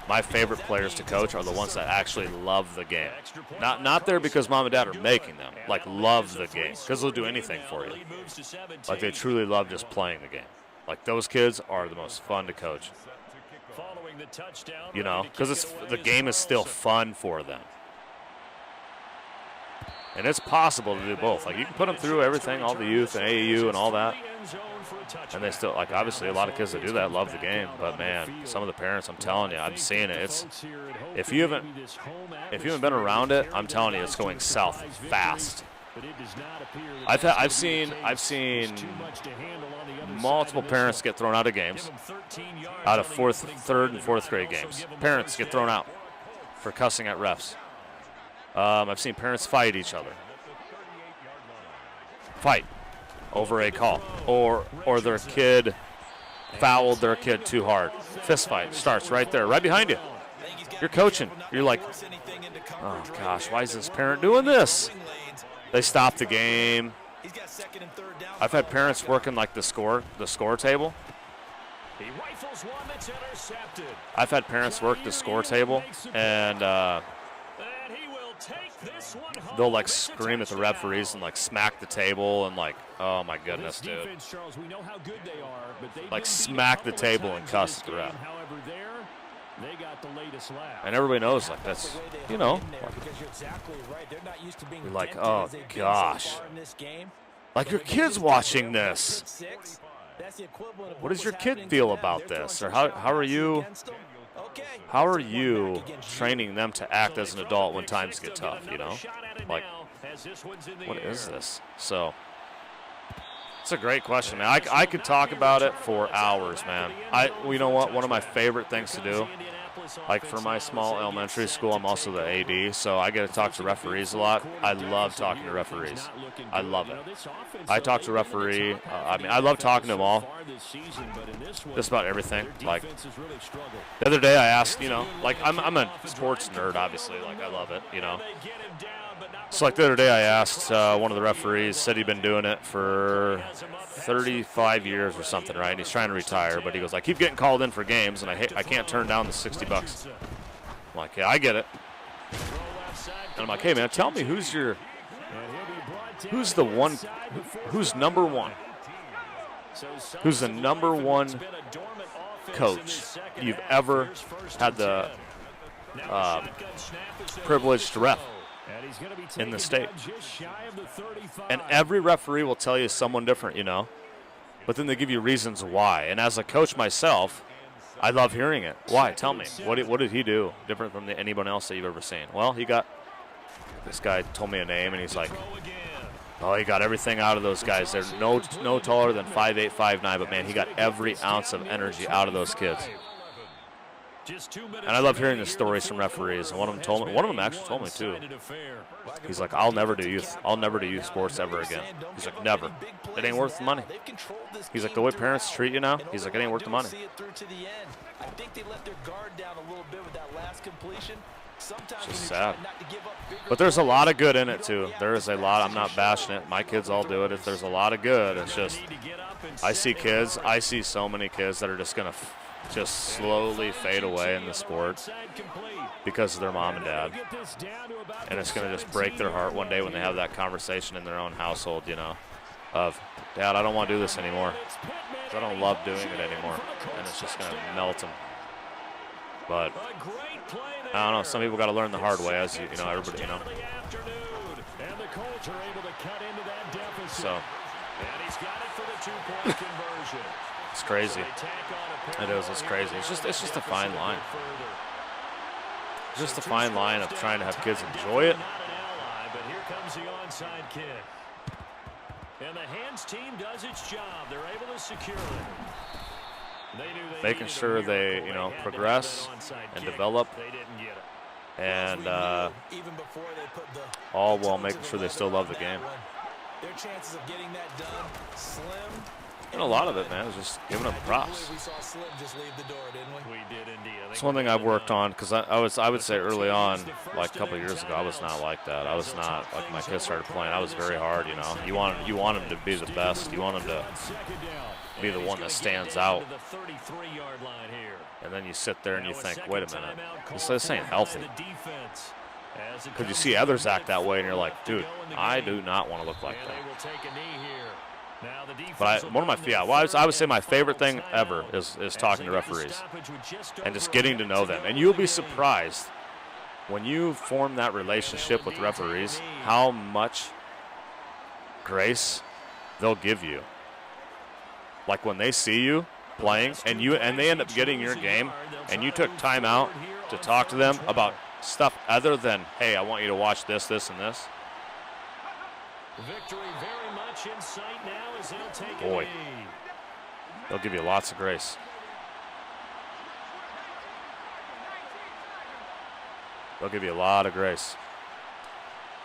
my favorite players to coach are the ones that actually love the game. Not there because mom and dad are making them. Like, love the game, because they'll do anything for you. Like, they truly love just playing the game. Like, those kids are the most fun to coach. You know, because the game is still fun for them. And it's possible to do both. Like, you can put them through everything, all the youth and AAU and all that. And they still, like, obviously a lot of kids that do that love the game. But, man, some of the parents, I'm telling you, I'm seeing it. If you haven't been around it, I'm telling you, it's going south fast. I've seen multiple parents get thrown out of games, out of 3rd and 4th grade games. Parents get thrown out for cussing at refs. I've seen parents fight each other. Fight over a call, or their kid fouled their kid too hard. Fist fight starts right there, right behind you. You're coaching. You're like, oh gosh, why is this parent doing this? They stop the game. I've had parents working like the score table. He rifles one that's intercepted. I've had parents work the score table, and they'll like scream at the referees and like smack the table and like, oh my goodness, dude. Like smack the table and cuss at the ref. And everybody knows, like, that's, you know, you're like, oh gosh. Like your kid's watching this. What does your kid feel about this? Or how are you training them to act as an adult when times get tough, you know? Like, what is this? So, it's a great question, man. I could talk about it for hours, man. You know what? One of my favorite things to do, like for my small elementary school, I'm also the AD, so I get to talk to referees a lot. I love talking to referees. I love it. I talk to referee. I love talking to them all. Just about everything. Like the other day, I asked, you know, like I'm a sports nerd, obviously. Like I love it, you know. So like the other day, I asked one of the referees. Said he'd been doing it for 35 years or something, right? And he's trying to retire, but he goes, I keep getting called in for games, and I can't turn down the $60. I'm like, yeah, I get it. And I'm like, hey man, tell me who's the number one coach you've ever had the privilege to ref in the state. And every referee will tell you someone different, you know, but then they give you reasons why. And as a coach myself, I love hearing it. Why? Tell me. What did he do different from anyone else that you've ever seen? Well, this guy told me a name, and he's like, oh, he got everything out of those guys. They're no taller than 5'8", 5'9", but man, he got every ounce of energy out of those kids. And I love hearing the stories from referees. And one of them actually told me too. He's like, I'll never do youth sports ever again. He's like, never. It ain't worth the money. He's like, the way parents treat you now, he's like, it ain't worth the money. It's just sad. But there's a lot of good in it too. There is a lot. I'm not bashing it. My kids all do it. If there's a lot of good, it's just, I see so many kids that are just going to just slowly fade away in the sport because of their mom and dad. And it's going to just break their heart one day when they have that conversation in their own household, you know, of, Dad, I don't want to do this anymore. I don't love doing it anymore. And it's just going to melt them. But I don't know. Some people got to learn the hard way, as you know, everybody, you know. So it's crazy. It is. It's crazy. It's just a fine line. Just a fine line of trying to have kids enjoy it. But here comes the onside kick. And the hands team does its job. They're able to secure it. Making sure they, you know, progress and develop, and all while making sure they still love the game. Their chances of getting that done slim. And a lot of it, man, is just giving them props. It's one thing I've worked on, because I would say early on, like a couple of years ago, I was not like that. I was not, like my kids started playing, I was very hard, you know. You want them to be the best. You want them to be the one that stands out. And then you sit there and you think, wait a minute, this ain't healthy. Because you see others act that way, and you're like, dude, I do not want to look like that. But I would say my favorite thing ever is talking to referees and just getting to know them. And you'll be surprised when you form that relationship with referees how much grace they'll give you. Like when they see you playing and they end up getting your game, and you took time out to talk to them about stuff other than, hey, I want you to watch this, this, and this. Victory very much in sight now as they'll take Boy, a lead. They'll give you lots of grace. They'll give you a lot of grace.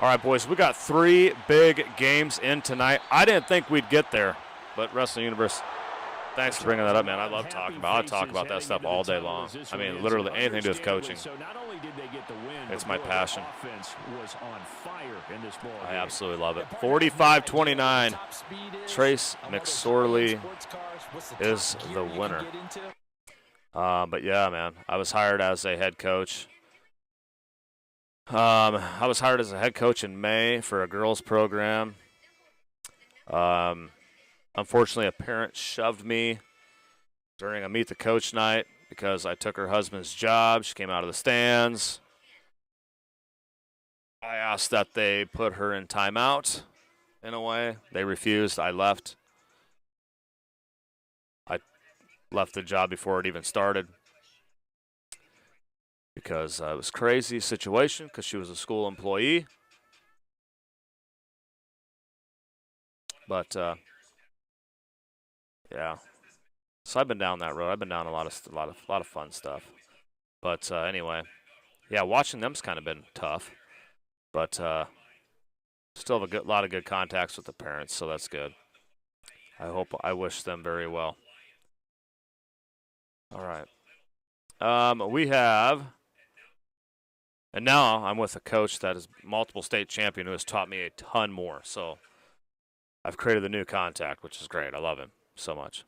All right, boys, we got 3 big games in tonight. I didn't think we'd get there, but Wrestling Universe Thanks for bringing that up, man. I love talking about. I talk about that stuff all day long. I mean, literally anything to do with coaching. It's my passion. I absolutely love it. 45-29. Trace McSorley is the winner. But yeah, man, I was hired as a head coach. I was hired as a head coach in May for a girls program. Unfortunately, a parent shoved me during a meet the coach night because I took her husband's job. She came out of the stands. I asked that they put her in timeout in a way. They refused. I left. I left the job before it even started because it was a crazy situation because she was a school employee. But yeah, so I've been down that road. I've been down a lot of fun stuff. But anyway, yeah, watching them's kind of been tough. But still have a lot of good contacts with the parents, so that's good. I wish them very well. All right. We have, and now I'm with a coach that is multiple state champion who has taught me a ton more. So I've created a new contact, which is great. I love him so much.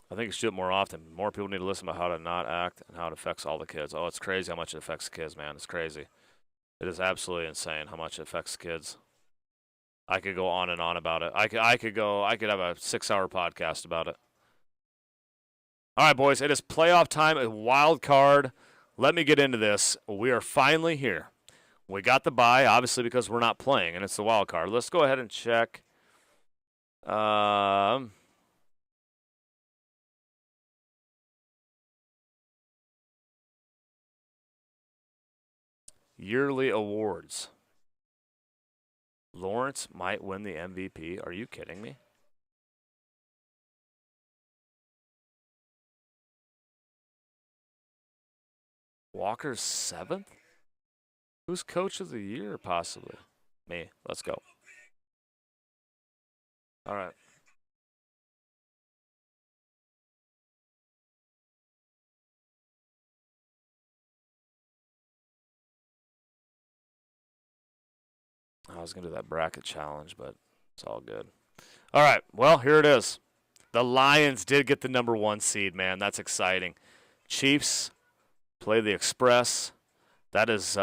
I think you should do it more often. More people need to listen about how to not act and how it affects all the kids. Oh, it's crazy how much it affects the kids, man. It's crazy. It is absolutely insane how much it affects the kids. I could go on and on about it. I could have a 6-hour podcast about it. All right, boys, it is playoff time, a wild card. Let me get into this. We are finally here. We got the bye, obviously, because we're not playing, and it's the wild card. Let's go ahead and check. Yearly awards. Lawrence might win the MVP. Are you kidding me? Walker's 7th? Who's coach of the year, possibly? Me. Let's go. All right. I was going to do that bracket challenge, but it's all good. All right. Well, here it is. The Lions did get the number 1 seed, man. That's exciting. Chiefs play the Express. That is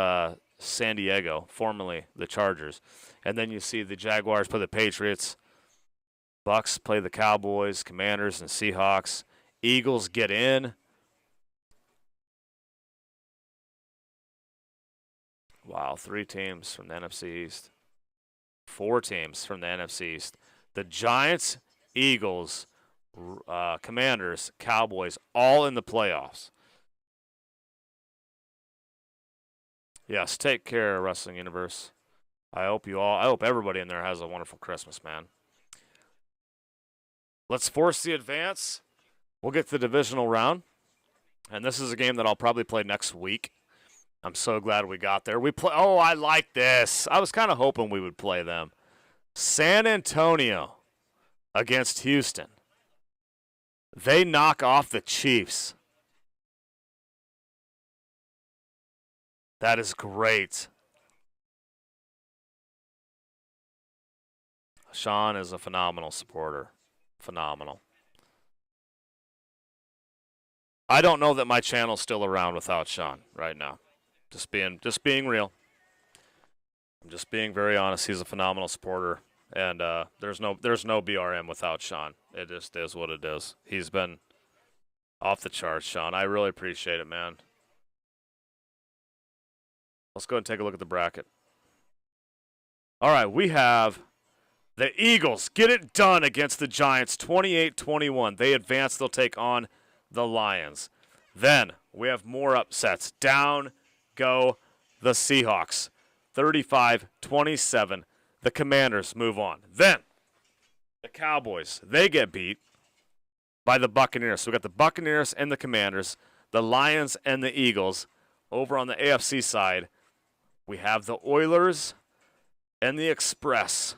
San Diego, formerly the Chargers. And then you see the Jaguars play the Patriots. Bucks play the Cowboys, Commanders, and Seahawks. Eagles get in. Wow, 3 teams from the NFC East. 4 teams from the NFC East. The Giants, Eagles, Commanders, Cowboys, all in the playoffs. Yes, take care, Wrestling Universe. I hope everybody in there has a wonderful Christmas, man. Let's force the advance. We'll get to the divisional round. And this is a game that I'll probably play next week. I'm so glad we got there. Oh, I like this. I was kind of hoping we would play them. San Antonio against Houston. They knock off the Chiefs. That is great. Sean is a phenomenal supporter. Phenomenal. I don't know that my channel's still around without Sean right now. Just being real. I'm just being very honest. He's a phenomenal supporter, and there's no BRM without Sean. It just is what it is. He's been off the charts, Sean. I really appreciate it, man. Let's go ahead and take a look at the bracket. All right, we have the Eagles get it done against the Giants, 28-21. They advance. They'll take on the Lions. Then we have more upsets. Down go the Seahawks, 35-27. The Commanders move on. Then the Cowboys, they get beat by the Buccaneers. So we got the Buccaneers and the Commanders, the Lions and the Eagles. Over on the AFC side, we have the Oilers and the Express.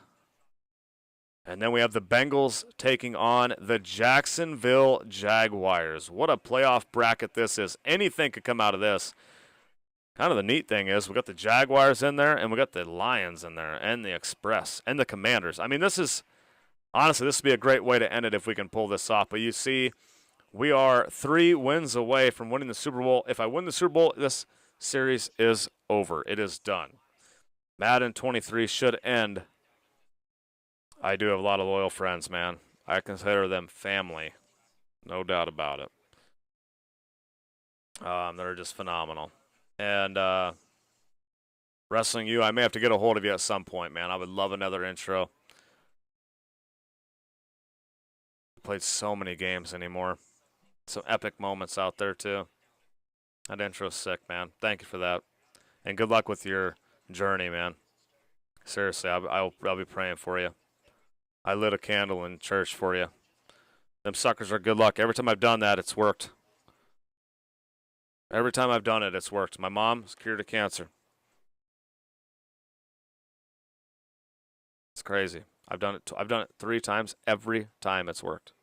And then we have the Bengals taking on the Jacksonville Jaguars. What a playoff bracket this is. Anything could come out of this. Kind of the neat thing is we got the Jaguars in there, and we got the Lions in there, and the Express, and the Commanders. I mean, honestly, this would be a great way to end it if we can pull this off. But you see, we are 3 wins away from winning the Super Bowl. If I win the Super Bowl, this series is over. It is done. Madden 23 should end. I do have a lot of loyal friends, man. I consider them family. No doubt about it. They're just phenomenal. And Wrestling You, I may have to get a hold of you at some point, man. I would love another intro. Played so many games anymore. Some epic moments out there, too. That intro's sick, man. Thank you for that. And good luck with your journey, man. Seriously, I'll be praying for you. I lit a candle in church for you. Them suckers are good luck. Every time I've done that, it's worked. Every time I've done it, it's worked. My mom's cured of cancer. It's crazy. I've done it 3 times. Every time it's worked.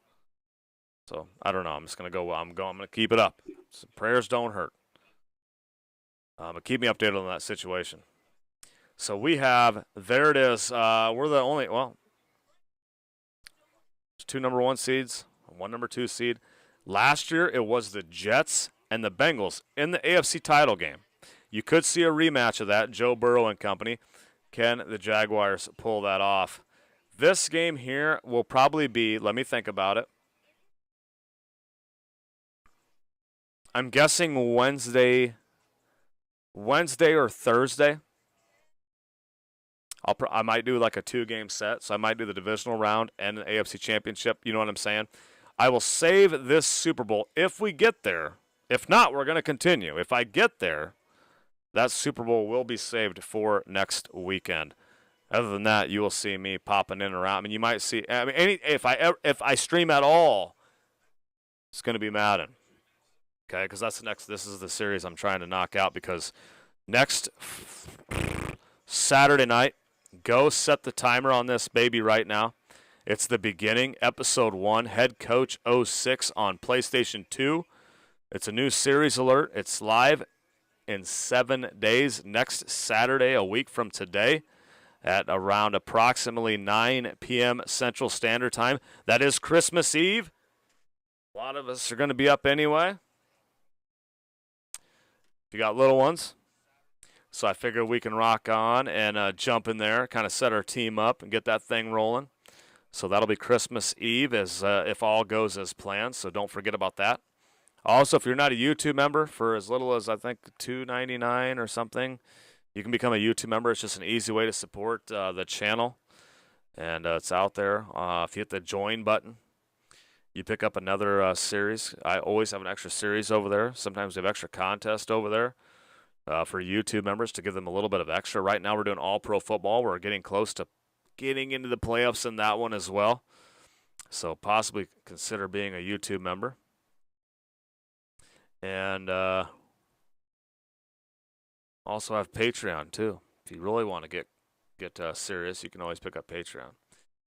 So I don't know. I'm just gonna go. I'm gonna keep it up. So prayers don't hurt. But keep me updated on that situation. So we have. There it is. We're the only. Well, there's 2 number 1 seeds, 1 number 2 seed. Last year it was the Jets and the Bengals in the AFC title game. You could see a rematch of that. Joe Burrow and company. Can the Jaguars pull that off? This game here will probably be, let me think about it. I'm guessing Wednesday or Thursday. I might do like a 2-game set, so I might do the divisional round and the AFC Championship. You know what I'm saying? I will save this Super Bowl if we get there. If not, we're going to continue. If I get there, that Super Bowl will be saved for next weekend. Other than that, you will see me popping in and around. I mean, you might see. I mean, if I stream at all, it's going to be Madden. Okay, because that's the next. This is the series I'm trying to knock out. Because next Saturday night, go set the timer on this baby right now. It's the beginning, episode 1, Head Coach 06 on PlayStation 2. It's a new series alert. It's live in 7 days. Next Saturday, a week from today, at around approximately 9 p.m. Central Standard Time. That is Christmas Eve. A lot of us are going to be up anyway. If you got little ones. So I figure we can rock on and jump in there, kind of set our team up and get that thing rolling. So that'll be Christmas Eve as if all goes as planned. So don't forget about that. Also, if you're not a YouTube member, for as little as I think $2.99 or something, you can become a YouTube member. It's just an easy way to support the channel, and it's out there. If you hit the join button, you pick up another series. I always have an extra series over there. Sometimes we have extra contest over there for YouTube members to give them a little bit of extra. Right now we're doing all pro football. We're getting close to getting into the playoffs in that one as well. So possibly consider being a YouTube member. And also have Patreon too. If you really want to get serious, you can always pick up Patreon,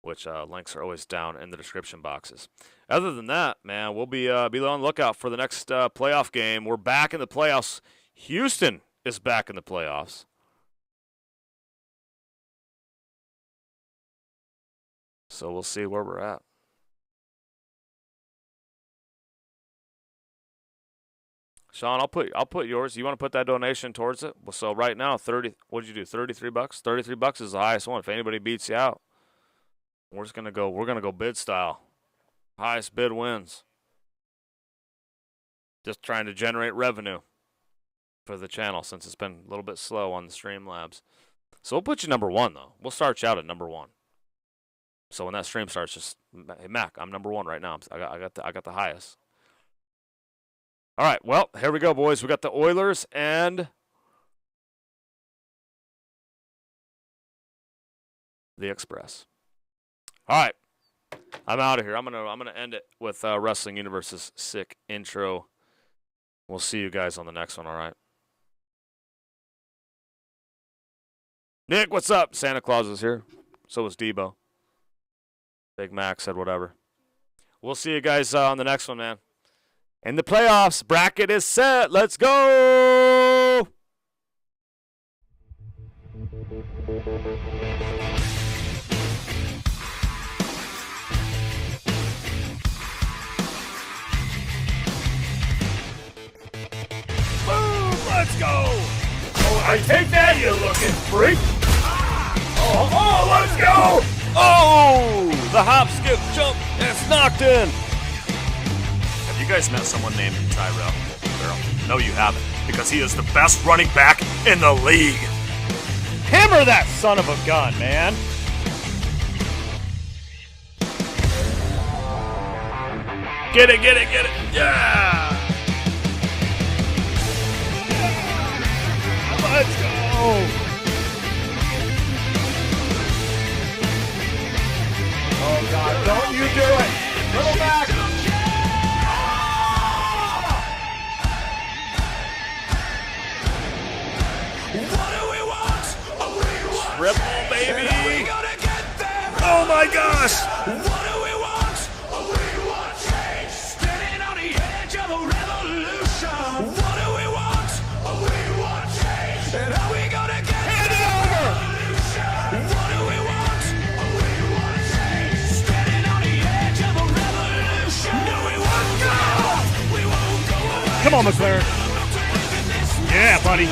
which links are always down in the description boxes. Other than that, man, we'll be on the lookout for the next playoff game. We're back in the playoffs. Houston is back in the playoffs. So we'll see where we're at. Sean, I'll put yours. You want to put that donation towards it? So right now, what did you do? $33? $33 is the highest one. If anybody beats you out, we're gonna go bid style. Highest bid wins. Just trying to generate revenue for the channel since it's been a little bit slow on the Streamlabs. So we'll put you number 1 though. We'll start you out at number 1. So when that stream starts, just hey Mac, I'm number 1 right now. I got the highest. All right, well, here we go, boys. We got the Oilers and the Express. All right, I'm out of here. I'm gonna end it with Wrestling Universe's sick intro. We'll see you guys on the next one. All right. Nick, what's up? Santa Claus is here. So is Debo. Big Mac said whatever. We'll see you guys on the next one, man. In the playoffs, bracket is set. Let's go! Boom! Let's go! Oh, I take that, you looking freak! Oh, let's go! Oh! The hop, skip, jump, and it's knocked in. Have you guys met someone named Tyrel? No, you haven't, because he is the best running back in the league. Hammer that son of a gun, man. Get it, get it, get it. Yeah! Let's go. Oh, God, don't you do it. Little back. Triple, baby! Oh my gosh! What do we want? We want change. Standing on the edge of a revolution. What do we want? We want change. And how we gonna get hand it over? What do we want? We want change. Standing on the edge of a revolution. Do we want go? We won't go away. Come on, McLaren. Yeah, buddy.